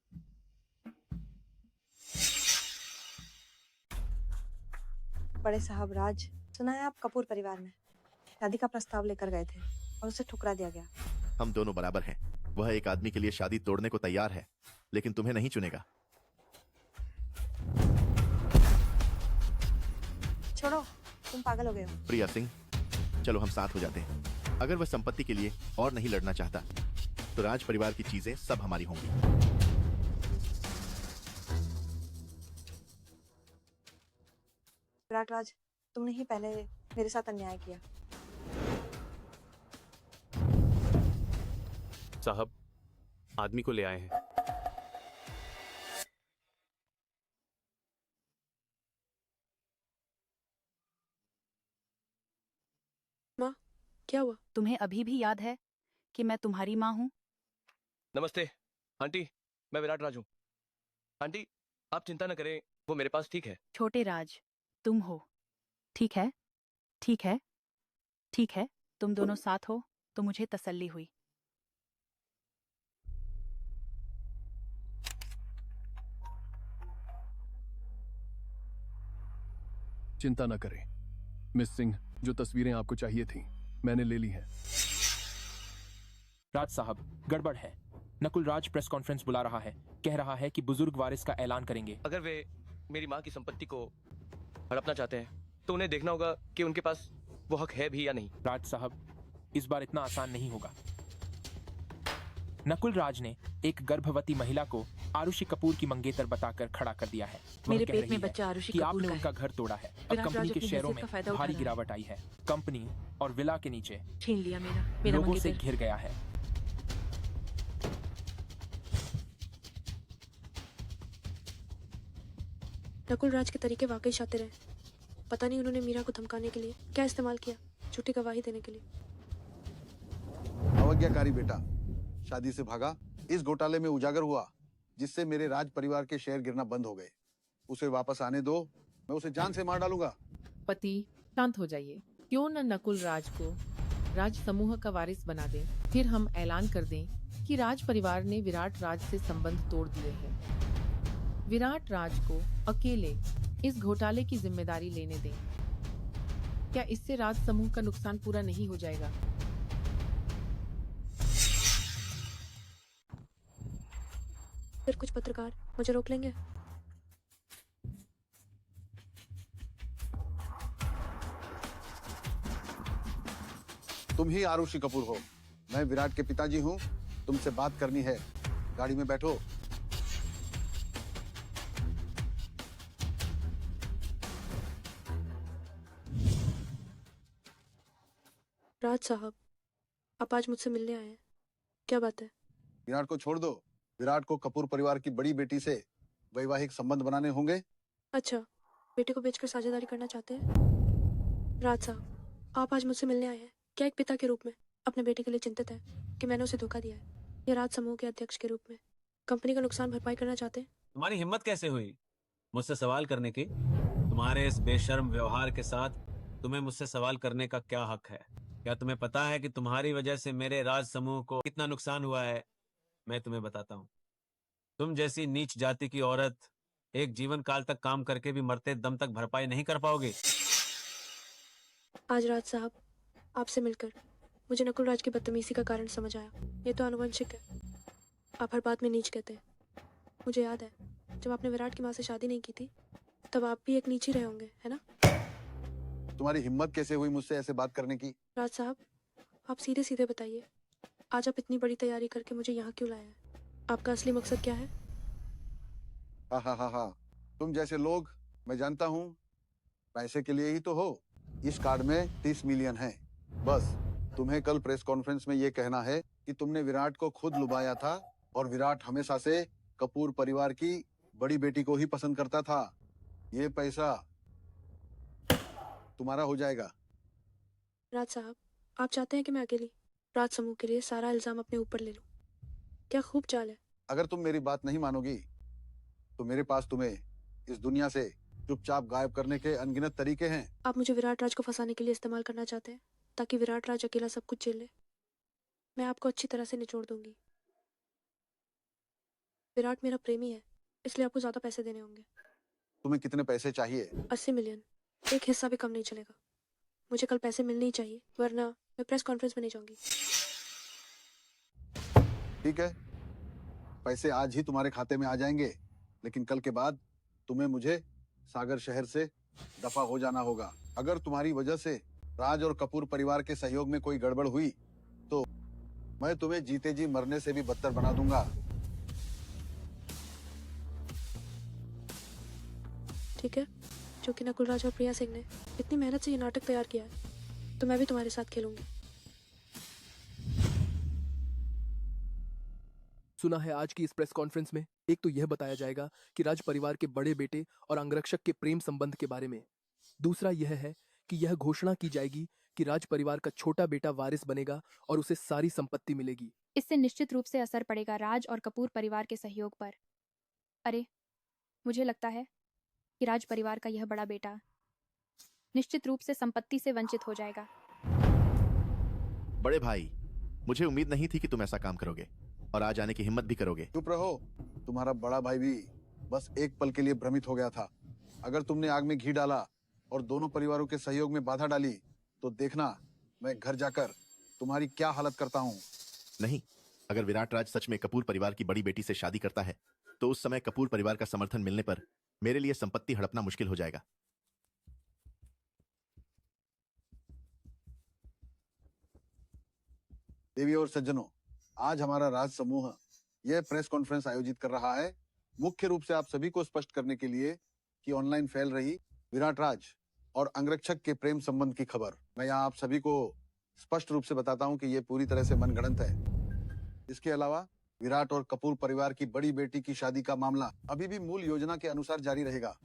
बड़े साहब राज, सुना है आप कपूर परिवार में शादी का प्रस्ताव लेकर गए थे और उसे ठुकरा दिया गया। हम दोनों बराबर हैं। वह एक आदमी के लिए शादी तोड़ने को तैयार है, लेकिन तुम्हें नहीं चुनेगा। छोड़ो, तुम पागल हो गए हो। प्रिया सिंह, चलो हम साथ हो जाते हैं। अगर वह संपत्ति के लिए और नहीं लड़ना चाहता तो राज परिवार की चीजें सब हमारी होंगी। विराट राज, तुमने ही पहले मेरे साथ अन्याय किया। साहब, आदमी को ले आए हैं। माँ, क्या हुआ? तुम्हें अभी भी याद है कि मैं तुम्हारी माँ हूँ? नमस्ते आंटी, मैं विराट राज हूँ। आंटी आप चिंता न करें, वो मेरे पास ठीक है। छोटे राज, तुम हो। ठीक है, ठीक है, ठीक है, तुम दोनों साथ हो तो मुझे तसल्ली हुई। चिंता न करें मिस सिंह, जो तस्वीरें आपको चाहिए थी मैंने ले ली हैं। राज साहब, गड़बड़ है। नकुल राज प्रेस कॉन्फ्रेंस बुला रहा है, कह रहा है कि बुजुर्ग वारिस का ऐलान करेंगे। अगर वे मेरी माँ की संपत्ति को हड़पना चाहते हैं तो उन्हें देखना होगा कि उनके पास वो हक है भी या नहीं। राज साहब, इस बार इतना आसान नहीं होगा। नकुल राज ने एक गर्भवती महिला को आरुषि कपूर की मंगेतर बताकर खड़ा कर दिया है। वह मेरे कह पेट रही में है बच्चा आरुषि कि कपूर आपने का उनका है। घर तोड़ा है। अब विराट कंपनी राज के अपनी शेयरों हैसियत में का फायदा उठा भारी रहा है। गिरावट आई है। कंपनी और विला के नीचे छीन लिया मेरा लोगों से मंगेतर। घिर गया है। नकुल राज के तरीके वाकई शातिर हैं। पता नहीं उन्होंने मीरा को धमकाने के लिए क्या इस्तेमाल किया, झूठी गवाही देने के लिए। अवज्ञाकारी बेटा, शादी से भागा, इस घोटाले में उजागर हुआ जिससे मेरे राज परिवार के शेयर गिरना बंद हो गए। उसे वापस आने दो, मैं उसे जान से मार डालूंगा। पति, शांत हो जाइए। क्यों न नकुल राज को राज समूह का वारिस बना दें, फिर हम ऐलान कर दें कि राज परिवार ने विराट राज से संबंध तोड़ दिए हैं। विराट राज को अकेले इस घोटाले की जिम्मेदारी लेने दें। क्या इससे राज समूह का नुकसान पूरा नहीं हो जाएगा? फिर कुछ पत्रकार मुझे रोक लेंगे। तुम ही आरुषि कपूर हो। मैं विराट के पिताजी हूँ, तुमसे बात करनी है। गाड़ी में बैठो। राज साहब, आप आज मुझसे मिलने आए हैं, क्या बात है? विराट को छोड़ दो। विराट को कपूर परिवार की बड़ी बेटी से वैवाहिक संबंध बनाने होंगे। अच्छा, बेटे को बेचकर साझेदारी करना चाहते हैं? राज साहब, आप आज मुझसे मिलने आए हैं, क्या एक पिता के रूप में अपने बेटे के लिए चिंतित है कि मैंने उसे धोखा दिया है, या राज समूह के अध्यक्ष के रूप में कंपनी का नुकसान भरपाई करना चाहते हैं? तुम्हारी हिम्मत कैसे हुई मुझसे सवाल करने की? तुम्हारे इस बेशर्म व्यवहार के साथ तुम्हें मुझसे सवाल करने का क्या हक है? क्या तुम्हें पता है कि तुम्हारी वजह से मेरे राज समूह को कितना नुकसान हुआ है? मैं तुम्हें बताता हूँ। तुम जैसी नीच जाति की औरत एक जीवन काल तक काम करके भी मरते दम तक भरपाई नहीं कर पाओगे। आज राज साहब, आपसे मिलकर मुझे नकुल राज की बदतमीजी का कारण समझ आया। ये तो आनुवंशिक है। आप हर बात में नीच कहते हैं। मुझे याद है, जब आपने विराट की माँ से शादी नहीं की थी, तब आप भी एक नीच ही रहे होंगे, है ना? तुम्हारी हिम्मत कैसे हुई मुझसे ऐसे बात करने की? राज साहब, आप सीधे सीधे बताइए, आज आप इतनी बड़ी तैयारी करके मुझे यहाँ क्यों लाया है? आपका असली मकसद क्या है? हाँ हाँ हाँ हाँ, तुम जैसे लोग मैं जानता हूँ पैसे के लिए ही तो हो। इस कार्ड में 30 मिलियन है। बस तुम्हें कल प्रेस कॉन्फ्रेंस में ये कहना है कि तुमने विराट को खुद लुभाया था और विराट हमेशा से कपूर परिवार की बड़ी बेटी को ही पसंद करता था। ये पैसा तुम्हारा हो जाएगा। राज साहब, आप चाहते हैं कि मैं अकेली राज समूह के लिए सारा इल्जाम अपने ऊपर ले लूं? क्या खूब चाल है। अगर तुम मेरी बात नहीं मानोगी तो मेरे पास तुम्हें इस दुनिया से चुपचाप गायब करने के अनगिनत तरीके हैं। आप मुझे विराट राज को फंसाने के लिए इस्तेमाल करना चाहते हैं ताकि विराट राज अकेला सब कुछ झेल ले। मैं आपको अच्छी तरह से निचोड़ दूंगी। विराट मेरा प्रेमी है, इसलिए आपको ज्यादा पैसे देने होंगे। तुम्हें कितने पैसे चाहिए? 80 मिलियन। एक हिस्सा भी कम नहीं चलेगा। मुझे कल पैसे मिलने ही चाहिए, वरना मैं प्रेस कॉन्फ्रेंस में नहीं जाऊंगी। ठीक है, पैसे आज ही तुम्हारे खाते में आ जाएंगे, लेकिन कल के बाद तुम्हें मुझे सागर शहर से दफा हो जाना होगा। अगर तुम्हारी वजह से राज और कपूर परिवार के सहयोग में कोई गड़बड़ हुई तो मैं तुम्हें जीते जी मरने से भी बदतर बना दूंगा। ठीक है, क्योंकि नकुल राज और प्रिया सिंह ने इतनी मेहनत से ये नाटक तैयार किया है, तो मैं भी तुम्हारे साथ खेलूंगी। सुना है आज की इस प्रेस कॉन्फ्रेंस में एक तो यह बताया जाएगा कि राज परिवार के बड़े बेटे और अंगरक्षक के प्रेम संबंध के बारे में। दूसरा यह है कि यह घोषणा की जाएगी कि राज परिवार का छोटा बेटा वारिस बनेगा और उसे सारी संपत्ति मिलेगी। इससे निश्चित रूप से असर पड़ेगा राज और कपूर परिवार के सहयोग पर। अरे, मुझे लगता है कि राज परिवार का यह बड़ा बेटा निश्चित रूप से संपत्ति से वंचित हो जाएगा। बड़े भाई, मुझे उम्मीद नहीं थी कि तुम ऐसा काम करोगे और आज आने की हिम्मत भी करोगे। चुप रहो, तुम्हारा बड़ा भाई भी बस एक पल के लिए भ्रमित हो गया था। अगर तुमने आग में घी डाला और दोनों परिवारों के सहयोग में बाधा डाली तो देखना मैं घर जाकर तुम्हारी क्या हालत करता हूँ। नहीं, अगर विराट राज सच में कपूर परिवार की बड़ी बेटी से शादी करता है तो उस समय कपूर परिवार का समर्थन मिलने पर मेरे लिए संपत्ति हड़पना मुश्किल हो जाएगा। देवी और सज्जनों, आज हमारा राज समूह यह प्रेस कॉन्फ्रेंस आयोजित कर रहा है मुख्य रूप से आप सभी को स्पष्ट करने के लिए कि ऑनलाइन फैल रही विराट राज और अंगरक्षक के प्रेम संबंध की खबर। मैं यहाँ आप सभी को स्पष्ट रूप से बताता हूँ कि यह पूरी तरह से मनगढ़ंत है। इसके अलावा विराट और कपूर परिवार की बड़ी बेटी की शादी का मामला अभी भी मूल योजना के अनुसार जारी रहेगा।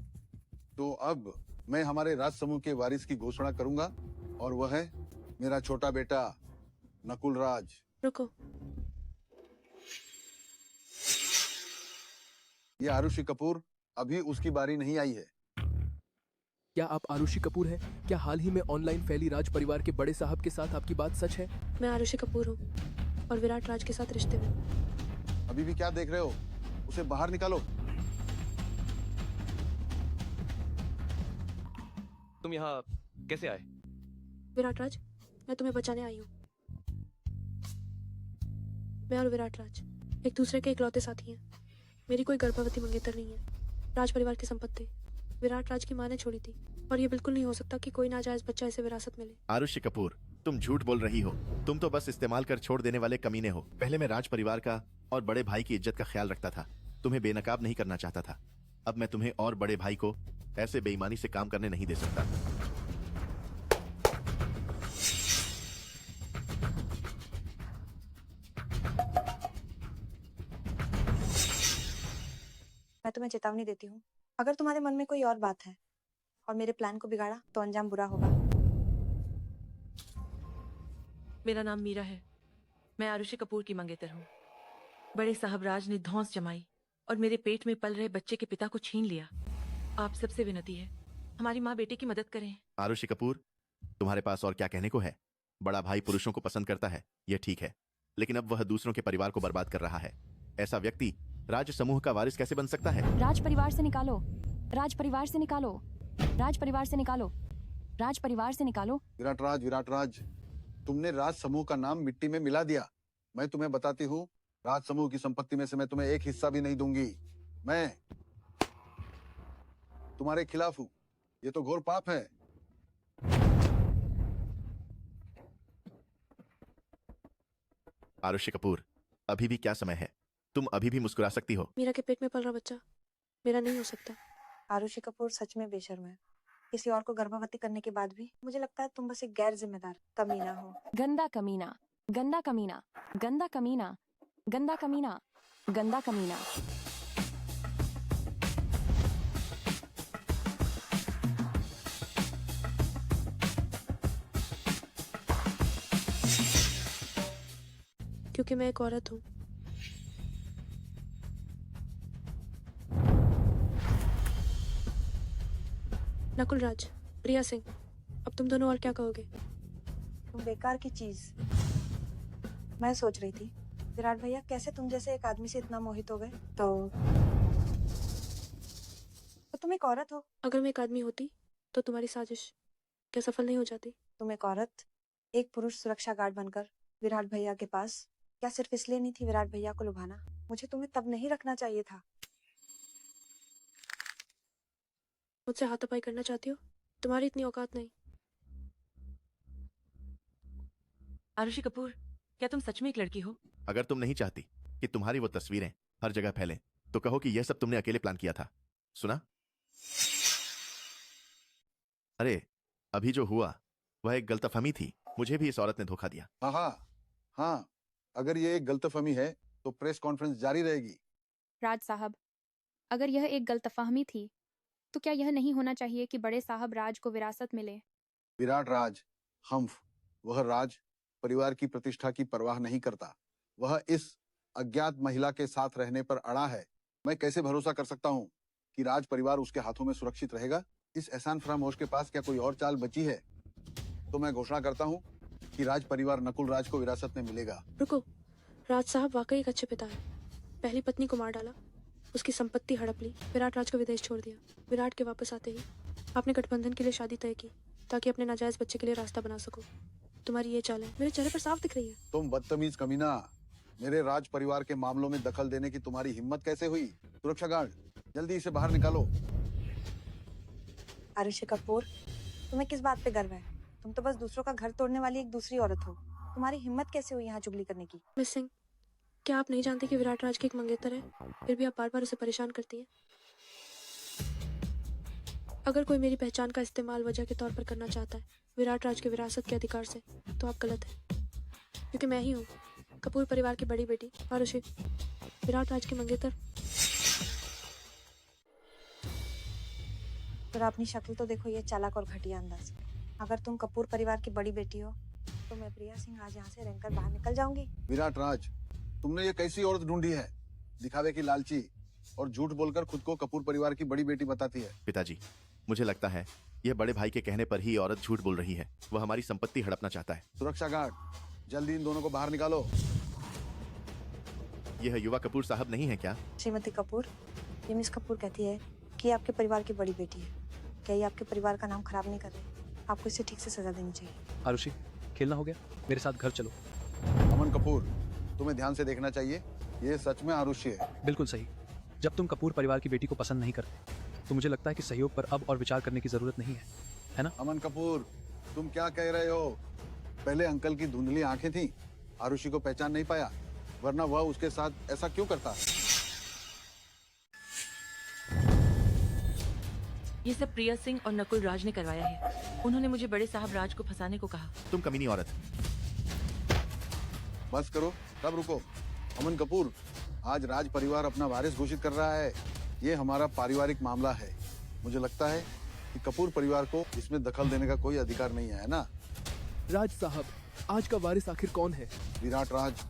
तो अब मैं हमारे राज समूह के वारिस की घोषणा करूंगा और वह है मेरा छोटा बेटा नकुल राज। रुको, ये आरुषि कपूर, अभी उसकी बारी नहीं आई है। क्या आप आरुषि कपूर हैं? क्या हाल ही में ऑनलाइन फैली राज परिवार के बड़े साहब के साथ आपकी बात सच है? मैं आरुषि कपूर हूँ और विराट राज के साथ रिश्ते में। अभी भी क्या देख रहे हो? उसे बाहर निकालो। तुम यहाँ कैसे आए? विराट राज, मैं तुम्हें बचाने आई हूँ। मैं और विराट राज एक दूसरे के इकलौते साथी हैं। मेरी कोई गर्भवती मंगेतर नहीं है। राज परिवार की संपत्ति विराट राज की माँ ने छोड़ी थी और ये बिल्कुल नहीं हो सकता कि कोई नाजायज बच्चा इसे विरासत मिले। आरुषि कपूर, तुम झूठ बोल रही हो। तुम तो बस इस्तेमाल कर छोड़ देने वाले कमीने हो। पहले मैं राज परिवार का और बड़े भाई की इज्जत का ख्याल रखता था, तुम्हें बेनकाब नहीं करना चाहता था। अब मैं तुम्हें और बड़े भाई को ऐसे बेईमानी से काम करने नहीं दे सकता। मैं तुम्हें चेतावनी देती हूँ, अगर तुम्हारे मन में कोई और बात है और मेरे प्लान को बिगाड़ा तो अंजाम बुरा होगा। मेरा नाम मीरा है। मैं आरुषि कपूर की मंगेतर हूँ। बड़े साहब राज ने धौंस जमाई और मेरे पेट में पल रहे बच्चे के पिता को छीन लिया। आप सबसे विनती है, हमारी माँ बेटे की मदद करें। आरुषि कपूर, तुम्हारे पास और क्या कहने को है? बड़ा भाई पुरुषों को पसंद करता है, यह ठीक है, लेकिन अब वह दूसरों के परिवार को बर्बाद कर रहा है। ऐसा व्यक्ति राज समूह का वारिस कैसे बन सकता है? राज परिवार से निकालो, राज परिवार से निकालो, राज परिवार से निकालो, राज परिवार से निकालो। विराट राज, तुमने राज समूह का नाम मिट्टी में मिला दिया। मैं तुम्हें बताती हूँ, राज समूह की संपत्ति में से मैं तुम्हें एक हिस्सा भी नहीं दूंगी। मैं तुम्हारे खिलाफ हूँ। ये तो घोर पाप है। आरुषि कपूर, अभी भी क्या समय है? तुम अभी भी मुस्कुरा सकती हो। मीरा के पेट में पल रहा बच्चा मेरा नहीं हो सकता। आरुषि कपूर सच में बेशर्म है। किसी और को गर्भवती करने के बाद भी मुझे लगता है तुम बस एक गैर जिम्मेदार कमीना हो। गंदा कमीना, गंदा कमीना, गंदा कमीना, गंदा कमीना, गंदा कमीना। क्योंकि मैं एक औरत हूँ। नकुल राज, प्रिया सिंह, अब तुम दोनों और क्या कहोगे? तुम बेकार की चीज। मैं सोच रही थी विराट भैया कैसे तुम जैसे एक आदमी से इतना मोहित हो गए। तो तुम एक औरत हो। अगर मैं एक आदमी होती तो तुम्हारी साजिश क्या सफल नहीं हो जाती? तुम एक औरत एक पुरुष सुरक्षा गार्ड बनकर विराट भैया के पास क्या सिर्फ इसलिए नहीं थी विराट भैया को लुभाना? मुझे तुम्हें तब नहीं रखना चाहिए था। मुझसे हाथापाई करना चाहती हो? तुम्हारी इतनी औकात नहीं। आरुषि कपूर, क्या तुम सच में एक लड़की हो? अगर तुम नहीं चाहती कि तुम्हारी वो तस्वीरें हर जगह फैलें, तो कहो कि यह सब तुमने अकेले प्लान किया था। सुना? अरे, अभी जो हुआ वह एक गलतफहमी थी। मुझे भी इस औरत ने धोखा दिया। हाँ, अगर ये एक गलतफहमी है तो प्रेस कॉन्फ्रेंस जारी रहेगी। राज साहब, अगर यह एक गलतफहमी थी तो क्या यह नहीं होना चाहिए कि बड़े साहब राज को विरासत मिले? विराट राज हम्फ, वह राज परिवार की प्रतिष्ठा की परवाह नहीं करता। वह इस अज्ञात महिला के साथ रहने पर अड़ा है। मैं कैसे भरोसा कर सकता हूँ कि राज परिवार उसके हाथों में सुरक्षित रहेगा? इस एहसान फरामोश के पास क्या कोई और चाल बची है? तो मैं घोषणा करता हूँ कि राज परिवार नकुल राज को विरासत में मिलेगा। रुको, राज साहब वाकई एक अच्छे पिता है। पहली पत्नी को मार डाला, उसकी संपत्ति हड़प ली, विराट राज को विदेश छोड़ दिया। विराट के वापस आते ही आपने गठबंधन के लिए शादी तय की ताकि अपने नाजायज बच्चे के लिए रास्ता बना सको। तुम्हारी ये चाल है मेरे चेहरे पर साफ दिख रही है। तुम बदतमीज कमीना, मेरे राज परिवार के मामलों में दखल देने की तुम्हारी हिम्मत कैसे हुई? सुरक्षा गार्ड, जल्दी इसे बाहर निकालो। आरुषि कपूर, तुम्हें किस बात पे गर्व है? तुम तो बस दूसरों का घर तोड़ने वाली एक दूसरी औरत हो। तुम्हारी हिम्मत कैसे हुई यहाँ चुगली करने की? मिस सिंह, क्या आप नहीं जानते कि विराट राज की एक मंगेतर है, फिर भी आप बार बार उसे परेशान करती हैं? अगर कोई मेरी पहचान का इस्तेमाल वजह के तौर पर करना चाहता है विराट राज के विरासत के अधिकार से, तो आप गलत हैं, क्योंकि मैं ही हूँ कपूर परिवार की बड़ी बेटी आरुषि, विराट राज की मंगेतर। पर अपनी शक्ल तो देखो, ये चालाक और घटिया अंदाज। अगर तुम कपूर परिवार की बड़ी बेटी हो तो मैं प्रिया सिंह आज यहाँ से रहकर बाहर निकल जाऊंगी। विराट राज, तुमने ये कैसी औरत ढूंढी है? दिखावे की लालची और झूठ बोलकर खुद को कपूर परिवार की बड़ी बेटी बताती है। पिताजी, मुझे लगता है यह बड़े भाई के कहने पर ही औरत झूठ बोल रही है। वह हमारी संपत्ति हड़पना चाहता है। सुरक्षा गार्ड, जल्दी इन दोनों को बाहर निकालो। यह युवा कपूर साहब नहीं है क्या? श्रीमती कपूर, ये मिस कपूर कहती है कि ये आपके परिवार की बड़ी बेटी है। क्या ये आपके परिवार का नाम खराब नहीं कर रही? आपको इसे ठीक से सजा देनी चाहिए। आरुषि, खेलना हो गया, मेरे साथ घर चलो। अमन कपूर, तुम्हें ध्यान से देखना चाहिए, ये सच में आरुषि है। बिल्कुल सही। जब तुम कपूर परिवार की बेटी को पसंद नहीं करते तो मुझे लगता है कि सहयोग पर अब और विचार करने की जरूरत नहीं है ना? अमन कपूर, तुम क्या कह रहे हो? पहले अंकल की धुंधली आंखें थीं, आरुषि को पहचान नहीं पाया, वरना वह उसके साथ ऐसा क्यों करता? ये सब प्रिया सिंह और नकुल राज ने करवाया है। उन्होंने मुझे बड़े साहब राज को फंसाने को कहा। तुम कमीनी औरत। बस करो, तब रुको। अमन कपूर, आज राज परिवार अपना वारिस घोषित कर रहा है। ये हमारा पारिवारिक मामला है। मुझे लगता है कि कपूर परिवार को इसमें दखल देने का कोई अधिकार नहीं है ना? राज साहब, आज का वारिस आखिर कौन है? विराट राज।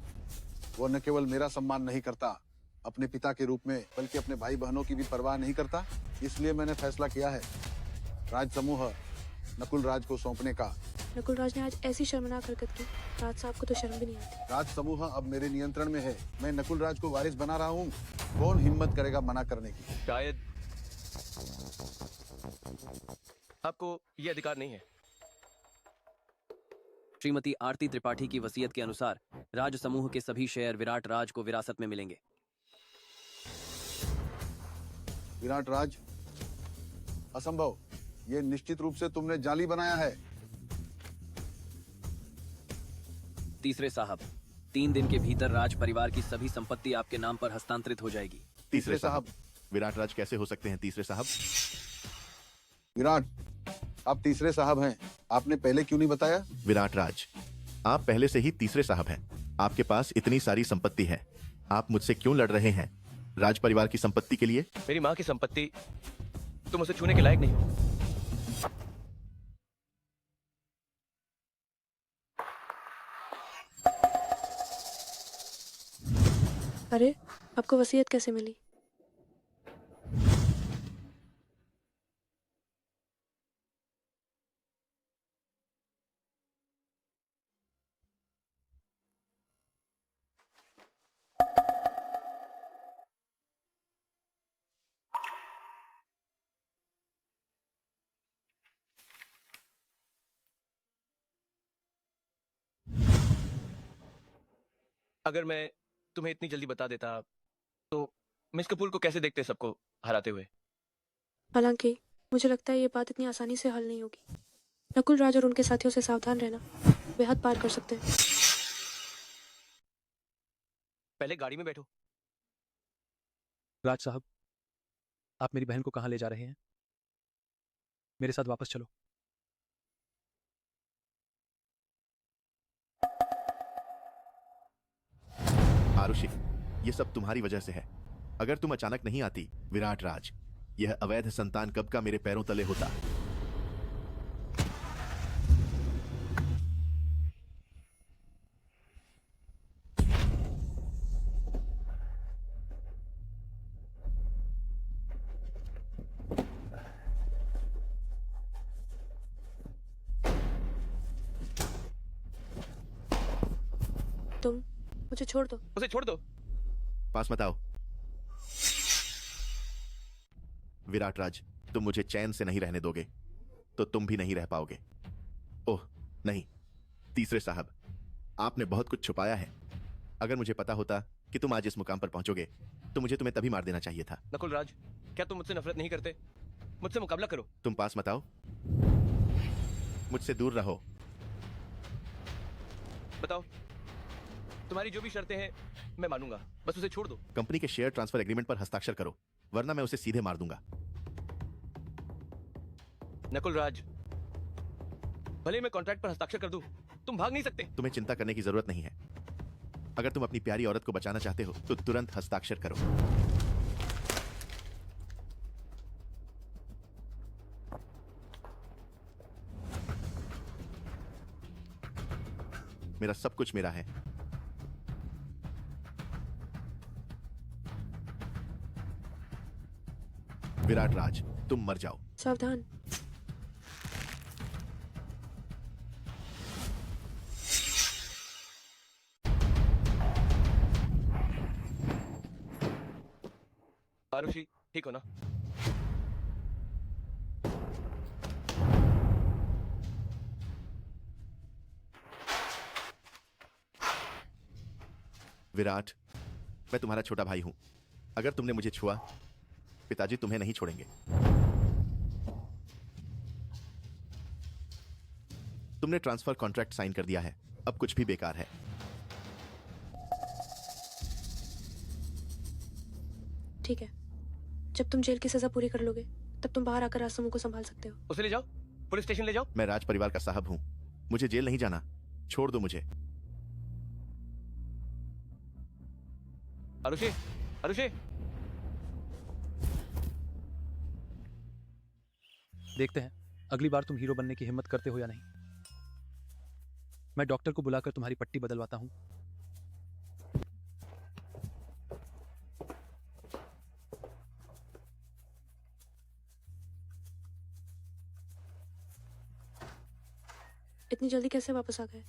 वो न केवल मेरा सम्मान नहीं करता अपने पिता के रूप में, बल्कि अपने भाई बहनों की भी परवाह नहीं करता। इसलिए मैंने फैसला किया है राज समूह नकुल राज को सौंपने का। नकुल राज ने आज ऐसी शर्मनाक हरकत की, राज साहब को तो शर्म भी नहीं आती। राज समूह अब मेरे नियंत्रण में है। मैं नकुल राज को वारिस बना रहा हूँ। कौन हिम्मत करेगा मना करने की? शायद आपको ये अधिकार नहीं है। श्रीमती आरती त्रिपाठी की वसीयत के अनुसार राज समूह के सभी शेयर विराट राज को विरासत में मिलेंगे। विराट राज, असंभव। ये निश्चित रूप से तुमने जाली बनाया है। तीसरे साहब, 3 दिन के भीतर राज परिवार की सभी संपत्ति आपके नाम पर हस्तांतरित हो जाएगी। तीसरे साहब, विराट राज कैसे हो सकते हैं तीसरे साहब? विराट, आप तीसरे साहब हैं। आपने पहले क्यों नहीं बताया? विराट राज, आप पहले से ही तीसरे साहब हैं। आपके पास इतनी सारी संपत्ति है, आप मुझसे क्यों लड़ रहे हैं? राज परिवार की संपत्ति के लिए? मेरी माँ की संपत्ति तुम उसे छूने के लायक नहीं हो। अरे, आपको वसीयत कैसे मिली? अगर मैं तुम्हें इतनी जल्दी बता देता तो मिस कपूर को कैसे देखते सबको हराते हुए? हालांकि मुझे लगता है ये बात इतनी आसानी से हल नहीं होगी। नकुल राज और उनके साथियों से सावधान रहना, वे हद पार कर सकते हैं। पहले गाड़ी में बैठो। राज साहब, आप मेरी बहन को कहाँ ले जा रहे हैं? मेरे साथ वापस चलो। आरुषि, ये सब तुम्हारी वजह से है। अगर तुम अचानक नहीं आती विराट राज, यह अवैध संतान कब का मेरे पैरों तले होता। तुम मुझे छोड़ दो। उसे छोड़ दो। पास मत आओ। विराट राज, तुम मुझे चैन से नहीं रहने दोगे तो तुम भी नहीं रह पाओगे। ओह नहीं, तीसरे साहब, आपने बहुत कुछ छुपाया है। अगर मुझे पता होता कि तुम आज इस मुकाम पर पहुंचोगे तो मुझे तुम्हें तभी मार देना चाहिए था। नकुल राज, क्या तुम मुझसे नफरत नहीं करते? मुझसे मुकाबला करो। तुम पास मत आओ, मुझसे दूर रहो। बताओ, तुम्हारी जो भी शर्तें हैं मैं मानूंगा, बस उसे छोड़ दो। कंपनी के शेयर ट्रांसफर एग्रीमेंट पर हस्ताक्षर करो, वरना मैं उसे सीधे मार दूंगा। नकुल राज, भले मैं कॉन्ट्रैक्ट पर हस्ताक्षर कर दूं, तुम भाग नहीं सकते। तुम्हें चिंता करने की जरूरत नहीं है। अगर तुम अपनी प्यारी औरत को बचाना चाहते हो तो तुरंत हस्ताक्षर करो। मेरा सब कुछ मेरा है। विराट राज, तुम मर जाओ। सावधान। आरुषि, ठीक हो ना? विराट, मैं तुम्हारा छोटा भाई हूं। अगर तुमने मुझे छुआ, पिताजी तुम्हें नहीं छोड़ेंगे। तुमने ट्रांसफर कॉन्ट्रैक्ट साइन कर दिया है, अब कुछ भी बेकार है। ठीक है, जब तुम जेल की सजा पूरी कर लोगे तब तुम बाहर आकर राज समूह को संभाल सकते हो। उसे ले जाओ, पुलिस स्टेशन ले जाओ। मैं राज परिवार का साहब हूं, मुझे जेल नहीं जाना। छोड़ दो मुझे। आरुषि, आरुषि। देखते हैं अगली बार तुम हीरो बनने की हिम्मत करते हो या नहीं। मैं डॉक्टर को बुलाकर तुम्हारी पट्टी बदलवाता हूं। इतनी जल्दी कैसे वापस आ गए?